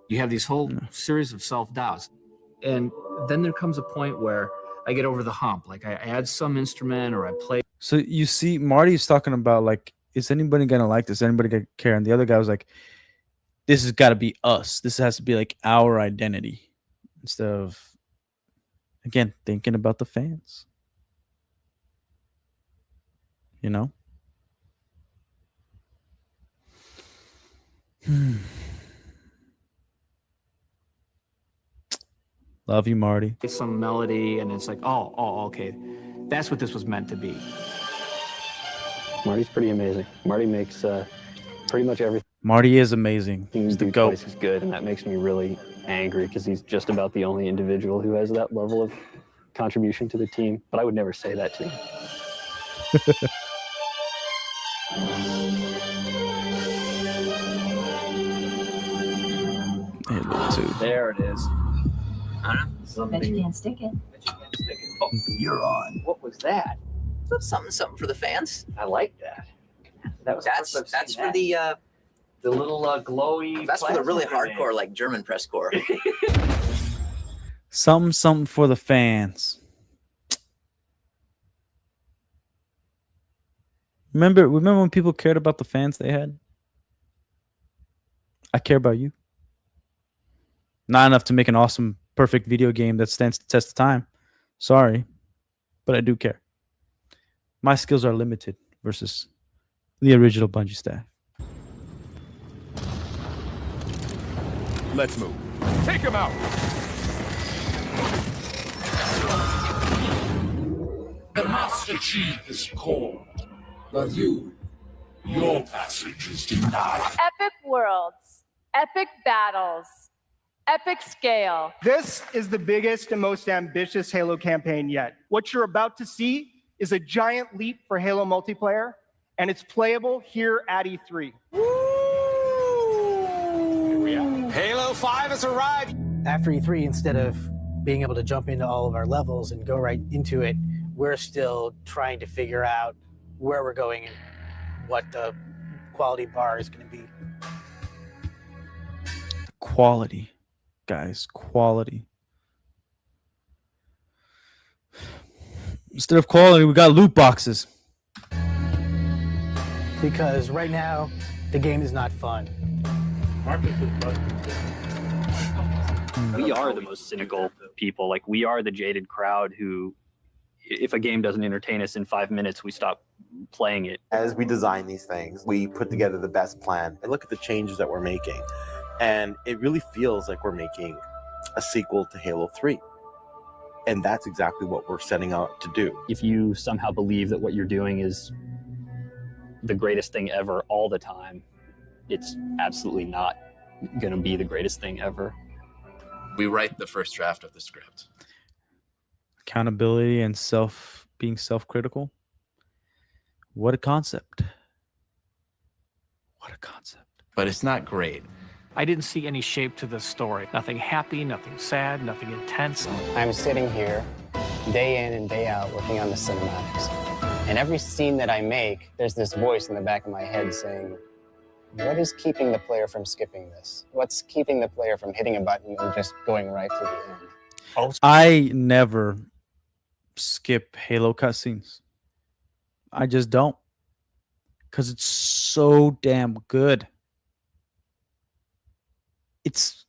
You have these whole series of self-doubts. And then there comes a point where I get over the hump. Like I add some instrument or I play. So you see, Marty's talking about like, is anybody gonna like this? Anybody gonna care? And the other guy was like, this has got to be us. This has to be like our identity, instead of, again, thinking about the fans. You know? Love you, Marty. Some melody, and it's like, oh, okay. That's what this was meant to be. Marty's pretty amazing. Marty makes pretty much everything. Marty is amazing. He's the GOAT. Is good, and that makes me really angry because he's just about the only individual who has that level of contribution to the team. But I would never say that to him. There it is. Bet you can't stick it. Oh, you're on. What was that? Something for the fans. I like that. That was That's for the little glowy. that's for the really plasma grenade. hardcore like German press corps. Something for the fans. Remember when people cared about the fans they had? I care about you. Not enough to make an awesome, perfect video game that stands the test of time. Sorry, but I do care. My skills are limited versus the original Bungie staff. Let's move. Take him out. The Master Chief is called, but your passage is denied. Epic worlds, epic battles, epic scale. This is the biggest and most ambitious Halo campaign yet. What you're about to see is a giant leap for Halo multiplayer, and it's playable here at E3. Halo 5 has arrived. After E3, instead of being able to jump into all of our levels and go right into it, we're still trying to figure out where we're going and what the quality bar is going to be. Quality, guys, quality. Instead of quality, we got loot boxes. Because right now, the game is not fun. We are the most cynical people. Like, we are the jaded crowd who, if a game doesn't entertain us in 5 minutes, we stop playing it. As we design these things, we put together the best plan. I look at the changes that we're making, and it really feels like we're making a sequel to Halo 3. And that's exactly what we're setting out to do. If you somehow believe that what you're doing is the greatest thing ever all the time, it's absolutely not going to be the greatest thing ever. We write the first draft of the script. Accountability and being self-critical. What a concept. What a concept. But it's not great. I didn't see any shape to this story. Nothing happy, nothing sad, nothing intense. I'm sitting here day in and day out working on the cinematics. And every scene that I make, there's this voice in the back of my head saying, what is keeping the player from skipping this? What's keeping the player from hitting a button and just going right to the end? I never skip Halo cutscenes. I just don't. Because it's so damn good. It's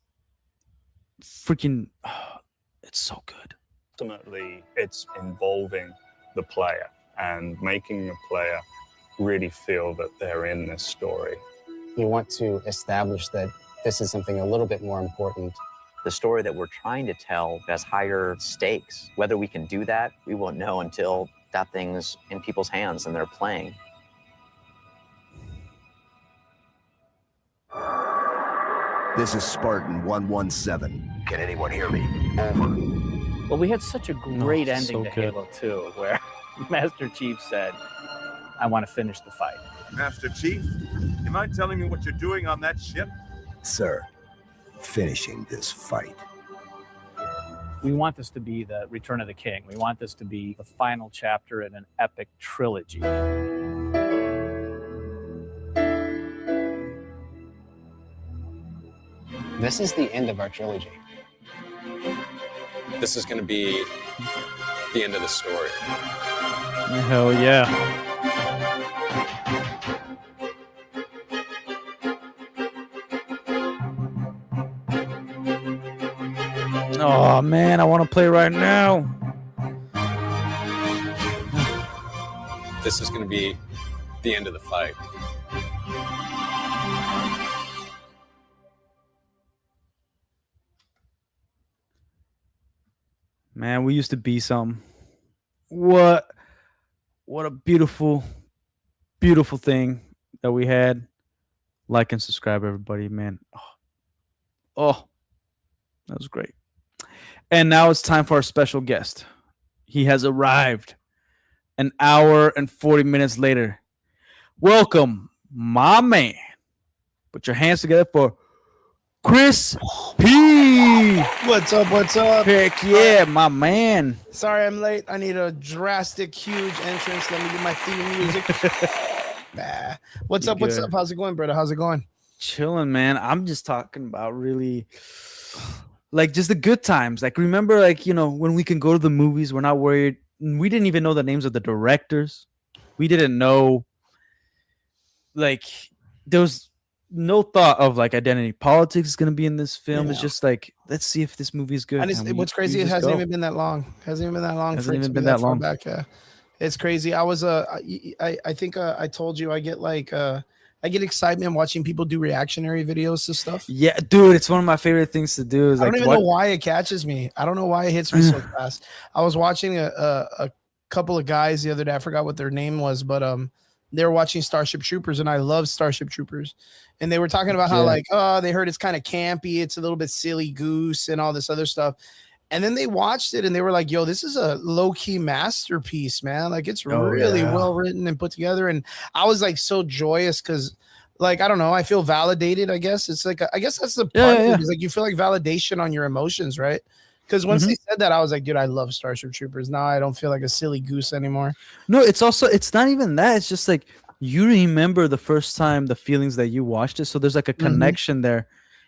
freaking, it's so good. Ultimately, it's involving the player and making the player really feel that they're in this story. You want to establish that this is something a little bit more important. The story that we're trying to tell has higher stakes. Whether we can do that, we won't know until that thing's in people's hands and they're playing. This is Spartan 117. Can anyone hear me? Over. Well, we had such a great ending so to good. Halo 2 where Master Chief said, I want to finish the fight. Master Chief, do you mind telling me what you're doing on that ship? Sir, finishing this fight. We want this to be the Return of the King. We want this to be the final chapter in an epic trilogy. This is the end of our trilogy. This is going to be the end of the story. Hell yeah. Oh man, I want to play right now. This is going to be the end of the fight. Man, we used to be some. What a beautiful, beautiful thing that we had. Like and subscribe, everybody, man. Oh, that was great. And now it's time for our special guest. He has arrived an hour and 40 minutes later. Welcome, my man. Put your hands together for Chris P. What's up? What's up? Heck yeah, my man. Sorry I'm late. I need a drastic, huge entrance. Let me get my theme music. Nah. What's up? What's up? How's it going, brother? How's it going? Chilling, man. I'm just talking about really like just the good times. Like remember, like, you know, when we can go to the movies, we're not worried. We didn't even know the names of the directors. We didn't know, like, there was no thought of like identity politics is going to be in this film. It's just like, let's see if this movie is good. And what's crazy, it hasn't even been that long. Hasn't even been that long. Hasn't even been that long back. Yeah, it's crazy. I was I think I told you I get like I get excitement watching people do reactionary videos to stuff. Yeah, dude, it's one of my favorite things to do. Is I don't like, even know why it catches me. I don't know why it hits me so fast. I was watching a couple of guys the other day. I forgot what their name was, but they were watching Starship Troopers, and I love Starship Troopers. And they were talking about how like, oh, they heard it's kind of campy, it's a little bit silly goose, and all this other stuff. And then they watched it, and they were like, yo, this is a low-key masterpiece, man. Like, it's really well written and put together. And I was like so joyous because, like, I don't know, I feel validated, I guess. It's like, I guess that's the part of it, is like you feel like validation on your emotions, right? Because once they said that, I was like, dude, I love Starship Troopers. Now I don't feel like a silly goose anymore. No, it's also, it's not even that. It's just like you remember the first time, the feelings that you watched it. So there's like a connection there.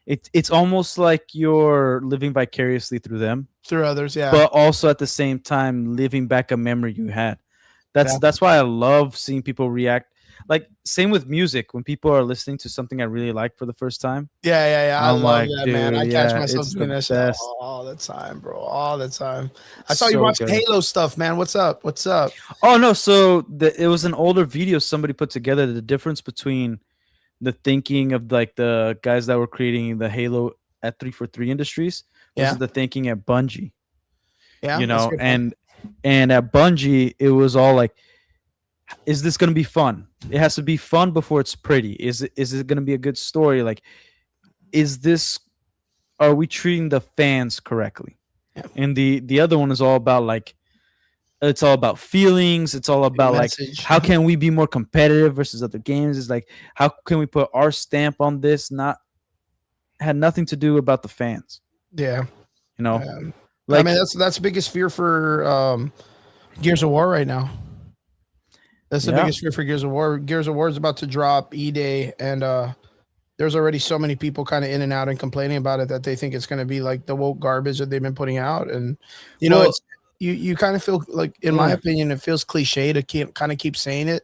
it's almost like you're living vicariously through them, through others. Yeah. but also at the same time living back a memory you had. That's why I love seeing people react. Like same with music, when people are listening to something I really like for the first time. Yeah. I I'm love like, that, dude, man. I catch myself it's doing the that shit best. all the time, bro. All the time. I saw you So watching good. Halo stuff, man. What's up? What's up? Oh no, so it was an older video somebody put together. The difference between the thinking of like the guys that were creating the Halo at 343 Industries versus the thinking at Bungie. Yeah, You that's a know, good point. and at Bungie, it was all like, is this going to be fun? It has to be fun before it's pretty. Is it going to be a good story? Like, are we treating the fans correctly? And the other one is all about like, it's all about feelings. It's all about like, message. how can we be more competitive versus other games? It's like, how can we put our stamp on this? Had nothing to do about the fans. Yeah. You know, I mean, that's the biggest fear for Gears of War right now. That's the biggest fear for Gears of War. Gears of War is about to drop E-Day, and there's already so many people kind of in and out and complaining about it that they think it's going to be like the woke garbage that they've been putting out. And you know, it's you kind of feel like, in my opinion, it feels cliche to keep saying it,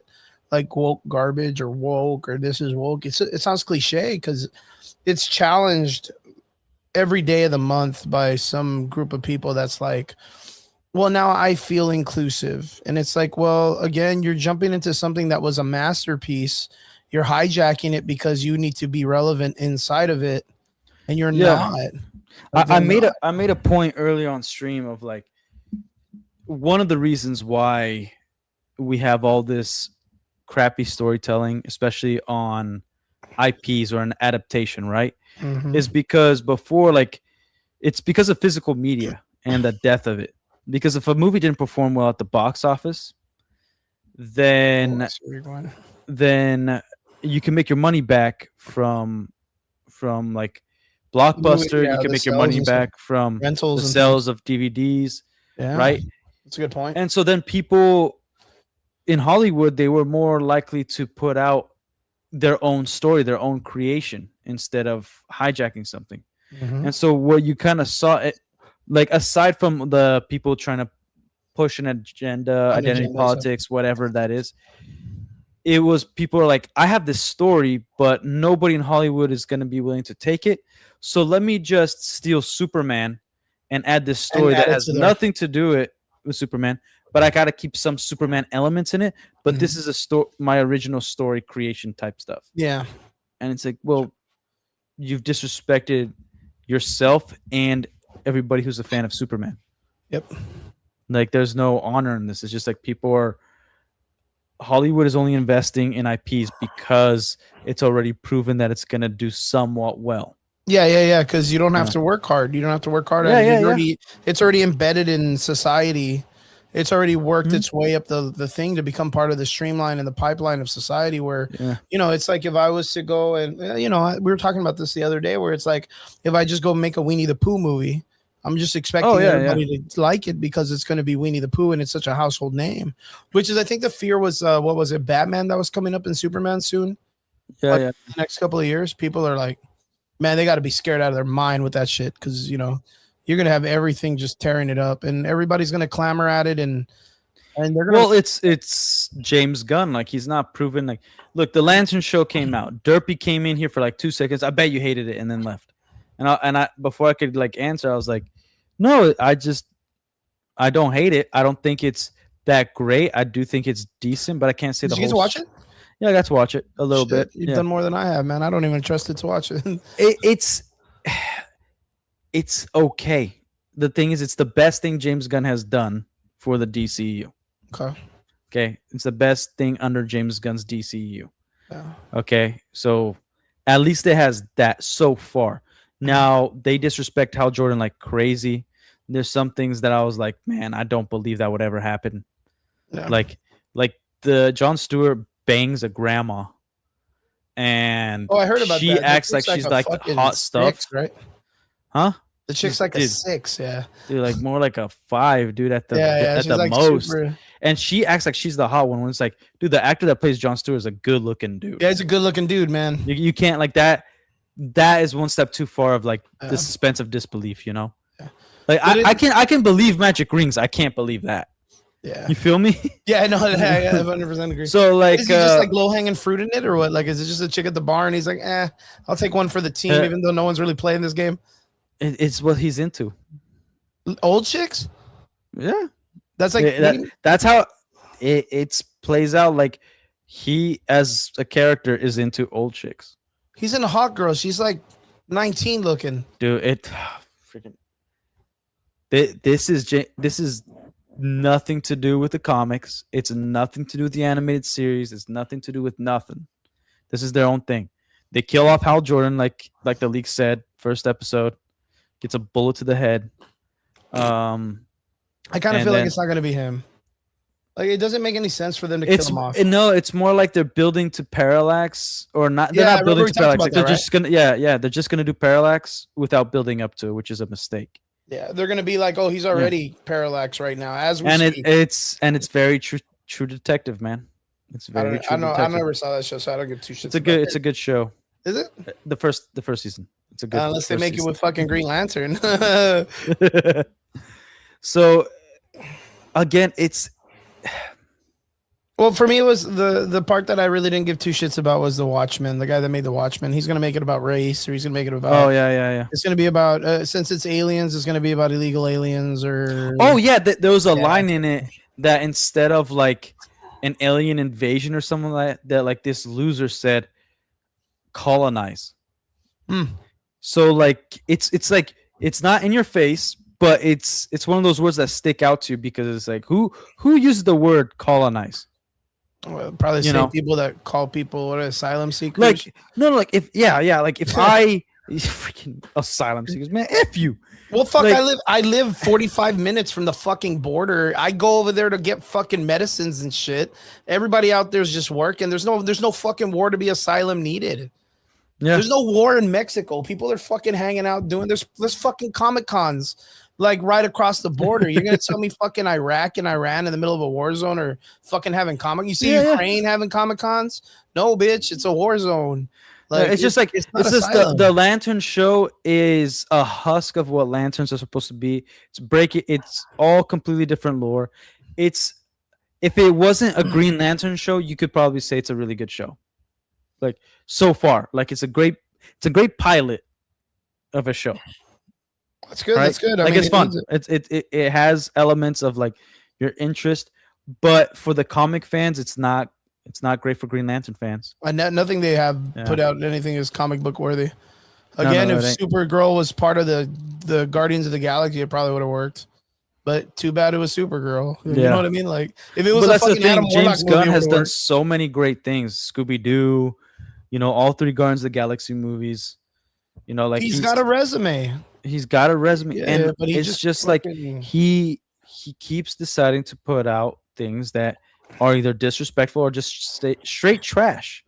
like woke garbage or woke or this is woke. It sounds cliche because it's challenged every day of the month by some group of people that's like, well, now I feel inclusive. And it's like, well, again, you're jumping into something that was a masterpiece. You're hijacking it because you need to be relevant inside of it, and you're not. I made a point earlier on stream of like, one of the reasons why we have all this crappy storytelling, especially on IPs or an adaptation, right? Mhm. Is because before, like, it's because of physical media and the death of it. Because if a movie didn't perform well at the box office, then you can make your money back from like Blockbuster. Yeah, You can the make your sales money and stuff. back from Rentals the and sales of DVDs, Yeah, right? that's a good point. And so then people in Hollywood, they were more likely to put out their own story, their own creation, instead of hijacking something. Mhm. And so what you kind of saw it, like, aside from the people trying to push an agenda, identity politics, whatever that is, it was people are like, I have this story, but nobody in Hollywood is going to be willing to take it. So let me just steal Superman and add this story add that it has to their- nothing to do with Superman, but I got to keep some Superman elements in it. But this is my original story creation type stuff. Yeah. And it's like, well, you've disrespected yourself and everybody who's a fan of Superman. Yep. Like, there's no honor in this. It's just like Hollywood is only investing in IPs because it's already proven that it's going to do somewhat well. Yeah. Because you don't have to work hard. You don't have to work hard. It's already embedded in society. It's already worked its way up the thing to become part of the streamline and the pipeline of society where, you know, it's like if I was to go and, you know, we were talking about this the other day where it's like, if I just go make a Winnie the Pooh movie, I'm just expecting everybody to like it because it's going to be Winnie the Pooh and it's such a household name, which is, I think the fear was, what was it? Batman that was coming up in Superman soon. The next couple of years, people are like, man, they got to be scared out of their mind with that shit. Cause you know, you're going to have everything just tearing it up and everybody's going to clamor at it. And they're going to, well, it's James Gunn. Like, he's not proven. Like, look, the Lantern show came out. Derpy came in here for like 2 seconds. I bet you hated it and then left. And I before I could like answer, I was like, no, I don't hate it. I don't think it's that great. I do think it's decent, but I can't say did the you whole. get to watch it? Yeah, I got to watch it a little bit. You've done more than I have, man. I don't even trust it to watch it. It's okay. The thing is, it's the best thing James Gunn has done for the DCEU. Okay. It's the best thing under James Gunn's DCEU. Yeah. Okay. So at least it has that so far. Now, they disrespect Hal Jordan like crazy. There's some things that I was like, man, I don't believe that would ever happen. Yeah. Like the Jon Stewart bangs a grandma, and I heard about she that. acts like she's like hot stuff, right? Huh? The chick's like a 6, yeah. Dude, like more like a 5, dude, at the she's the like most. super- And she acts like she's the hot one when it's like, dude, the actor that plays Jon Stewart is a good looking dude. Yeah, he's a good looking dude, man. You can't like that. that is one step too far of like Yeah. the suspense of disbelief, you know? Yeah. Like But I can believe magic rings. I can't believe that. Yeah. You feel me? Yeah, I know. I 100% agree. So like is he just like low hanging fruit in it, or what? Like, is it just a chick at the bar and he's like, I'll take one for the team, even though no one's really playing this game? It's what he's into. Old chicks? Yeah. That's like that's how it plays out. Like he as a character is into old chicks. he's in a hot girl. She's like 19 looking. Dude, freaking this is nothing to do with the comics. It's nothing to do with the animated series. It's nothing to do with nothing. This is their own thing. They kill off Hal Jordan, like the leak said, first episode. Gets a bullet to the head. I kind of feel like it's not going to be him. Like, it doesn't make any sense for them to kill him off. No, it's more like they're building to Parallax, or not. They're Yeah, not building to Parallax. Like, they're that, just gonna, they're just gonna do Parallax without building up to it, which is a mistake. Yeah, they're going to be like, oh, he's already Parallax right now, as we And speak. it's very True Detective, man. It's very True Detective. I never saw that show, so I don't give two shits. It's a good show. Is it? The first season. It's a good. Unless they make it with fucking Green Lantern. So, again, it's. Well, for me, it was the part that I really didn't give two shits about was the Watchmen, the guy that made the Watchmen. He's gonna make it about race, or he's gonna make it about. Oh yeah. It's gonna be about since it's aliens, it's gonna be about illegal aliens or. Oh yeah, there was a line in it that instead of like an alien invasion or something like that, like this loser said, colonize. So like it's like it's not in your face, but it's one of those words that stick out to you because it's like who uses the word colonize? Well, probably the same people that call people asylum seekers. Like like if like if I freaking asylum seekers, man, F you. Well, fuck, Like- I live 45 minutes from the fucking border. I go over there to get fucking medicines and shit. Everybody out there's just working. There's no fucking war to be asylum needed. Yeah. There's no war in Mexico. People are fucking hanging out doing there's fucking Comic Cons like right across the border. You're gonna tell me fucking Iraq and Iran in the middle of a war zone or fucking having comic? You see Ukraine having Comic Cons? No, bitch, it's a war zone. Like it's just like it's it's just asylum. the Lantern show is a husk of what lanterns are supposed to be. It's all completely different lore. If it wasn't a Green Lantern show, you could probably say it's a really good show. Like so far, like it's a great pilot of a show. That's good. Right? That's good. Like it's fun. It needs It has elements of like your interest, but for the comic fans, it's not great for Green Lantern fans. Nothing they have put out anything is comic book worthy. Again, if Supergirl was part of the Guardians of the Galaxy, it probably would have worked. But too bad it was Supergirl. You know what I mean? Like if it was But a fucking Adam Warlock James Gunn movie, it has would've done worked. so many great things. Scooby Doo, all three Guardians of the Galaxy movies. Like he's got a resume. He's got a resume, Yeah, and but he it's just fucking- like he keeps deciding to put out things that are either disrespectful or just straight trash.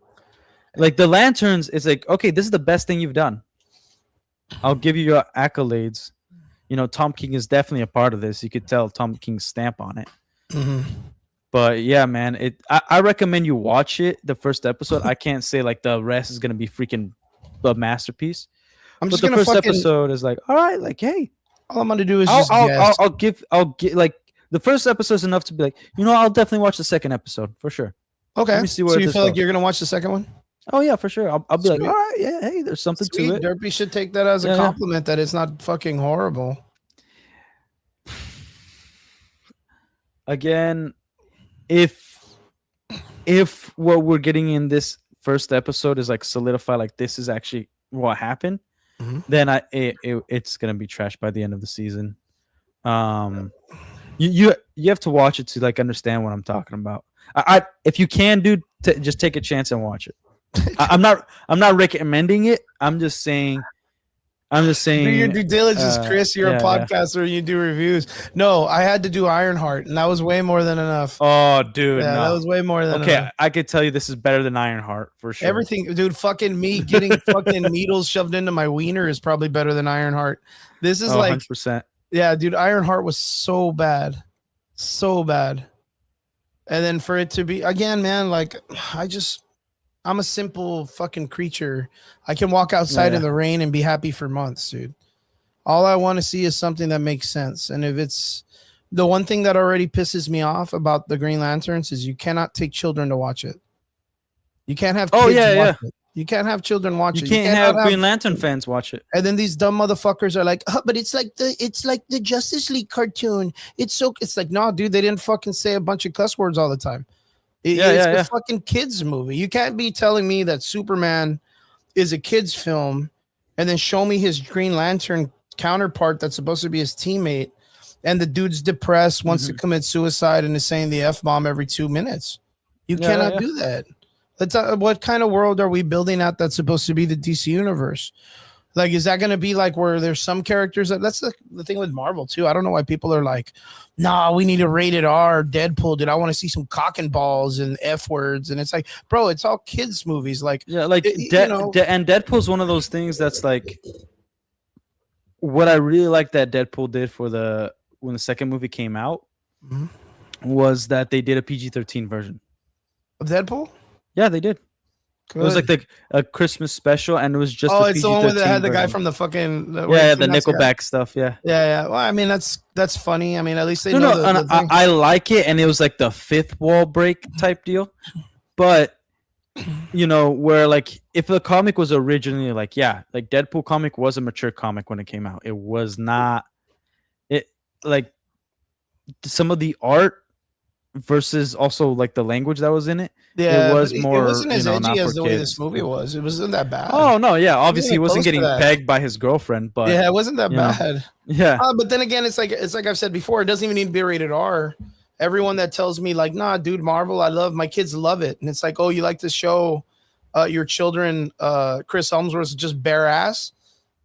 Like the Lanterns, it's like, okay, this is the best thing you've done. I'll give you your accolades. Tom King is definitely a part of this. You could tell Tom King's stamp on it. Mhm. But yeah, man, I recommend you watch it. The first episode. I can't say like the rest is gonna be freaking a masterpiece. I'm But just the gonna first fucking- episode is like, all right, like, hey, all I'm gonna do is just guess. I'll get like the first episode is enough to be like, I'll definitely watch the second episode for sure. Okay. Let me see where so you this feel like goes. you're gonna watch the second one? Oh yeah, for sure. I'll be like, Sweet. all right, yeah, hey, there's something Sweet. to it. Derpy should take that as a Yeah. compliment that it's not fucking horrible. Again, if what we're getting in this first episode is like solidify, like this is actually what happened, then it's gonna be trashed by the end of the season. You have to watch it to like understand what I'm talking about. I if you can, dude, just take a chance and watch it. I'm not recommending it. I'm just saying. Do your due diligence, Chris. You're a yeah. podcaster and you do reviews. No, I had to do Ironheart, and that was way more than enough. Oh, dude, Yeah, no. that was way more than okay. enough. I could tell you this is better than Ironheart for sure. Everything, dude. Fucking me getting fucking needles shoved into my wiener is probably better than Ironheart. This is like, 100%. yeah, dude. Ironheart was so bad, and then for it to be again, man. Like, I I'm a simple fucking creature. I can walk outside in the rain and be happy for months, dude. All I want to see is something that makes sense. And if it's the one thing that already pisses me off about the Green Lanterns is you cannot take children to watch it. You can't have kids watch it. You can't have children watch it. You can't have Green Lantern fans watch it. And then these dumb motherfuckers are like, oh, but it's like the Justice League cartoon. It's like, no, dude, they didn't fucking say a bunch of cuss words all the time. It's a fucking kids movie. You can't be telling me that Superman is a kids film and then show me his Green Lantern counterpart that's supposed to be his teammate, and the dude's depressed, wants to commit suicide, and is saying the F-bomb every 2 minutes. You cannot do that. That's what kind of world are we building out that's supposed to be the DC universe? Like, is that going to be like where there's some characters that's the thing with Marvel too. I don't know why people are like, nah, we need a rated R Deadpool, dude. I want to see some cock and balls and F words. And it's like, bro, it's all kids movies. Like, and Deadpool's one of those things that's like, what I really like that Deadpool did when the second movie came out was that they did a PG-13 version of Deadpool. Yeah, they did. Good. It was like a Christmas special, and it was just it's the one where they had the guy from the fucking the Nickelback stuff. Yeah. Well, I mean that's funny. I mean, at least they know. I like it, and it was like the fifth wall break type deal. But where like if the comic was originally like Deadpool comic was a mature comic when it came out. It was not. It like some of the art versus also like the language that was in it. Yeah, it was more. It wasn't as edgy as the way this movie was. It wasn't that bad. Oh no, yeah. Obviously, he wasn't getting pegged by his girlfriend, but yeah, it wasn't that bad. Yeah, but then again, it's like I've said before. It doesn't even need to be rated R. Everyone that tells me like, nah, dude, Marvel, my kids love it, and it's like, oh, you like to show your children Chris Hemsworth's just bare ass.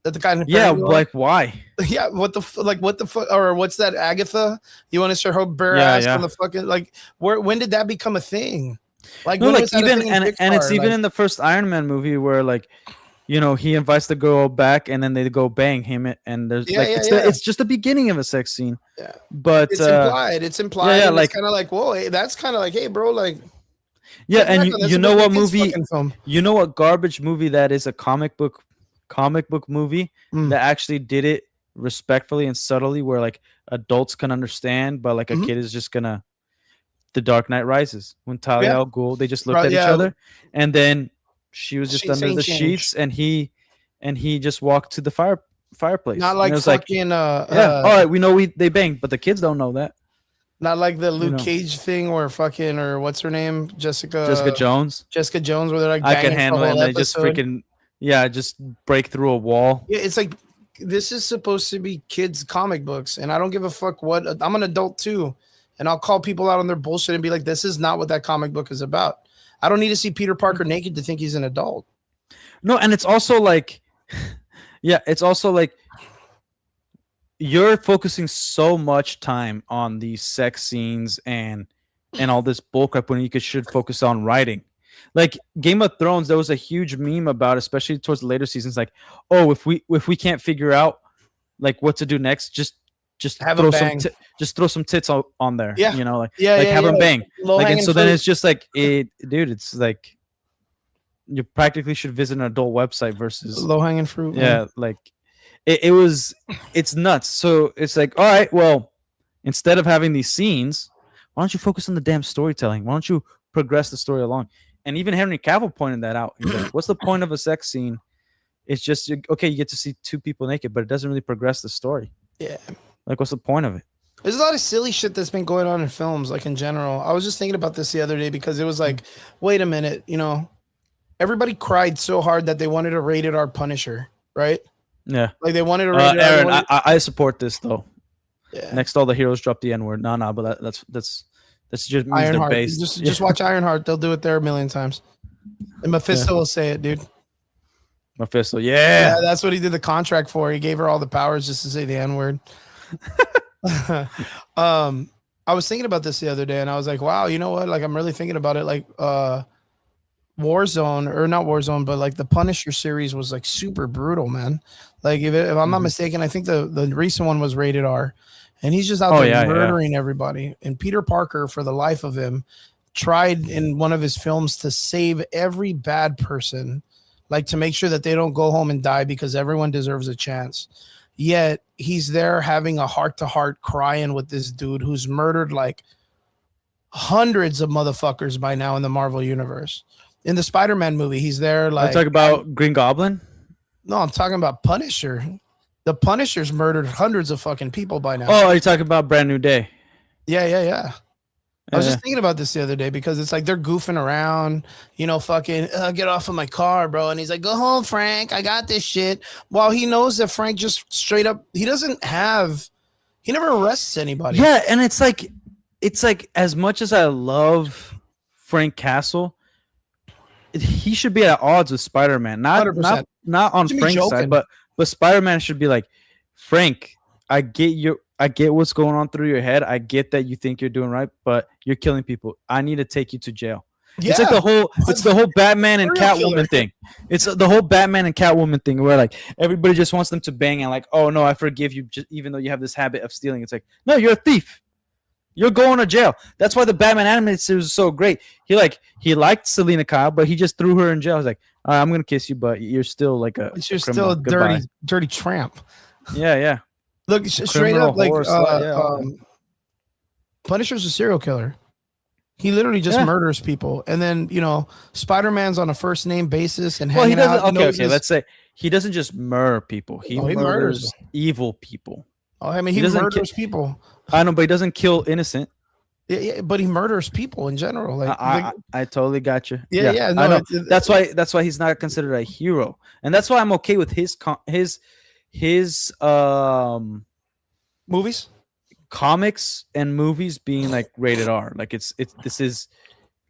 That the guy like why? Yeah, what the fuck? Or what's that, Agatha? You want to show her bare ass on the fucking like? when did that become a thing? Like, no, like even and it's even in the first Iron Man movie where like, he invites the girl back and then they go bang him and there's it's just the beginning of a sex scene. Yeah, but it's implied. It's implied. Yeah, like, it's kind of like, whoa, hey, that's kind of like, hey, bro, like. Yeah, and you know what movie? You know what garbage movie that is a comic book movie that actually did it respectfully and subtly where like adults can understand, but like a kid is just gonna. The Dark Knight Rises, when Talia al Ghul, they just looked at each other, and then she was just under the sheets, and he just walked to the fireplace. Not like fucking all right, we know they banged, but the kids don't know that. Not like the Luke Cage thing where fucking or what's her name, Jessica Jones, where they're like I can handle it. And they just freaking just break through a wall. Yeah, it's like this is supposed to be kids' comic books, and I don't give a fuck what. I'm an adult too. And I'll call people out on their bullshit and be like, this is not what that comic book is about. I don't need to see Peter Parker naked to think he's an adult. No, and it's also like, you're focusing so much time on these sex scenes and all this bullcrap when you should focus on writing. Like Game of Thrones, there was a huge meme about, especially towards the later seasons, like, oh, if we can't figure out like what to do next, just throw some tits on there. Yeah. Have them bang. Like, and so then it's just like it's like you practically should visit an adult website versus low hanging fruit. Yeah, like it's nuts. So it's like, all right, well, instead of having these scenes, why don't you focus on the damn storytelling? Why don't you progress the story along? And even Henry Cavill pointed that out. He's like, what's the point of a sex scene? It's just okay, you get to see two people naked, but it doesn't really progress the story. Yeah. Like, what's the point of it? There's a lot of silly shit that's been going on in films, like in general. I was just thinking about this the other day because it was like, wait a minute, everybody cried so hard that they wanted a rated R Punisher, right? Yeah. Like they wanted a rated R. Aaron, I support this though. Yeah. Next, all the heroes drop the N-word. No, but that's just means Ironheart. they're based. Just watch Ironheart. They'll do it there a million times. And Mephisto will say it, dude. Mephisto, yeah. That's what he did the contract for. He gave her all the powers just to say the N-word. I was thinking about this the other day and I was like, wow, you know what? Like, I'm really thinking about it. Like, Warzone, or not Warzone, but like the Punisher series was like super brutal, man. Like, if I'm not mistaken, I think the recent one was rated R, and he's just out there murdering everybody. And Peter Parker, for the life of him, tried in one of his films to save every bad person, like to make sure that they don't go home and die because everyone deserves a chance. Yet he's there having a heart-to-heart crying with this dude who's murdered like hundreds of motherfuckers by now in the Marvel universe. In the Spider-Man movie, he's there like I talk about Green Goblin. No, I'm talking about Punisher. The Punisher's murdered hundreds of fucking people by now. Oh, are you talking about Brand New Day? Yeah. I was just thinking about this the other day because it's like they're goofing around, you know, fucking get off of my car, bro. And he's like, go home, Frank. I got this shit. While he knows that Frank just straight up, he never arrests anybody. Yeah, and it's like as much as I love Frank Castle, he should be at odds with Spider-Man. Not on Frank's side, but Spider-Man should be like, Frank, I get what's going on through your head. I get that you think you're doing right, but you're killing people. I need to take you to jail. Yeah. It's like the whole Batman and Catwoman thing. It's the whole Batman and Catwoman thing where like everybody just wants them to bang and like, oh no, I forgive you, just even though you have this habit of stealing. It's like, no, you're a thief. You're going to jail. That's why the Batman animated series is so great. He liked Selena Kyle, but he just threw her in jail. He's like, all right, I'm gonna kiss you, but you're still like a you're still a dirty tramp. Yeah. Look, straight up, like Punisher's a serial killer. He literally just murders people, and then Spider-Man's on a first name basis and hanging out. Okay. Let's say he doesn't just murder people. He murders evil people. Oh, I mean, he murders people. I know, but he doesn't kill innocent. Yeah, but he murders people in general. Like I totally got you. Yeah. No, I know. That's why he's not considered a hero, and that's why I'm okay with his movies, comics, and movies being like rated R. Like this is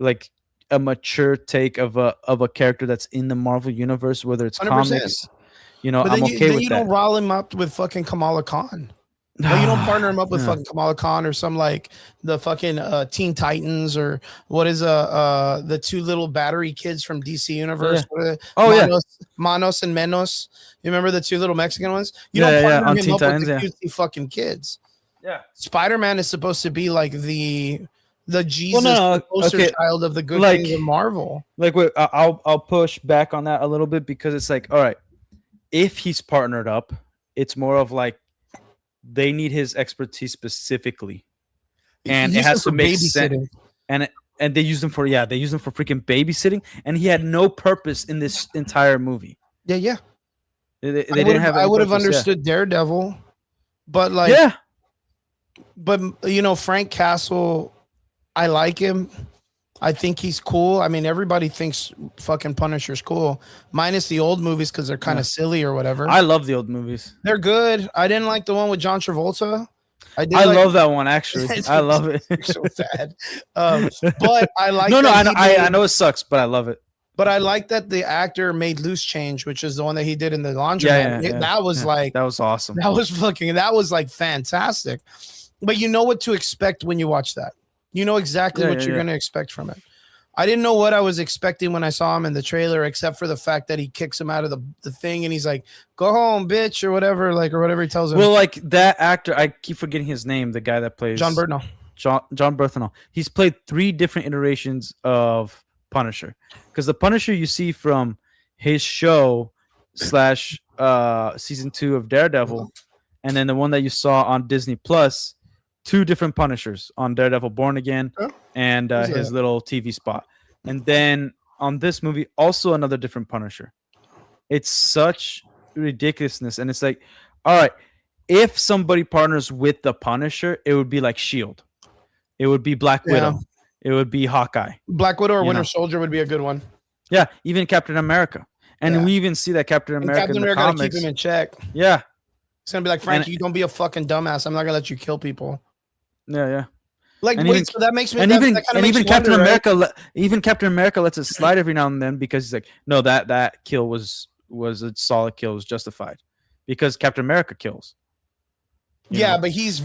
like a mature take of a character that's in the Marvel universe, whether it's 100%. Comics. But I'm okay with that. You don't rile him up with fucking Kamala Khan. Like you don't partner him up with fucking Kamala Khan or some like the fucking Teen Titans or what is the two little battery kids from DC Universe. Manos and Menos. You remember the two little Mexican ones? You don't partner him up with the cutesy fucking kids. Yeah. Spider-Man is supposed to be like the Jesus poster child of the good things of Marvel. Like wait, I'll push back on that a little bit because it's like, all right, if he's partnered up, it's more of like they need his expertise specifically, and it has to make sense. And they use them for freaking babysitting, and he had no purpose in this entire movie. Yeah. They didn't have. I would have understood Daredevil, but Frank Castle, I like him. I think he's cool. I mean, everybody thinks fucking Punisher's cool, minus the old movies because they're kind of silly or whatever. I love the old movies. They're good. I didn't like the one with John Travolta. I love that one actually. I love it. So bad. But I like. I know it sucks, but I love it. But I like that the actor made Loose Change, which is the one that he did in the laundromat. Yeah. That was like that was awesome. That was like fantastic. But you know what to expect when you watch that. You know exactly what you're going to expect from it. I didn't know what I was expecting when I saw him in the trailer, except for the fact that he kicks him out of the thing and he's like, "Go home, bitch," or whatever, or whatever he tells him. Well, like that actor, I keep forgetting his name. The guy that plays John Bernthal. John Bernthal. He's played 3 different iterations of Punisher, because the Punisher you see from his show / season 2 of Daredevil, and then the one that you saw on Disney Plus. 2 different Punishers on Daredevil Born Again and his little TV spot. And then on this movie, also another different Punisher. It's such ridiculousness. And it's like, all right, if somebody partners with the Punisher, it would be like S.H.I.E.L.D. It would be Black Widow. It would be Hawkeye. Black Widow or Winter Soldier would be a good one. Yeah, even Captain America. And we even see that Captain America in the comics. Gotta keep him in check. Yeah. It's going to be like, Frank, you don't be a fucking dumbass. I'm not going to let you kill people. Yeah. Like, and wait, so that makes me. And even Captain America, right? Even Captain America lets it slide every now and then because he's like, no, that kill was a solid kill, was justified, because Captain America kills. Yeah, but he's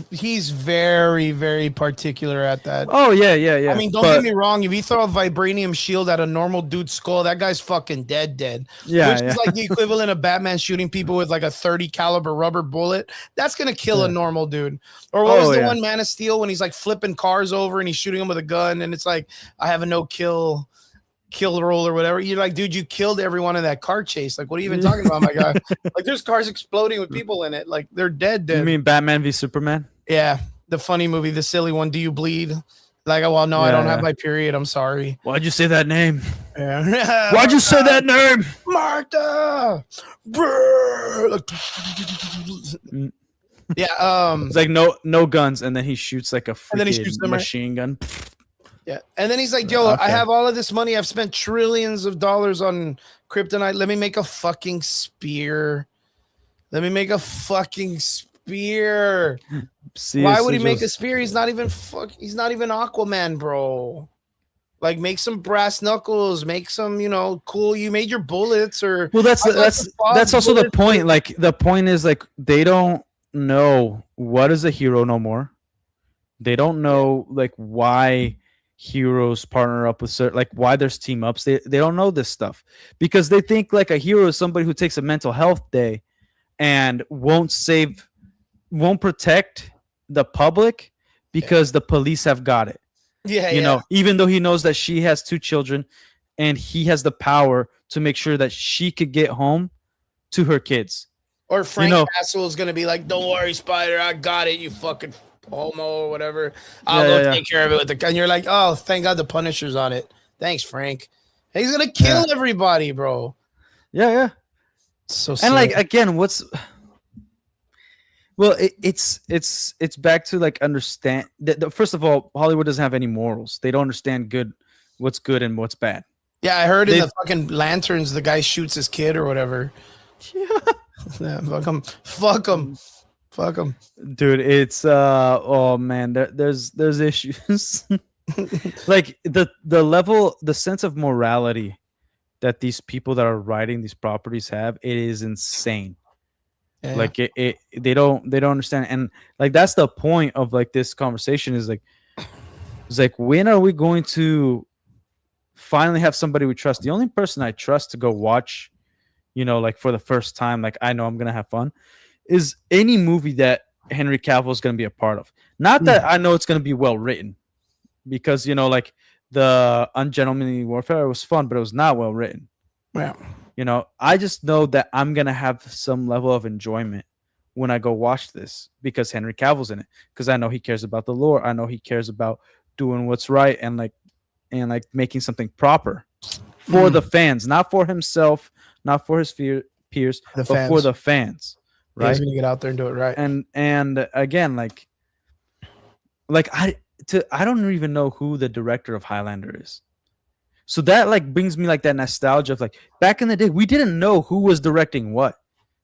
very, very particular at that. Oh yeah. I mean, don't get me wrong. If you throw a vibranium shield at a normal dude's skull, that guy's fucking dead. Yeah, Which yeah. is like the equivalent of Batman shooting people with like a 30 caliber rubber bullet. That's gonna kill a normal dude. Or what was the one Man of Steel when he's like flipping cars over and he's shooting them with a gun and it's like, I have a no kill roll or whatever. You're like, dude, you killed everyone in that car chase. Like, what are you even talking about, my guy? Like, there's cars exploding with people in it. Like, they're dead. You mean Batman v Superman? Yeah, the funny movie, the silly one. Do you bleed? Like, well, no, I don't have my period. I'm sorry. Why'd you say that name? Yeah. Why'd you say that name? Martha. Yeah. It's like no guns, and then he shoots like a And then he freaking shoots them, right? machine gun. Yeah. And then he's like, yo, I have all of this money. I've spent trillions of dollars on kryptonite. Let me make a fucking spear. Why would he make a spear? He's not even Aquaman, bro. Like, make some brass knuckles, make some, cool. You made your bullets, or Well, that's also the point. Like, the point is, like, they don't know what is a hero no more. They don't know like why heroes partner up with certain, like why there's team ups. They don't know this stuff because they think like a hero is somebody who takes a mental health day and won't protect the public because the police have got it. You know, even though he knows that she has 2 children and he has the power to make sure that she could get home to her kids. Or Frank Castle is going to be like, don't worry, Spider, I got it, you fucking homo or whatever. I'll go take care of it with the gun. You're like, oh, thank God the Punisher's on it. Thanks, Frank. And he's going to kill everybody, bro. Yeah. So and like, again, it's back to like understand that first of all, Hollywood doesn't have any morals. They don't understand what's good and what's bad. Yeah, I heard in the fucking Lanterns, the guy shoots his kid or whatever. Yeah, fuck him. Dude, it's oh man, there's issues. Like the level, the sense of morality that these people that are writing these properties have, it is insane. Yeah. Like they don't understand. And like that's the point of like this conversation is like, it's like, when are we going to finally have somebody we trust? The only person I trust to go watch, like for the first time, like I know I'm gonna have fun, is any movie that Henry Cavill is gonna be a part of. Not that I know it's gonna be well written, because like the Ungentlemanly Warfare was fun, but it was not well written. Yeah. I just know that I'm gonna have some level of enjoyment when I go watch this because Henry Cavill's in it. Because I know he cares about the lore. I know he cares about doing what's right and making something proper for the fans, not for himself, not for his peers, but for the fans. Right? He's gonna get out there and do it right. And again, I don't even know who the director of Highlander is. So that like brings me like that nostalgia of like back in the day, we didn't know who was directing what.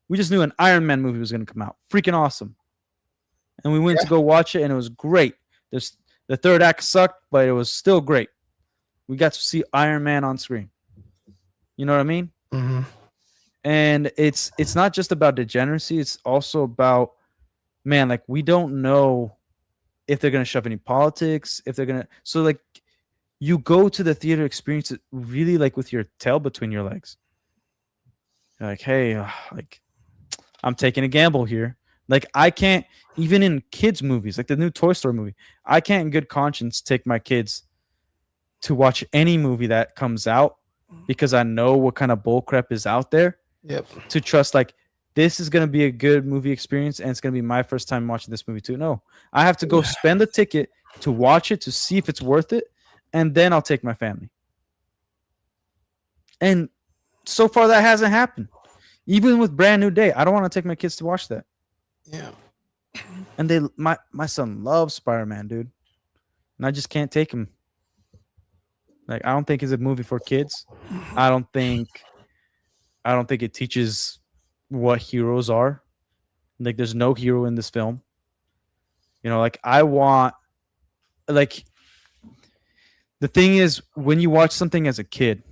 We just knew an Iron Man movie was going to come out. Freaking awesome. And we went to go watch it and it was great. The third act sucked, but it was still great. We got to see Iron Man on screen. You know what I mean? Mm-hmm. And it's not just about degeneracy. It's also about, man, like we don't know if they're going to shove any politics, if they're going to. So like you go to the theater experience it really like with your tail between your legs. You're like, hey, like I'm taking a gamble here. Like I can't, even in kids movies, like the new Toy Story movie, I can't in good conscience take my kids to watch any movie that comes out because I know what kind of bullcrap is out there. Yep. To trust like this is going to be a good movie experience and it's going to be my first time watching this movie too. No, I have to go spend the ticket to watch it, to see if it's worth it. And then I'll take my family. And so far that hasn't happened. Even with Brand New Day, I don't want to take my kids to watch that. Yeah. And my son loves Spider-Man, dude. And I just can't take him. Like I don't think it's a movie for kids. I don't think it teaches what heroes are. Like there's no hero in this film. Like I want like the thing is, when you watch something as a kid,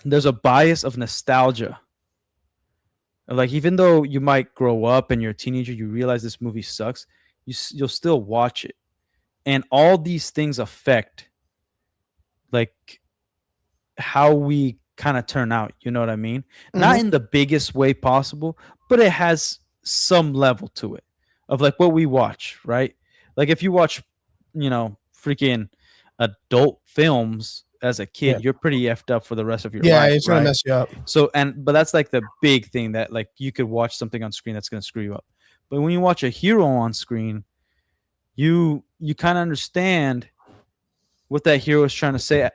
there's a bias of nostalgia Like, even though you might grow up and you're a teenager, you realize this movie sucks. You'll still watch it, and all these things affect like how we kind of turn out. You know what I mean? Not in the biggest way possible, but it has some level to it of like what we watch, right? Like if you watch, freaking adult films as a kid, Yeah. you're pretty effed up for the rest of your Yeah, life. it's gonna right? mess you up. So, but that's like the big thing that like you could watch something on screen that's gonna screw you up. But when you watch a hero on screen, you kind of understand what that hero is trying to say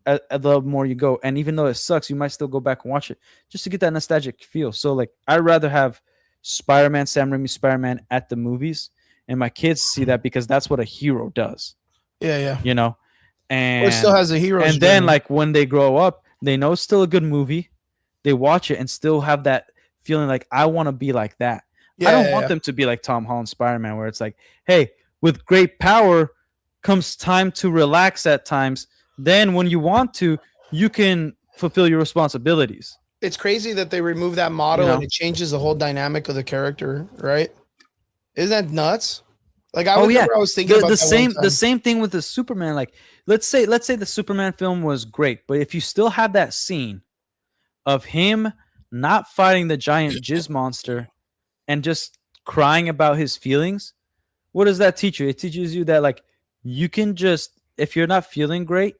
the more you go. And even though it sucks, you might still go back and watch it just to get that nostalgic feel. So like I'd rather have Spider-Man, Sam Raimi Spider-Man at the movies, and my kids see that because that's what a hero does. Yeah. And It still has a hero's and then journey. like when they grow up, they know it's still a good movie. They watch it and still have that feeling like I want to be like that. I don't want them to be like Tom Holland Spider-Man, where it's like, hey, with great power comes time to relax at times. Then when you want to, you can fulfill your responsibilities. It's crazy that they remove that motto You know? and it changes the whole dynamic of the character, right? Isn't that nuts? Like I was thinking about the that same one the time. same thing with the Superman. Like let's say the Superman film was great, but if you still have that scene of him not fighting the giant jizz monster and just crying about his feelings, what does that teach you? It teaches you that like you can just, if you're not feeling great,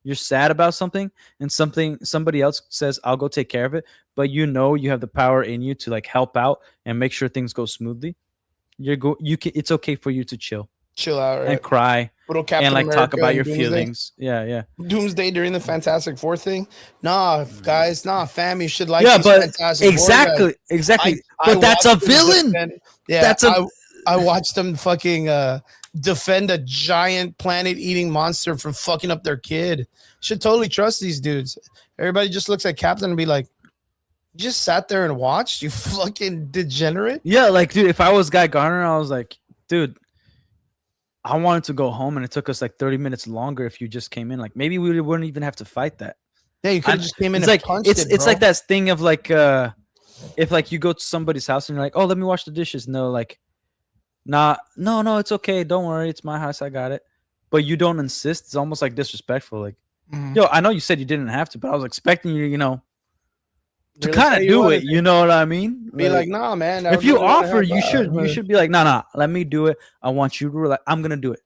you're sad about something, and somebody else says I'll go take care of it, but you have the power in you to like help out and make sure things go smoothly. It's okay for you to chill out, right? and cry Little Captain and like talk America about and your Doomsday. feelings. Yeah. Doomsday during the Fantastic Four thing. Nah, guys, fam, you should like Yeah, these but Fantastic Four exactly. guys. But that's a watched them villain. defend- I watched them fucking defend a giant planet-eating monster from fucking up their kid. Should totally trust these dudes. Everybody just looks at Captain and be like, "You just sat there and watched, you fucking degenerate." Yeah, like dude, if I was Guy Garner, I was like, dude, I wanted to go home and it took us like 30 minutes longer if you just came in. Like maybe we wouldn't even have to fight that. Yeah, you could have just came in It's and like punched it's it, it's bro. like that thing of like if like you go to somebody's house and you're like, oh, let me wash the dishes. No, like no, it's okay. Don't worry, it's my house. I got it. But you don't insist. It's almost like disrespectful. Like, yo, I know you said you didn't have to, but I was expecting you, to Really kind say of you do wanted it. to. You know what I mean? Be like, nah, man. I If you really wanna offer, help out. you should be like, nah, let me do it. I want you to relax. I'm gonna do it.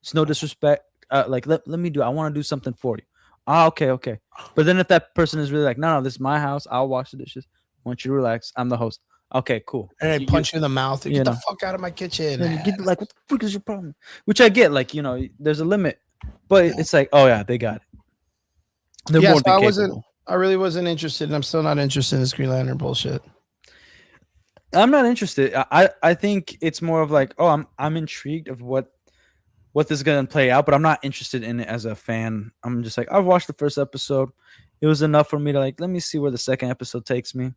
It's no disrespect. Like let me do it. I want to do something for you. Okay. But then if that person is really like, no, this is my house. I'll wash the dishes. I want you to relax. I'm the host. Okay, cool. And I punch you in the mouth. you Get the know. fuck out of my kitchen. And you get like, what the frick is your problem? Which I get, like, there's a limit, but it's like, oh yeah, they got it. They're Yeah, more so than capable. I really wasn't interested, and I'm still not interested in this Green Lantern bullshit. I'm not interested. I think it's more of like, oh, I'm intrigued of what this is gonna play out, but I'm not interested in it as a fan. I'm just like, I've watched the first episode. It was enough for me to like, let me see where the second episode takes me.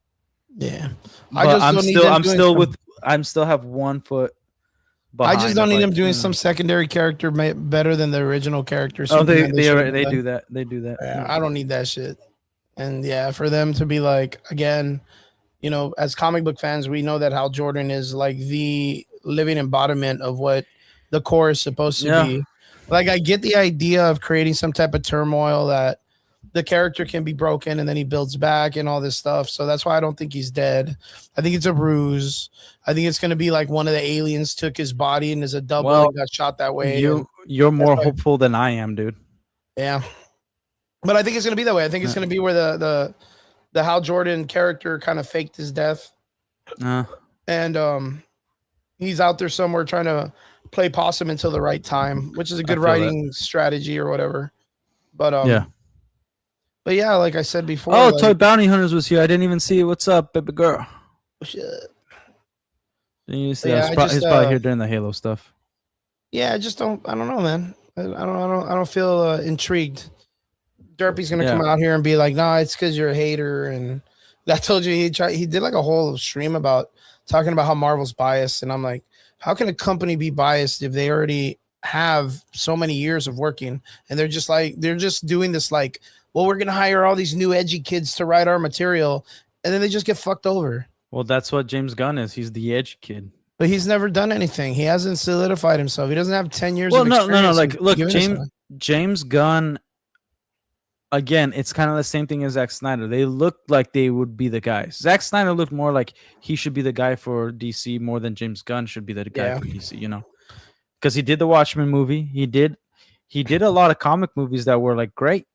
Yeah, But I'm still have 1 foot behind. I just don't of, need like, him doing some secondary character better than the original character. Oh, they Superman, they should've do done. that. They do that. Yeah, I don't need that shit. And yeah, for them to be like, again, as comic book fans, we know that Hal Jordan is like the living embodiment of what the core is supposed to be. Like, I get the idea of creating some type of turmoil that the character can be broken and then he builds back and all this stuff. So that's why I don't think he's dead. I think it's a ruse. I think it's going to be like one of the aliens took his body and is a double and got shot that way. You're more hopeful than I am, dude. Yeah. But I think it's going to be that way. I think it's going to be where the Hal Jordan character kind of faked his death. And he's out there somewhere trying to play possum until the right time, which is a good writing strategy or whatever. But yeah. But yeah, like I said before. Oh, Toy Bounty Hunters was here. I didn't even see it. What's up, baby girl? Shit. You see, Yeah, he's probably here during the Halo stuff. Yeah, I don't know, man. I don't feel intrigued. Derpy's gonna come out here and be like, "Nah, it's because you're a hater." And I told you he did like a whole stream about talking about how Marvel's biased, and I'm like, how can a company be biased if they already have so many years of working and they're just doing this like, well, we're gonna hire all these new edgy kids to write our material, and then they just get fucked over. Well, that's what James Gunn is. He's the edge kid. But he's never done anything. He hasn't solidified himself. He doesn't have 10 years Well, of no. experience. Like, look, giving us something. James Gunn. Again, it's kind of the same thing as Zack Snyder. They look like they would be the guys. Zack Snyder looked more like he should be the guy for DC more than James Gunn should be the guy for DC. You know, because he did the Watchmen movie. He did a lot of comic movies that were like great.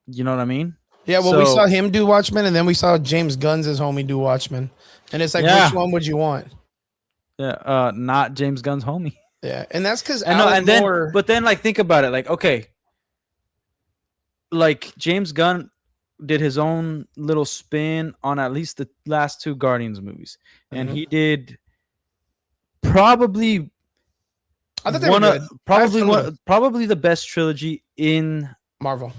You know what I mean? Yeah, well, we saw him do Watchmen, and then we saw James Gunn's homie do Watchmen. And it's like, which one would you want? Yeah, not James Gunn's homie. Yeah, and that's because but then like think about it, like okay, like James Gunn did his own little spin on at least the last 2 Guardians movies, and he did probably I thought they were good. probably the best trilogy in Marvel.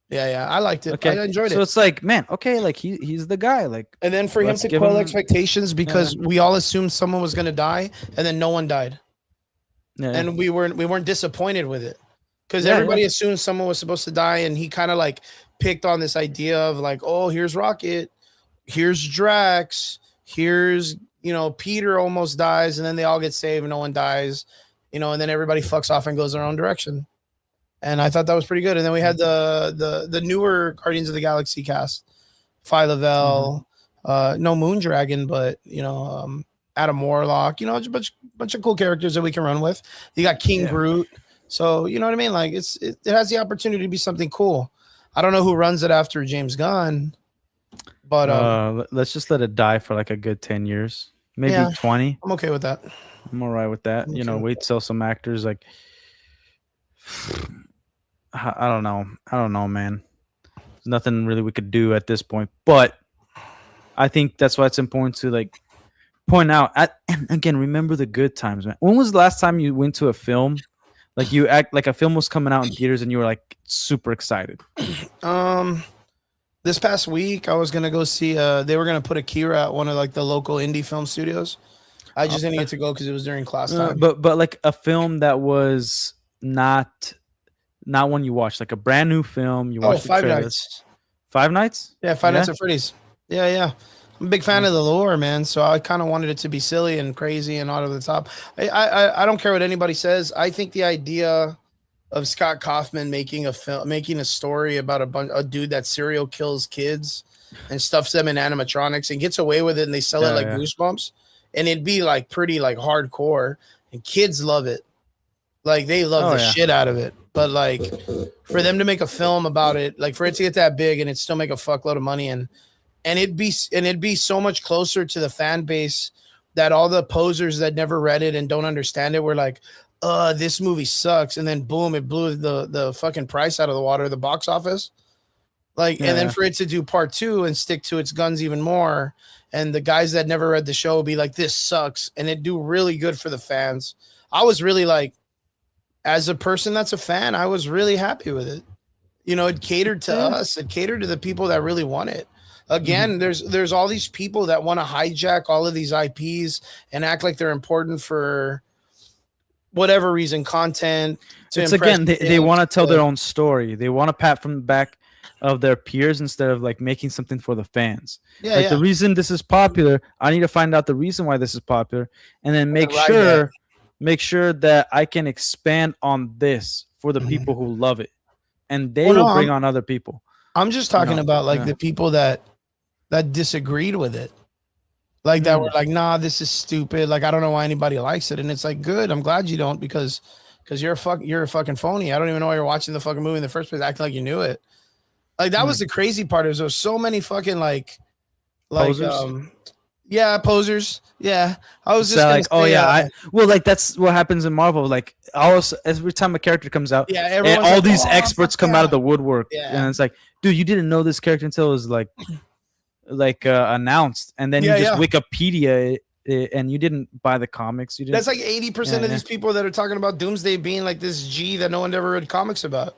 Yeah, I liked it. Okay. I enjoyed it. So it's like, man, okay, like he's the guy. Like, and then for him to quell expectations because we all assumed someone was gonna die, and then no one died. Yeah. And we weren't disappointed with it. Because everybody assumed someone was supposed to die, and he kind of like picked on this idea of like, oh, here's Rocket, here's Drax, here's Peter almost dies, and then they all get saved and no one dies, and then everybody fucks off and goes their own direction. And I thought that was pretty good. And then we had the newer Guardians of the Galaxy cast, Phi Lavelle, no Moondragon, but Adam Warlock, just a bunch of cool characters that we can run with. You got King Groot. So you know what I mean? Like it has the opportunity to be something cool. I don't know who runs it after James Gunn, but let's just let it die for like a good 10 years, maybe 20. I'm okay with that. I'm all right with that. Wait till some actors like I don't know, man. There's nothing really we could do at this point, but I think that's why it's important to like point out. And again, remember the good times, man. When was the last time you went to a film? Like you act like a film was coming out in theaters and you were like super excited. This past week I was gonna go see. They were gonna put Akira at one of like the local indie film studios. I just didn't get to go because it was during class time. But like a film that was not one you watched, like a brand new film. You watched Five Nights. 5 Nights? Yeah, Five Nights at Freddy's. Yeah. I'm a big fan of the lore, man. So I kind of wanted it to be silly and crazy and out of the top. I don't care what anybody says. I think the idea of Scott Kaufman making a story about a dude that serial kills kids and stuffs them in animatronics and gets away with it, and they sell it like Goosebumps, and it'd be like pretty like hardcore, and kids love it. Like they love the shit out of it. But like for them to make a film about it, like for it to get that big and it still make a fuckload of money and it'd be so much closer to the fan base that all the posers that never read it and don't understand it were like, this movie sucks. And then boom, it blew the fucking price out of the water, the box office. Like, and then for it to do part 2 and stick to its guns even more. And the guys that never read the show be like, this sucks. And it do really good for the fans. I was really like, as a person that's a fan, I was really happy with it. It catered to us. It catered to the people that really want it. Again, there's all these people that want to hijack all of these IPs and act like they're important for whatever reason, content. It's again, they want to tell their own story. They want to pat from the back of their peers instead of like making something for the fans. The reason this is popular, I need to find out the reason why this is popular, and then make sure that I can expand on this for the people who love it, and they will bring on other people. I'm just talking about like the people that disagreed with it, like that were like, nah, this is stupid. Like I don't know why anybody likes it, and it's like, good. I'm glad you don't because you're a fucking phony. I don't even know why you're watching the fucking movie in the first place, acting like you knew it. Like that was the crazy part. Is there was so many fucking like posers? Posers. Yeah, I was just like, well, like that's what happens in Marvel. Like every time a character comes out, and all like, these experts come out of the woodwork, Yeah. and it's like, dude, you didn't know this character until it was like announced, and then you just Wikipedia it, and you didn't buy the comics. You didn't. That's like 80% of these people that are talking about Doomsday being like this G that no one ever read comics about.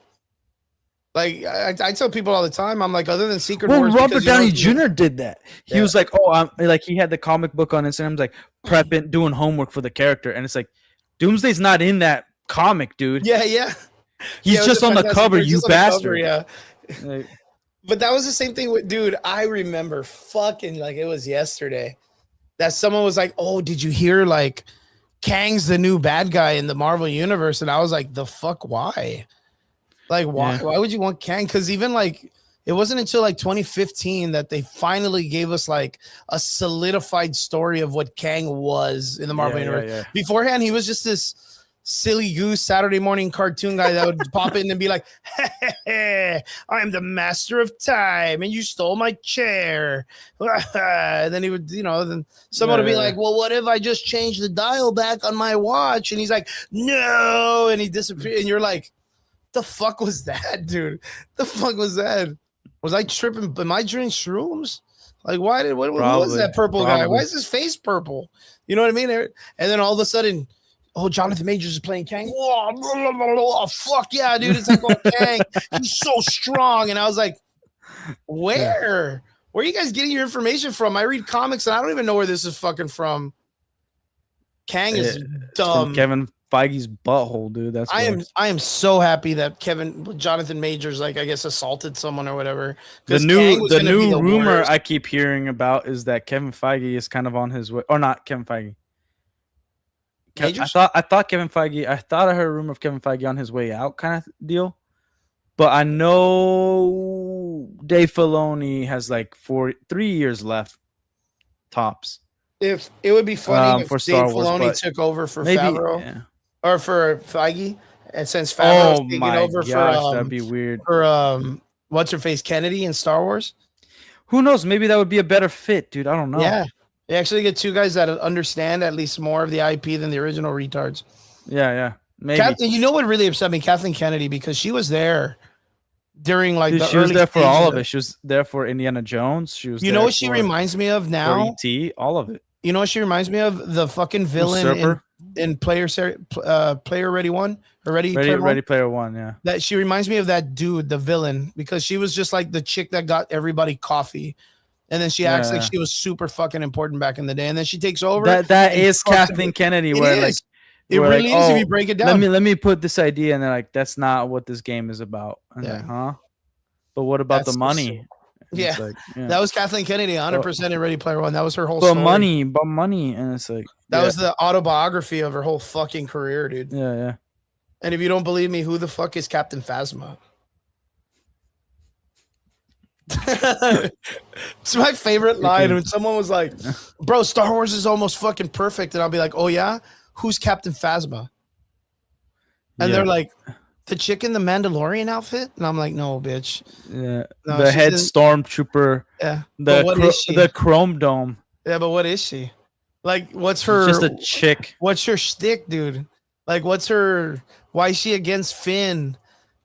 Like I tell people all the time, I'm like, other than Secret Wars, Robert Downey Jr. did that. He was like, I'm like, he had the comic book on Instagram, like prepping, doing homework for the character, and it's like, Doomsday's not in that comic, dude. Yeah. He's just on the cover, you bastard. But But that was the same thing with, dude. I remember fucking like it was yesterday that someone was like, "Oh, did you hear like Kang's the new bad guy in the Marvel universe?" And I was like, "The fuck, why? Like, why? Yeah. Why would you want Kang?" Because even like it wasn't until like 2015 that they finally gave us like a solidified story of what Kang was in the Marvel universe. Yeah. Beforehand, he was just this silly goose Saturday morning cartoon guy that would pop in and be like, hey, I'm the master of time and you stole my chair. And then he would, then someone would be like, well, what if I just change the dial back on my watch? And he's like, no. And he disappeared. And you're like, the fuck was that, dude? The fuck was that? Was I tripping? Am I doing shrooms? Like, what was that purple guy? Why is his face purple? You know what I mean? And then all of a sudden, oh, Jonathan Majors is playing Kang. Oh, fuck yeah, dude. It's like, oh, Kang, he's so strong. And I was like, where? Where are you guys getting your information from? I read comics and I don't even know where this is fucking from. Kang is dumb. From Kevin Feige's butthole, dude. That's I am so happy that Jonathan Majors, like, I guess, assaulted someone or whatever. The new rumor I keep hearing about is that Kevin Feige is kind of on his way, or not Kevin Feige. I thought Kevin Feige. I thought I heard a rumor of Kevin Feige on his way out, kind of deal. But I know Dave Filoni has like 3 years left, tops. If it would be funny if for Dave Star Wars, Filoni took over for maybe, Favreau or for Feige, and since Favreau's taking over that'd be weird. For what's her face Kennedy in Star Wars. Who knows? Maybe that would be a better fit, dude. I don't know. Yeah. They actually get two guys that understand at least more of the IP than the original retards. Yeah. Maybe. You know what really upset me? Kathleen Kennedy, because she was there during like dude, the she was there for all of it. it. She was there for Indiana Jones. She was. You know what she reminds me of now? For E.T., all of it. You know what she reminds me of? The fucking villain in Player Ready One or Ready Player One. Yeah. That she reminds me of that dude, the villain, because she was just like the chick that got everybody coffee. And then she acts like she was super fucking important back in the day. And then she takes over. That is Kathleen Kennedy. It is if you break it down. Let me put this idea, and they're like, that's not what this game is about. And like, huh? But what about the money? Yeah. Like, that was Kathleen Kennedy, 100% in Ready Player One. That was her whole story. But money, and it's like that was the autobiography of her whole fucking career, dude. Yeah. And if you don't believe me, who the fuck is Captain Phasma? It's my favorite line when someone was like, bro, Star Wars is almost fucking perfect. And I'll be like, oh yeah? Who's Captain Phasma? And they're like, the chick in the Mandalorian outfit? And I'm like, no, bitch. Yeah. No, the head stormtrooper. Yeah. The Chrome Dome. Yeah, but what is she? Like, what's her... Just a chick. What's her shtick, dude? Like, what's her... Why is she against Finn?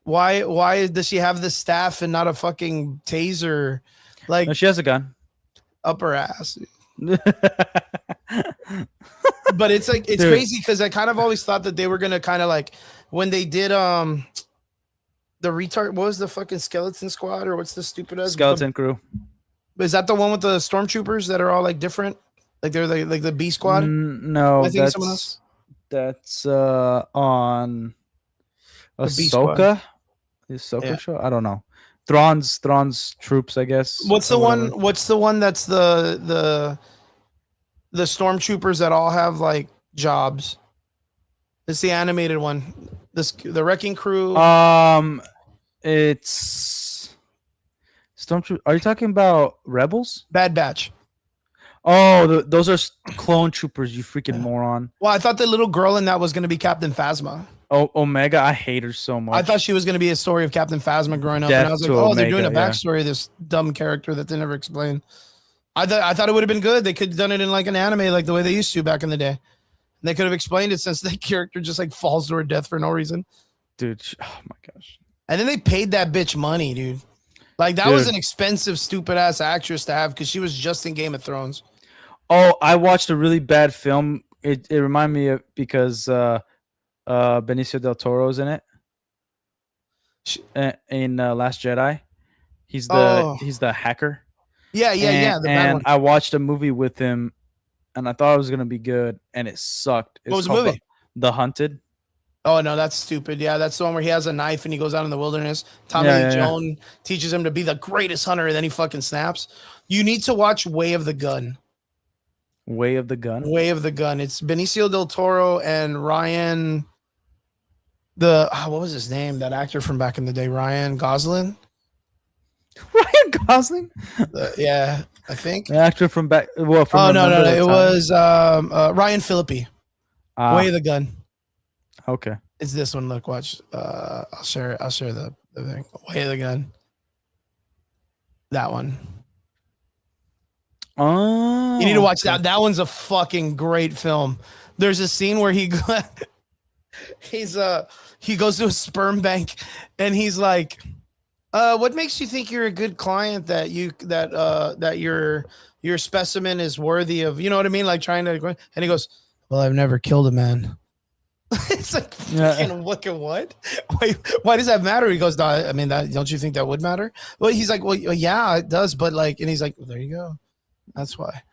Why does she have the staff and not a fucking taser? Like, no, she has a gun up her ass. But it's like it's crazy because I kind of always thought that they were gonna kind of like when they did the retard. What was the fucking Skeleton Squad or what's the stupid ass Skeleton Crew? Is that the one with the stormtroopers that are all like different? Like they're like the B Squad? No, that's on Ahsoka. The Ahsoka show? I don't know. Thrawn's troops, I guess. What's the one that's the stormtroopers that all have like jobs? It's the animated one. The Wrecking Crew. It's Stormtrooper. Are you talking about Rebels? Bad Batch. Oh, those are clone troopers, you freaking moron. Well, I thought the little girl in that was going to be Captain Phasma. Oh, Omega, I hate her so much. I thought she was going to be a story of Captain Phasma growing up, and I was like, oh, they're doing a backstory of this dumb character that they never explained. I thought it would have been good. They could have done it in like an anime, like the way they used to back in the day. And they could have explained it since the character just like falls to her death for no reason. Dude, oh my gosh. And then they paid that bitch money, dude. Like that was an expensive, stupid ass actress to have because she was just in Game of Thrones. Oh, I watched a really bad film. It reminded me of because Benicio del Toro's in it. In Last Jedi, he's the hacker. Yeah. The bad one. I watched a movie with him, and I thought it was gonna be good, and it sucked. What was the movie? The Hunted. Oh no, that's stupid. Yeah, that's the one where he has a knife and he goes out in the wilderness. Tommy Yeah, Lee yeah, yeah. Jones teaches him to be the greatest hunter, and then he fucking snaps. You need to watch Way of the Gun. Way of the Gun. Way of the Gun. It's Benicio del Toro and Ryan. What was his name? That actor from back in the day, Ryan Gosling. Ryan Gosling. Yeah, I think. The actor from back. Well, from Oh no, Remember the it Time. was Ryan Phillippe. Way of the Gun. Okay. It's this one. Look, watch. I'll share it. I'll share the thing. Way of the Gun. That one. Oh. You need to watch that. That one's a fucking great film. There's a scene where he goes to a sperm bank and he's like, what makes you think you're a good client that your specimen is worthy of, you know what I mean? Like trying to, and he goes, well, I've never killed a man. It's like, fucking look at what? Why does that matter? He goes, no, I mean, don't you think that would matter? Well, he's like, well, yeah, it does. But like, and he's like, well, there you go. That's why.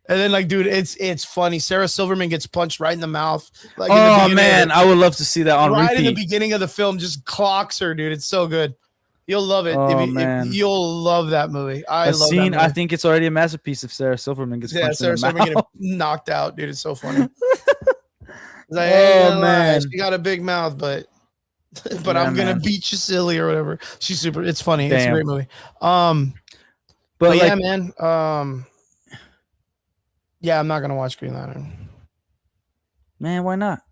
And then like, dude, it's funny. Sarah Silverman gets punched right in the mouth. Like, oh man, I would love to see that on right repeat. in the beginning of the film, just clocks her, dude. It's so good. You'll love it. Oh, man. You'll love that movie. I love that movie. I think it's already a masterpiece if Sarah Silverman gets punched Sarah in the Silverman mouth. getting knocked out, dude. It's so funny. It's like, Oh, man. she got a big mouth, but Yeah, I'm gonna man. beat you silly or whatever. She's super. It's funny. It's a Damn. great movie. But yeah, like- man. Yeah, I'm not gonna watch Green Lantern. Man, why not?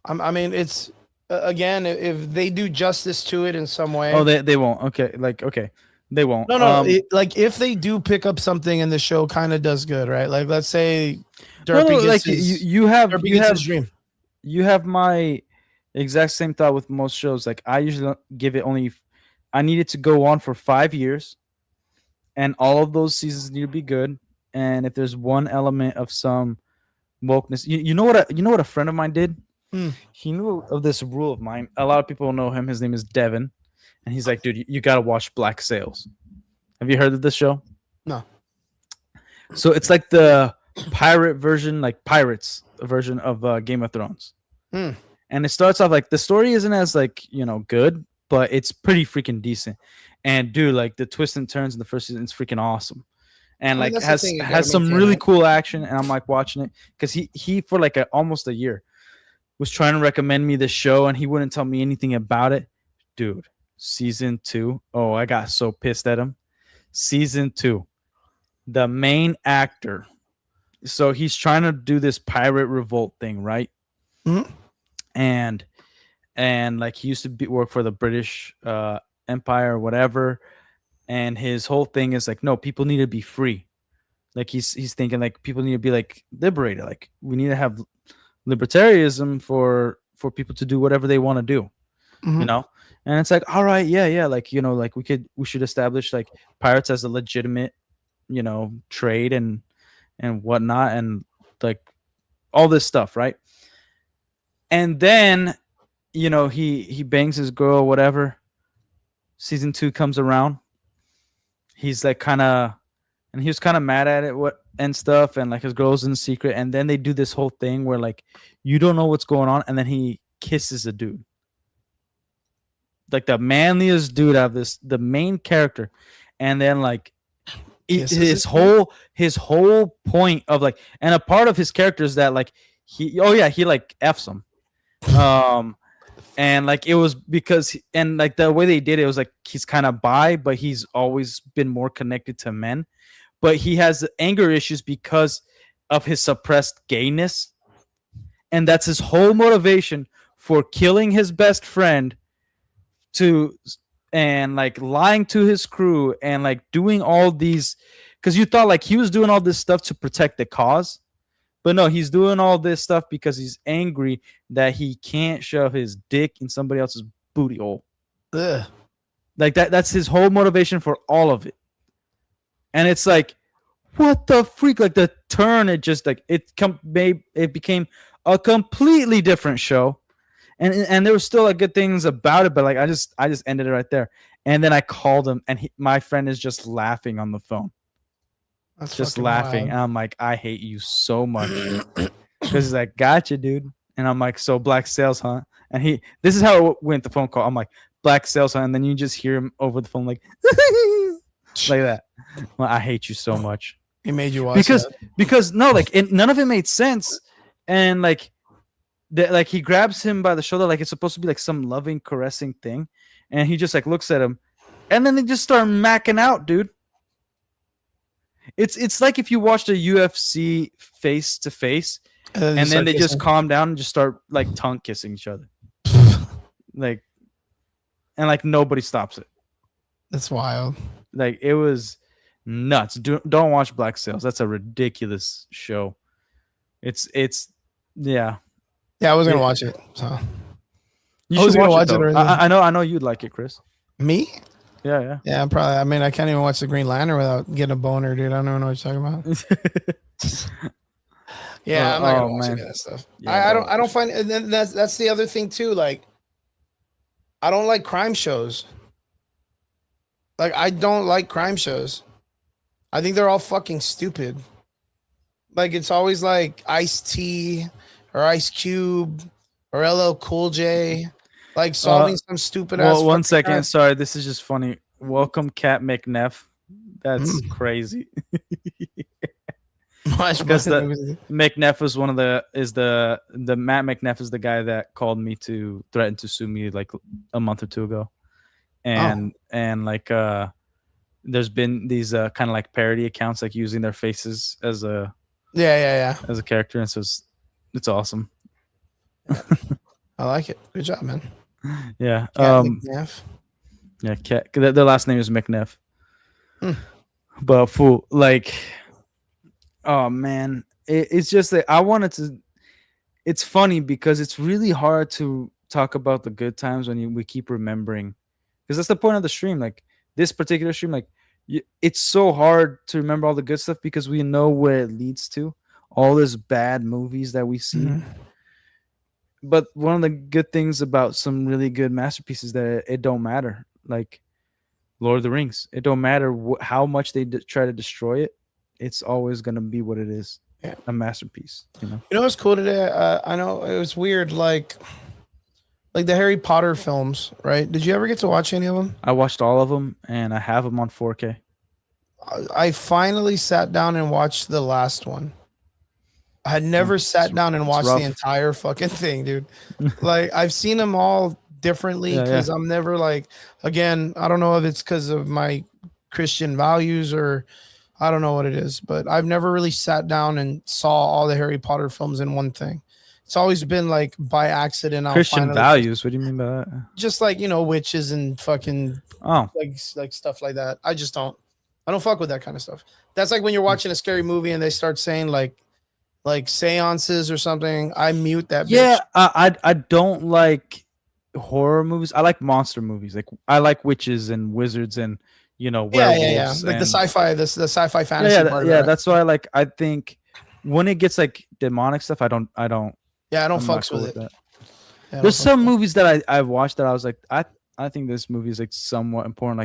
I mean, it's again, if they do justice to it in some way. Oh, they won't. Okay, they won't. No. Like if they do pick up something and the show kind of does good, right? Like let's say No, Derpy like gets his, you have Derpy you gets have his dream. You have my exact same thought with most shows. Like I usually don't give it only. I need it to go on for 5 years, and all of those seasons need to be good. And if there's one element of some wokeness, you know what a friend of mine did. He knew of this rule of mine. A lot of people know him. His name is Devin, and he's like, dude, you got to watch Black Sails. Have you heard of this show? No. So it's like the pirate version, like pirates version of Game of Thrones. Hmm. And it starts off like the story isn't as like, good, but it's pretty freaking decent. And dude, like the twists and turns in the first season is freaking awesome. And I mean, like that's the thing, you gotta has some maintain really it. cool action. And I'm like watching it because he for like almost a year was trying to recommend me this show and he wouldn't tell me anything about it. Dude, season 2. Oh, I got so pissed at him. Season 2. The main actor. So he's trying to do this pirate revolt thing, right? Mm-hmm. And like he used to work for the British Empire or whatever. And his whole thing is like, no, people need to be free. Like he's thinking like people need to be like liberated. Like we need to have libertarianism for people to do whatever they want to do. Mhm. And it's like, all right, yeah, like like we should establish like pirates as a legitimate trade and whatnot, and like all this stuff, right? And then he bangs his girl, whatever. Season 2 comes around. He's like and he was kind of mad at it and stuff, and like his girl's in secret, and then they do this whole thing where like you don't know what's going on, and then he kisses a dude, like the manliest dude out of the main character, and then like his whole point of like, and a part of his character is that like he like F's him, and like it was because and like the way they did it was like he's kind of bi, but he's always been more connected to men, but he has anger issues because of his suppressed gayness, and that's his whole motivation for killing his best friend and like lying to his crew and like doing all these, because you thought like he was doing all this stuff to protect the cause, but no, he's doing all this stuff because he's angry that he can't shove his dick in somebody else's booty hole. Ugh. Like that's his whole motivation for all of it. And it's like, what the freak? Like the turn, it just like it became a completely different show. And there was still like good things about it, but like I just ended it right there. And then I called him, and my friend is just laughing on the phone. That's just fucking laughing. wild. And I'm like, I hate you so much. Because he's like, gotcha, dude. And I'm like, so Black Sails, huh? And this is how it went. The phone call. I'm like, Black Sails, and then you just hear him over the phone like like that. Well, I hate you so much. He made you watch because no, like none of it made sense, and like he grabs him by the shoulder like it's supposed to be like some loving, caressing thing, and he just like looks at him, and then they just start macking out, dude. It's like if you watched a UFC face to face, and then they just calm down and just start like tongue kissing each other, like, and like nobody stops it. That's wild. Like it was nuts. Don't watch Black Sails. That's a ridiculous show. It's yeah. Yeah, I was gonna watch it. So you should watch it. I know you'd like it, Chris. Me? Yeah. Yeah, probably. I mean, I can't even watch the Green Lantern without getting a boner, dude. I don't even know what you're talking about. Yeah, I'm not gonna watch any of that stuff. Yeah, I don't find, and then that's the other thing too. Like, I don't like crime shows. Like, I don't like crime shows. I think they're all fucking stupid. Like, it's always like Ice-T or Ice Cube or LL Cool J, like solving some stupid ass. Well, 1 second. crime. Sorry, this is just funny. Welcome, Cat McNeff. That's crazy. Because the McNeff was one of the Matt McNeff is the guy that called me to threaten to sue me like a month or two ago, and like there's been these kind of like parody accounts like using their faces as a as a character, and so it's awesome. I like it. Good job, man. Yeah. Cat McNeff. Yeah, Cat. Their last name is McNeff. But fool, like, oh man, it's just that I wanted to. It's funny because it's really hard to talk about the good times when we keep remembering, because that's the point of the stream. Like this particular stream, like it's so hard to remember all the good stuff because we know where it leads to. All these bad movies that we see. But one of the good things about some really good masterpieces that it don't matter, like Lord of the Rings. It don't matter how much they try to destroy it. It's always gonna be what it is. Yeah. A masterpiece. You know what's cool today? I know it was weird, like the Harry Potter films, right? Did you ever get to watch any of them? I watched all of them, and I have them on 4K. I finally sat down and watched the last one. I had never sat down and watched the entire fucking thing, dude. Like, I've seen them all differently because I'm never like, again, I don't know if it's because of my Christian values or I don't know what it is, but I've never really sat down and saw all the Harry Potter films in one thing. It's always been like by accident. Christian values? What do you mean by that? Just like, witches and fucking like stuff like that. I don't fuck with that kind of stuff. That's like when you're watching a scary movie and they start saying like seances or something. I mute that bitch. Yeah, I don't like horror movies. I like monster movies. Like I like witches and wizards and werewolves. Yeah. Like the sci-fi, the sci-fi fantasy part. Yeah, that's why I think when it gets like demonic stuff, I don't fucks with it. That. Yeah, there's some movies that I've watched that I was like, I think this movie is like somewhat important,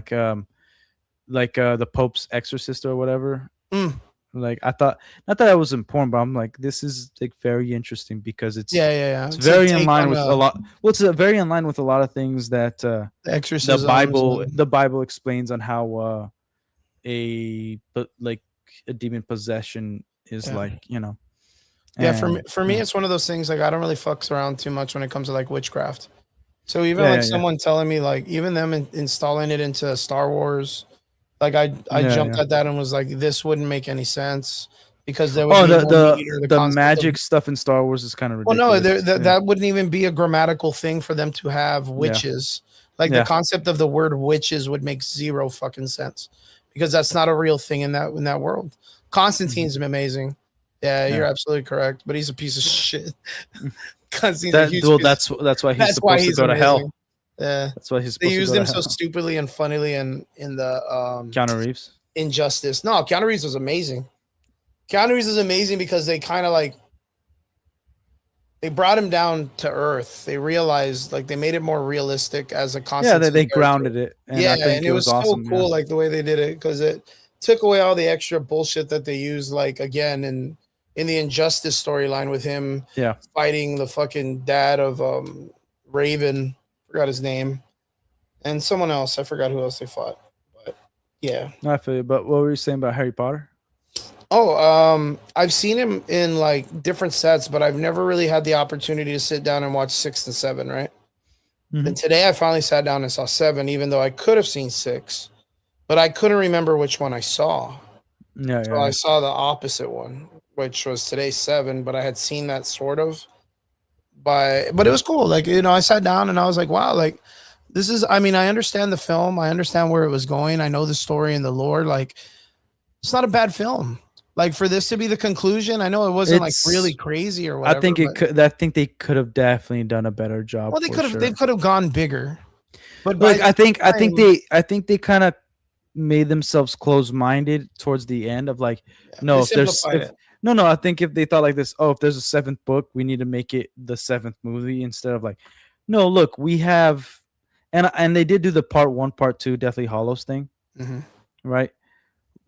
like the Pope's Exorcist or whatever. Like I thought, not that it was important, but I'm like, this is like very interesting because it's it's very in line with a lot. Well, it's very in line with a lot of things that the Bible explains on how a demon possession is like, For me, it's one of those things like I don't really fucks around too much when it comes to like witchcraft. So even someone telling me like even them installing it into Star Wars. Like I jumped at that and was like, this wouldn't make any sense because there was the magic stuff in Star Wars is kind of ridiculous. Well, no, that wouldn't even be a grammatical thing for them to have witches. Like the concept of the word witches would make zero fucking sense because that's not a real thing in that world. Constantine's amazing. Yeah, you're absolutely correct, but he's a piece of shit. Constantine's a huge piece. That's why he's supposed to go to hell. Yeah, that's why he's. They used him so stupidly and funnily in the Keanu Reeves Injustice. No, Keanu Reeves was amazing. Keanu Reeves is amazing because they kind of like they brought him down to earth. They realized like they made it more realistic as a concept. Yeah, they grounded it. And I think it was awesome, so cool, like the way they did it because it took away all the extra bullshit that they used, like again in the Injustice storyline with him fighting the fucking dad of Raven, forgot his name, and someone else. I forgot who else they fought. But yeah. I feel you. But what were you saying about Harry Potter? Oh, I've seen him in like different sets, but I've never really had the opportunity to sit down and watch 6 and 7, right? Mhm. And today I finally sat down and saw 7, even though I could have seen 6, but I couldn't remember which one I saw. Yeah, So I saw the opposite one, which was today's 7, but I had seen that sort of. But it was cool. Like, you know, I sat down and I was like, wow, like this is, I mean, I understand the film. I understand where it was going. I know the story and the lore. Like, it's not a bad film. Like, for this to be the conclusion, I know it wasn't like really crazy or whatever. I think it but- could. I think they could have definitely done a better job. Well, they for could have. sure. They could have gone bigger. But Look, by I think the they kind of made themselves closed-minded towards the end of like, no, they if there's simplified if, it. no, I think if they thought like this, oh, if there's a 7th book, we need to make it the 7th movie instead of like, no, look, we have, and they did do the part 1, part 2, Deathly Hollows thing, Mhm. right?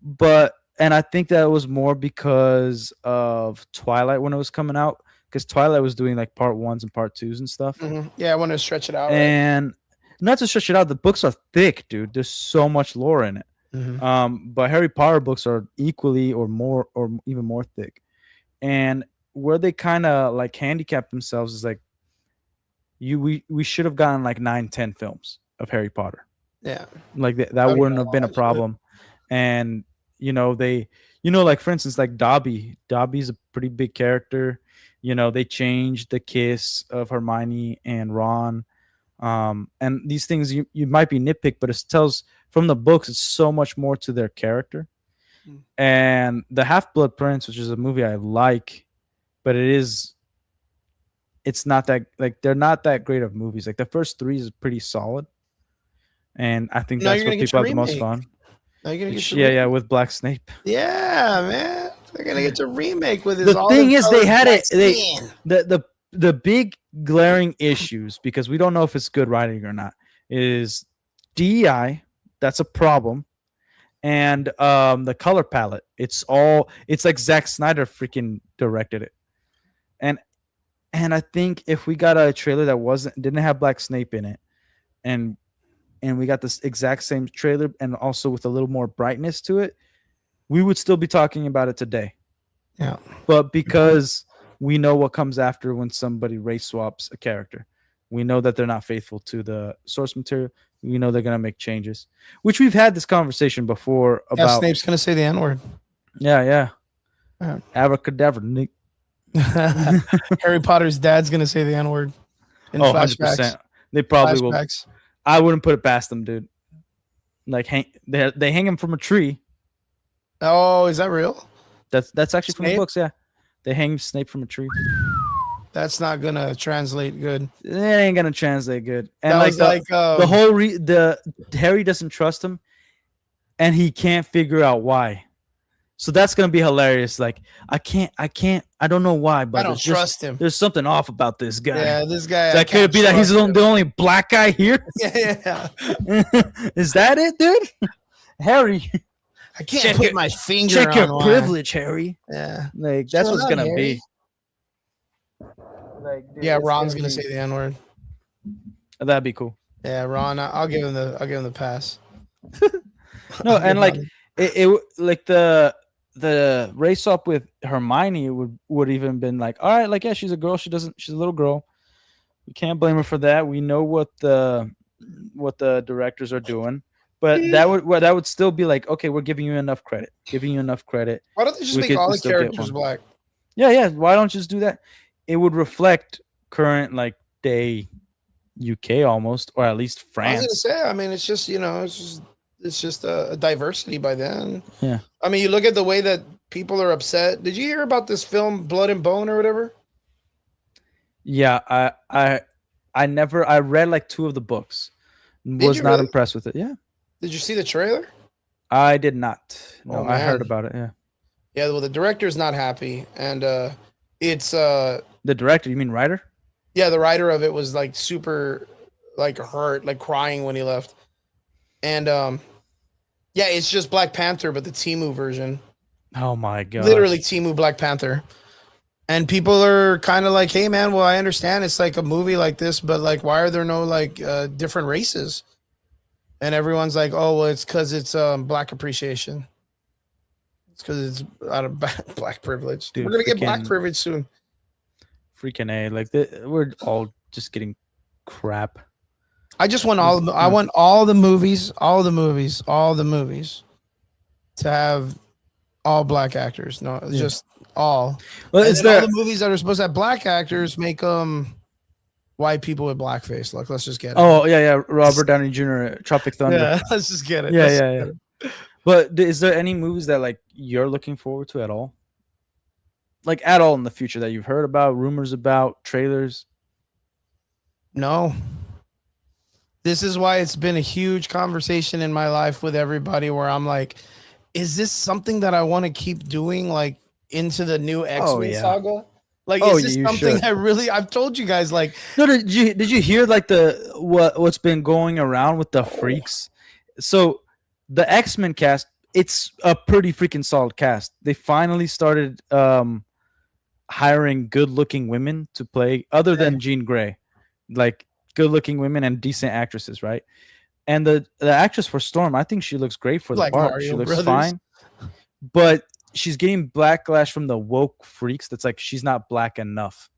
But and I think that was more because of Twilight when it was coming out, because Twilight was doing like part 1s and part 2s and stuff. Mhm. Yeah, I want to stretch it out. Right? And not to stretch it out, the books are thick, dude. There's so much lore in it. Mhm. But Harry Potter books are equally or more or even more thick. And where they kind of like handicap themselves is like we should have gotten like 9-10 films of Harry Potter. Yeah. Like that That would've wouldn't been have been a a lot, problem. And they like for instance, like Dobby's a pretty big character. They changed the kiss of Hermione and Ron. And these things you might be nitpick, but it tells from the books it's so much more to their character. And the Half-Blood Prince, which is a movie I like, but it's not that, like, they're not that great of movies. Like the first 3 is pretty solid, and I think Now that's you're what gonna get people your have the most remake. fun. Now you're gonna get your Yeah, remake. with Black Snape. Yeah, man. They're gonna get your remake with his. The thing is, they had it. Skin. The big glaring issues, because we don't know if it's good writing or not, is DEI. That's a problem, and the color palette. It's like Zack Snyder freaking directed it, and I think if we got a trailer that didn't have Black Snape in it, and we got this exact same trailer and also with a little more brightness to it, we would still be talking about it today. Yeah. But because we know what comes after when somebody race swaps a character, we know that they're not faithful to the source material. We know they're going to make changes, which we've had this conversation before Yeah, about. Snape's gonna say the N-word. Yeah. Yeah. Abracadabra, Nick. Harry Potter's dad's gonna say the N-word in Oh, flashbacks. 100%. They probably Flashbacks. will. I wouldn't put it past them, dude. Like they hang him from a tree. Oh, is that real? That's actually from the Snape? books. Yeah, they hang Snape from a tree. That's not gonna translate good. It ain't gonna translate good. And That like was the, like, the whole the Harry doesn't trust him, and he can't figure out why. So that's gonna be hilarious. Like I don't know why, but I don't there's just- trust him. There's something off about this guy. Yeah, this guy. So I that could it can't be that he's trust him. the only black guy here? Yeah. Is that it, dude? Harry, I can't check put your- my finger check on your why. privilege, Harry. Yeah. Like that's Shut what's up, gonna Harry. be. Like, dude, Yeah, it's Ron's gonna gonna be- say the N-word. That'd be cool. Yeah, Ron. I'll give him the pass. No, I'll and give like Ron- it like the race up with Hermione would even been like, all right, like yeah, she's a girl. She's a little girl. We can't blame her for that. We know what the directors are doing, but that would still be like, okay, we're giving you enough credit. Why don't they just We make could all the still get characters one. black? Yeah. Why don't you just do that? It would reflect current like day UK almost, or at least I was France. gonna say. I mean, it's just it's just a diversity by then. Yeah. I mean, you look at the way that people are upset. Did you hear about this film Blood and Bone or whatever? Yeah, I read like 2 of the books. Was you not really? impressed with it. Yeah. Did you see the trailer? I did not. No, Oh, I heard man. about it. Yeah. Yeah. Well, the director's not happy, and it's The director, you mean writer? yeah, the writer of it was like super like hurt, like crying when he left. And yeah, it's just Black Panther, but the Temu version. Oh my god. Literally Temu Black Panther. And people are kind of like, hey man, well, I understand it's like a movie like this, but like, why are there no like different races? And everyone's like, oh, well, it's because it's black appreciation. It's because it's out of black privilege. Dude, we're gonna get black freaking- privilege soon. Freaking A. Like, we're all just getting crap. I just want all. I want all the movies to have all black actors. No, just all. Well, And is then all there- the movies that are supposed to have black actors make white people with blackface? Like, let's just get it. Oh yeah. Robert Downey Jr. Tropic Thunder. Yeah, let's just get it. Yeah, Let's yeah, just yeah. get it. But is there any movies that like you're looking forward to at all? Like at all in the future that you've heard about, rumors about, trailers? No. This is why it's been a huge conversation in my life with everybody where I'm like, is this something that I want to keep doing like into the new X-Men yeah. saga? Like, Oh, is this you something should. I've told you guys like, No, did you hear like what's been going around with the freaks? So the X-Men cast, it's a pretty freaking solid cast. They finally started hiring good-looking women to play, other than Jean Grey, like good-looking women and decent actresses, right? And the actress for Storm, I think she looks great for the Like part. Mario She looks Brothers. fine, but she's getting backlash from the woke freaks. That's like she's not black enough.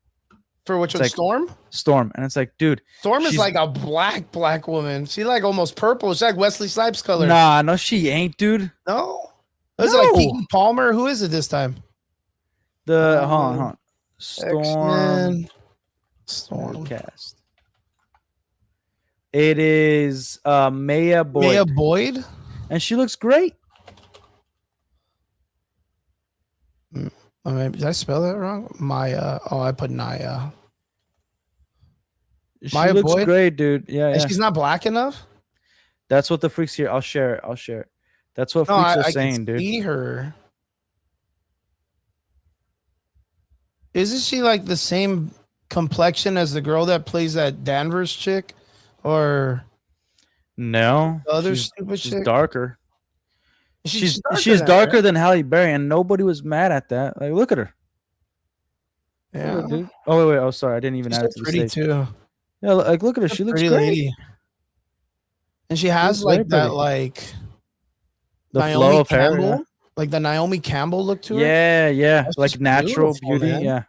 for which It's one? like- Storm? Storm, and it's like, dude, Storm is she's- like a black woman. She like almost purple. She's like Wesley Snipes color. Nah, no, she ain't, dude. No. Is it like No. Keke Palmer? Who is it this time? The hold on. Storm X-Men. Storm. cast. It is Maya Boyd. Maya Boyd? And she looks great. Oh, maybe, did I spell that wrong? Maya. Oh, I put Naya. She Maya looks Boyd? great, dude. Yeah, And yeah. she's not black enough? That's what the freaks here. I'll share it. That's what No, freaks I are can saying, dude. see her. Isn't she like the same complexion as the girl that plays that Danvers chick? Or No, the other she's, stupid she's chick? darker. She's She's than darker her. than Halle Berry, and nobody was mad at that. Like, look at her. Yeah. Look, dude. Oh wait. Oh, sorry, I didn't even She's add so it to the pretty stage. too. Yeah, like look at her. She looks Pretty great. lady. And she has looks very like that, pretty. like The Naomi flow of hair. Campbell, Yeah. like the Naomi Campbell look to her. Yeah, yeah, That's like just natural beautiful, beauty. man. Yeah,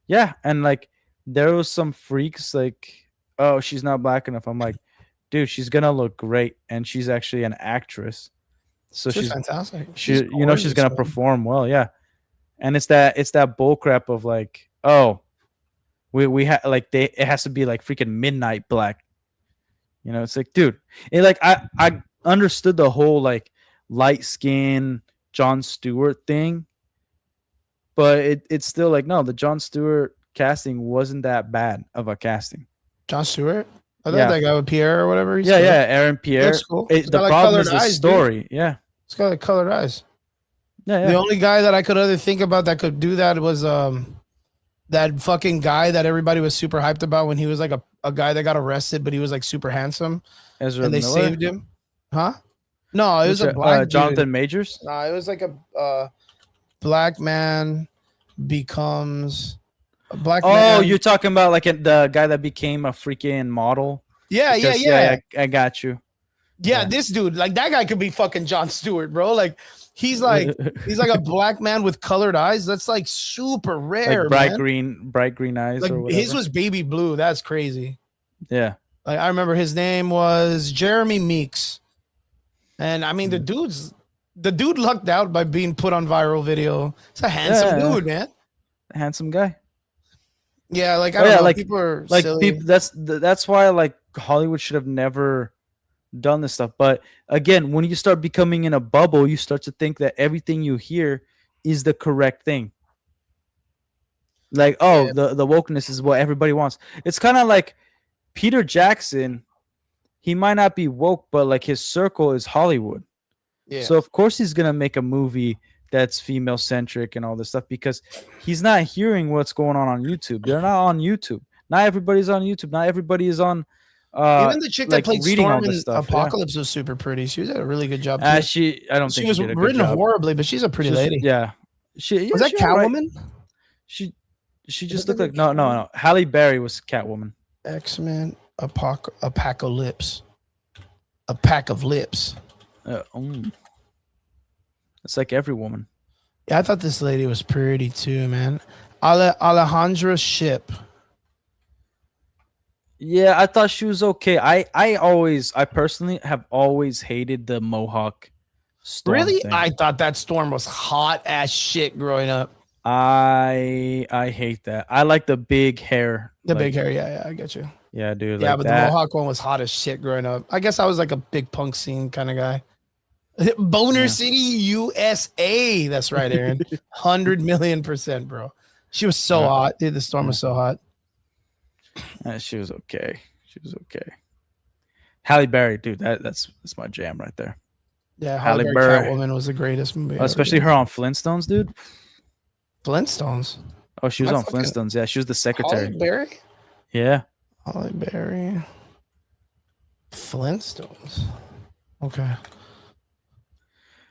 yeah, and like there was some freaks like, oh, she's not black enough. I'm like, dude, she's gonna look great, and she's actually an actress, so She's she's fantastic. She, She's you know, she's gorgeous, gonna man. perform well. Yeah, and it's that bull crap of like, oh, we have like it has to be like freaking midnight black. You know, it's like, dude, it like I understood the whole like light skin Jon Stewart thing, but it's still like, no, the Jon Stewart casting wasn't that bad of a casting. Jon Stewart. I thought Yeah. that guy with Pierre or whatever. Yeah, yeah, Aaron Pierre. Looks cool. He's The got, like, problem colored is the eyes, dude. story. Yeah, It's got like colored eyes. yeah, The yeah. only guy that I could other think about that could do that was that fucking guy that everybody was super hyped about when he was like a guy that got arrested, but he was like super handsome, Ezra and they Miller? saved him. Huh? No, it was Which, a black dude. Jonathan Majors. No, it was like a black man becomes a black Oh, man. you're talking about like the guy that became a freaking model. Yeah, Because- yeah. I got you. Yeah, this dude, like that guy could be fucking Jon Stewart, bro. Like he's like a black man with colored eyes. That's like super rare, Like bright man. green eyes Like or whatever. his was baby blue. That's crazy. Yeah. Like I remember his name was Jeremy Meeks. And I mean the dude lucked out by being put on viral video. It's a handsome Yeah. dude, man. Handsome guy. Yeah, like I Oh, don't yeah, know. like People are like silly. people, that's why like Hollywood should have never done this stuff. But again, when you start becoming in a bubble, you start to think that everything you hear is the correct thing. Like, oh, the wokeness is what everybody wants. It's kind of like Peter Jackson. He might not be woke, but like his circle is Hollywood. Yeah. So of course he's gonna make a movie that's female centric and all this stuff because he's not hearing what's going on YouTube. They're not on YouTube. Not everybody's on YouTube. Not everybody is on. Even the chick that like, played reading all Storm in this stuff, yeah. Apocalypse was super pretty. She did a really good job. I too. don't She think was she did a good written job. horribly, but she's a pretty She's- lady. Yeah. Was that she alright. Catwoman? She just looked like no. Halle Berry was Catwoman. X-Men Apocalypse. A pack of lips. It's like every woman. Yeah, I thought this lady was pretty too, man. Alejandra Ship. Yeah, I thought she was okay. I personally have always hated the Mohawk Storm Really? thing. I thought that Storm was hot as shit growing up. I hate that. I like the big hair. The big hair, yeah, I get you. Yeah, dude. Yeah, like but that. the Mohawk one was hot as shit growing up. I guess I was like a big punk scene kind of guy. Boner City, USA. That's right, Aaron. 100,000,000%, bro. She was so hot, dude. The Storm was so hot. She was okay. She was okay. Halle Berry, dude. That's my jam right there. Yeah, Halle Berry Catwoman was the greatest movie. Especially her on Flintstones, dude. Flintstones. Oh, she was on Flintstones. Yeah, she was the secretary. Halle Berry. Yeah. Halle Berry. Flintstones. Okay.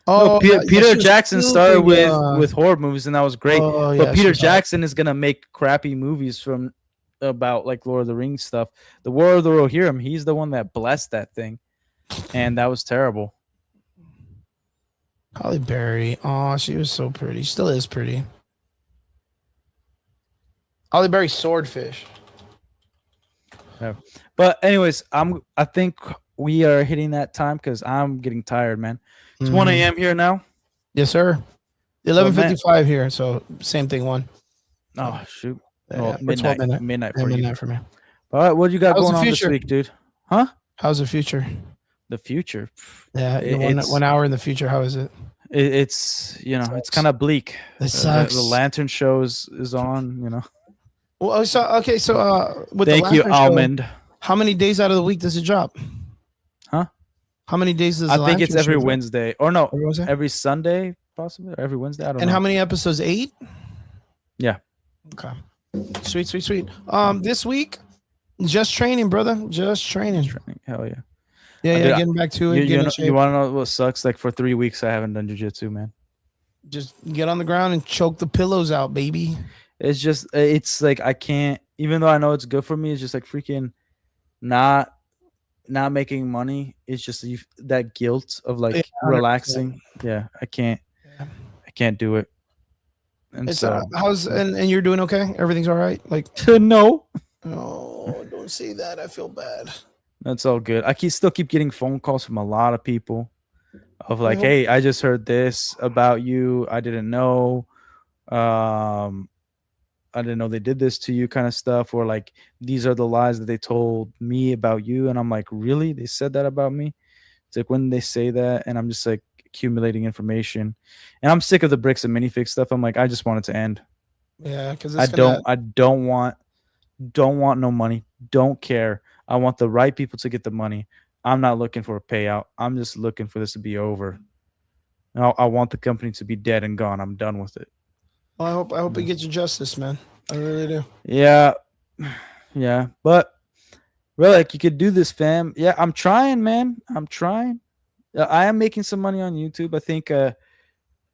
Oh, yeah, Peter she was Jackson stupid, started yeah. with horror movies, and that was great. Oh, yeah, but she Peter was hot. Jackson is gonna make crappy movies from about like Lord of the Rings stuff. The War of the Rohirrim, he's the one that blessed that thing, and that was terrible. Halle Berry. Oh, she was so pretty. She still is pretty. Halle Berry Swordfish. Yeah. But anyways, I think we are hitting that time because I'm getting tired, man. It's 1 a.m. here now. Yes, sir. 11:55 here, so same thing. 1. Oh shoot! Yeah, Well, or 12 midnight Yeah, for you. midnight for me. All right, what you got How's going the on this future? week, dude? Huh? How's the future? The future. Yeah, It's- 1 hour in the future. How is it? It's it's kind of bleak. It sucks. The Lantern show is on. Well, so with Thank the you, Lantern Show, Almond. how many days out of the week does it drop? Huh? How many days does I the think it's Lantern every Show drop? Wednesday, or no, Every Wednesday? every Sunday, possibly, or every Wednesday. I don't And know. how many episodes? 8? Yeah. Okay. Sweet. This week, just training, brother. Just training. Hell yeah. Yeah, Dude, getting back to it. You, getting in know, shape. you want to know what sucks? Like for 3 weeks, I haven't done jujitsu, man. Just get on the ground and choke the pillows out, baby. It's like I can't. Even though I know it's good for me, it's just like freaking not making money. It's just that guilt of like Yeah, 100%. relaxing. Yeah, I can't do it. And It's so and you're doing okay? Everything's all right? Like no. Oh, don't say that. I feel bad. That's all good. I still keep getting phone calls from a lot of people of like, Mhm. hey, I just heard this about you. I didn't know. I didn't know they did this to you, kind of stuff. Or like, these are the lies that they told me about you. And I'm like, really? They said that about me? It's like when they say that, and I'm just like accumulating information. And I'm sick of the bricks and minifig stuff. I'm like, I just want it to end. Yeah, because I don't want no money. Don't care. I want the right people to get the money. I'm not looking for a payout. I'm just looking for this to be over. And I want the company to be dead and gone. I'm done with it. Well, I hope you get your justice, man. I really do. Yeah. Yeah. But Relic, you could do this, fam. Yeah, I'm trying, man. I'm trying. I am making some money on YouTube. I think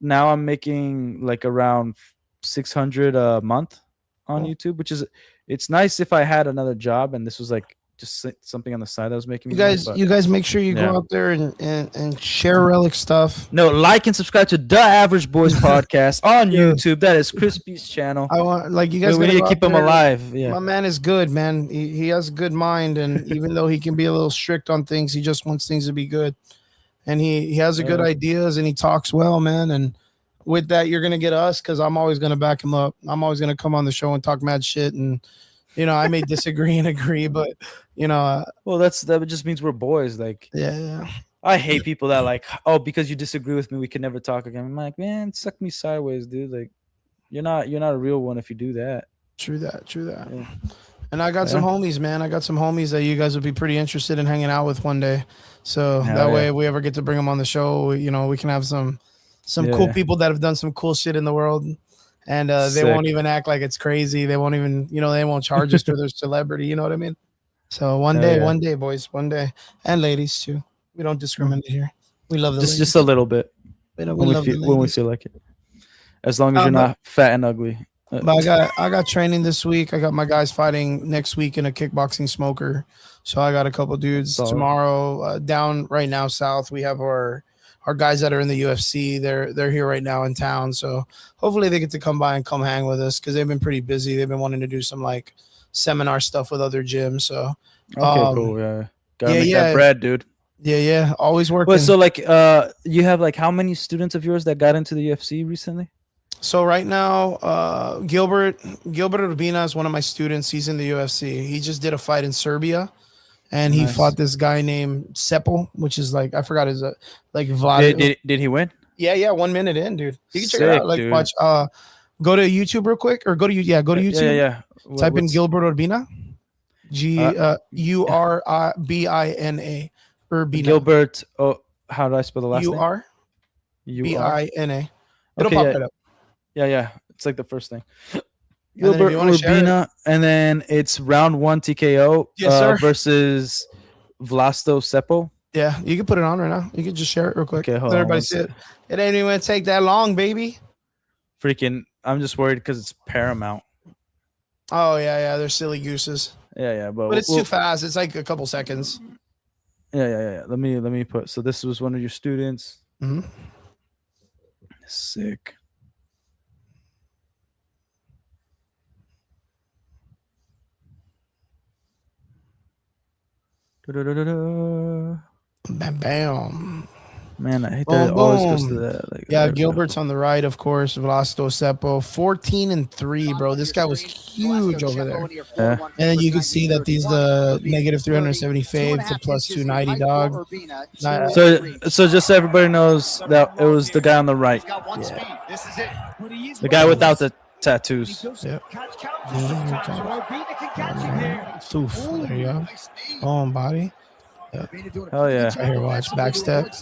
now I'm making like around 600 a month on YouTube, which is it's nice if I had another job and this was like just something on the side that was making me money, but- You guys make sure you Yeah. go out there and share Relic stuff. No, like and subscribe to The Average Boys Podcast on YouTube. That is Crispy's channel. I want you guys. We gotta need go to keep out him there. alive. Yeah. My man is good, man. He has a good mind, and even though he can be a little strict on things, he just wants things to be good. And he has a good Yeah. ideas, and he talks well, man. And with that, you're gonna get us because I'm always gonna back him up. I'm always gonna come on the show and talk mad shit, and I may disagree and agree, but well, that just means we're boys. Like, yeah. I hate people that like, oh, because you disagree with me, we can never talk again. I'm like, man, suck me sideways, dude. Like, you're not a real one if you do that. True that. Yeah. And I got some homies, man. I got some homies that you guys would be pretty interested in hanging out with one day. So Hell that way, yeah. if we ever get to bring them on the show, we can have some cool Yeah. people that have done some cool shit in the world. And they Sick. won't even act like it's crazy. They won't even, they won't charge us for their celebrity. You know what I mean? So one Hell day, yeah. boys, one day. And ladies too. We don't discriminate here. We love the ladies. Just a little bit. We When we love the feel ladies. like it. As long as you're but- not fat and ugly. But I got training this week. I got my guys fighting next week in a kickboxing smoker. So I got a couple dudes tomorrow down right now south. We have our guys that are in the UFC. They're here right now in town. So hopefully they get to come by and come hang with us because they've been pretty busy. They've been wanting to do some like seminar stuff with other gyms. So cool. Yeah, gotta make that bread, dude. Yeah. Always working. Well, so like, you have like how many students of yours that got into the UFC recently? So right now, Gilbert Urbina is one of my students. He's in the UFC. He just did a fight in Serbia, and he fought this guy named Seppo, which is like I forgot his like Vlad. Did he win? Yeah, 1 minute in, dude. You can check it out. Like dude. watch. Go to YouTube real quick, or go to YouTube. Yeah. Type in Gilbert Urbina, Urbina. Urbina. Gilbert. Oh, how do I spell the last name? Urbina. It'll pop right up. Yeah. It's like the first thing. Gilbert Urbina, and then it's round 1 TKO versus Vlasto Seppo. Yeah, you can put it on right now. You can just share it real quick. Okay, hold Let on. everybody see it. It ain't even gonna take that long, baby. Freaking, I'm just worried because it's Paramount. Oh yeah, they're silly gooses. Yeah, but it's too fast. It's like a couple seconds. Yeah. Let me put. So this was one of your students. Mm-hmm. Sick. Bam, bam. Man, I hate that it always goes to that. Like, yeah, Gilbert's on the right, of course. Vlasto Seppo, 14-3, bro. This guy was huge over there. Yeah. And then you can see that these the negative 370 fave to plus 290 dog. So just so everybody knows that it was the guy on the right. Yeah. The guy without the tattoos. Yep. Oof, there you go. Boom, body. Yep. Hell yeah. Right here, watch. Back step.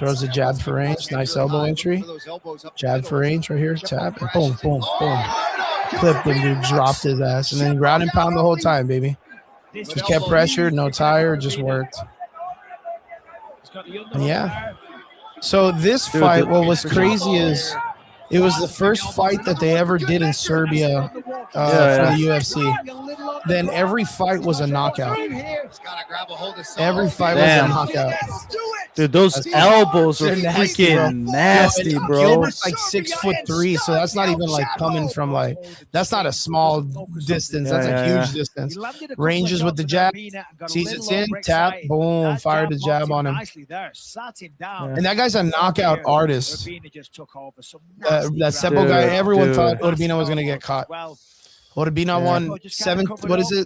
Throws a jab for range. Nice elbow entry. Jab for range right here. Tap. And boom. Clipped him, dude. Dropped his ass. And then ground and pound the whole time, baby. Just kept pressure. No tire. Just worked. And yeah. So this fight, what was crazy is it was the first fight that they ever did in Serbia for the UFC. Then every fight was a knockout. Every fight was a knockout. Dude, those elbows are freaking nasty, bro. Gilbert's like 6'3", so that's not even like coming from like that's not a small distance. That's a huge distance. Ranges with the jab, sees it's in, tap, boom, fired the jab on him. And that guy's a knockout artist. That Seppo guy, everyone thought Urbina was gonna get caught. Urbina won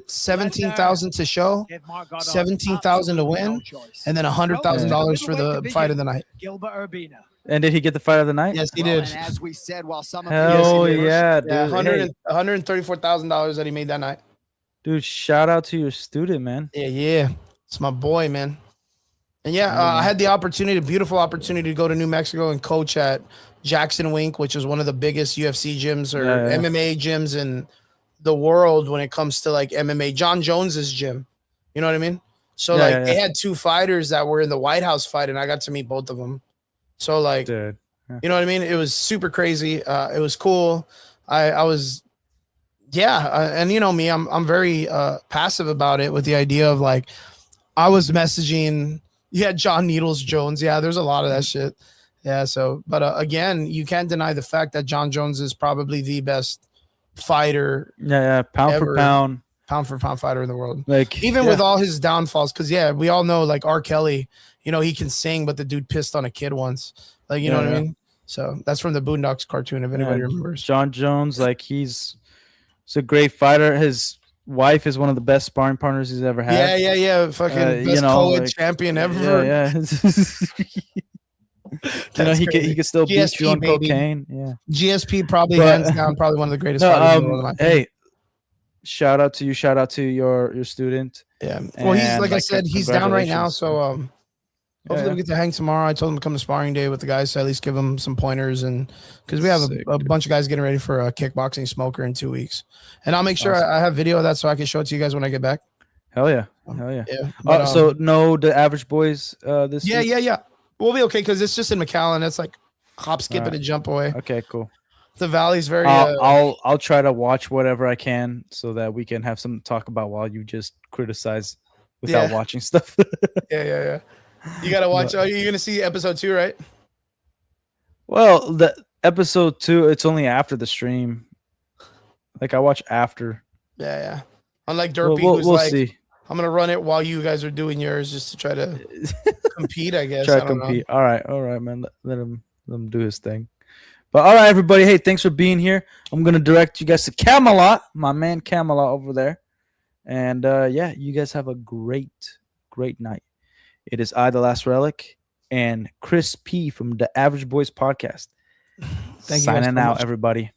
17,000 to show, 17,000 to win, and then $100,000 for the fight of the night. And did he get the fight of the night? Yes, he did. As we said, while some Hell yeah, dude. $134,000 that he made that night. Dude, shout out to your student, man. Yeah. It's my boy, man. And I had the beautiful opportunity to go to New Mexico and coach at Jackson Wink, which is one of the biggest UFC gyms or MMA gyms in the world when it comes to like MMA. John Jones's gym. You know what I mean? So they had two fighters that were in the White House fight, and I got to meet both of them. So like, dude. You know what I mean? It was super crazy. It was cool. I was, and you know me, I'm very passive about it with the idea of like, I was messaging, John Needles Jones. Yeah, there's a lot of that shit. Yeah, so, but again, you can't deny the fact that John Jones is probably the best fighter. Pound for pound fighter in the world. Like even with all his downfalls, because we all know like R. Kelly, he can sing, but the dude pissed on a kid once. Like, you know what I mean? So that's from the Boondocks cartoon, if anybody remembers. John Jones, like he's a great fighter. His wife is one of the best sparring partners he's ever had. Yeah. Fucking best co-ed champion ever. Yeah. He could still GSP, beat you on baby. cocaine. Yeah. GSP hands down, probably one of the greatest fighters in the world. Hey, shout out to you. Shout out to your student. Yeah. Well, he's like I said, he's down right now. So hopefully we get to hang tomorrow. I told him to come to sparring day with the guys to at least give him some pointers, and because we have a bunch of guys getting ready for a kickboxing smoker in 2 weeks, and I'll make sure I have video of that so I can show it to you guys when I get back. Hell yeah. But, so no, the average boys this week? Yeah. We'll be okay because it's just in McAllen. It's like hop, skip, and a jump away. Okay, cool. The Valley's very. I'll try to watch whatever I can so that we can have something to talk about while you just criticize without watching stuff. Yeah. You gotta watch. Oh, you're gonna see episode 2, right? Well, the episode 2, it's only after the stream. Like I watch after. Yeah. Unlike Derpy, who's we'll like, see. I'm gonna run it while you guys are doing yours, just to try to compete. I guess. Try I to don't compete. All right, man. Let him do his thing. But all right, everybody. Hey, thanks for being here. I'm gonna direct you guys to Camelot, my man Camelot over there. And yeah, you guys have a great night. It is I, the Last Relic, and Chris P from the Average Boys Podcast. Thank you guys Signing so out, much. everybody.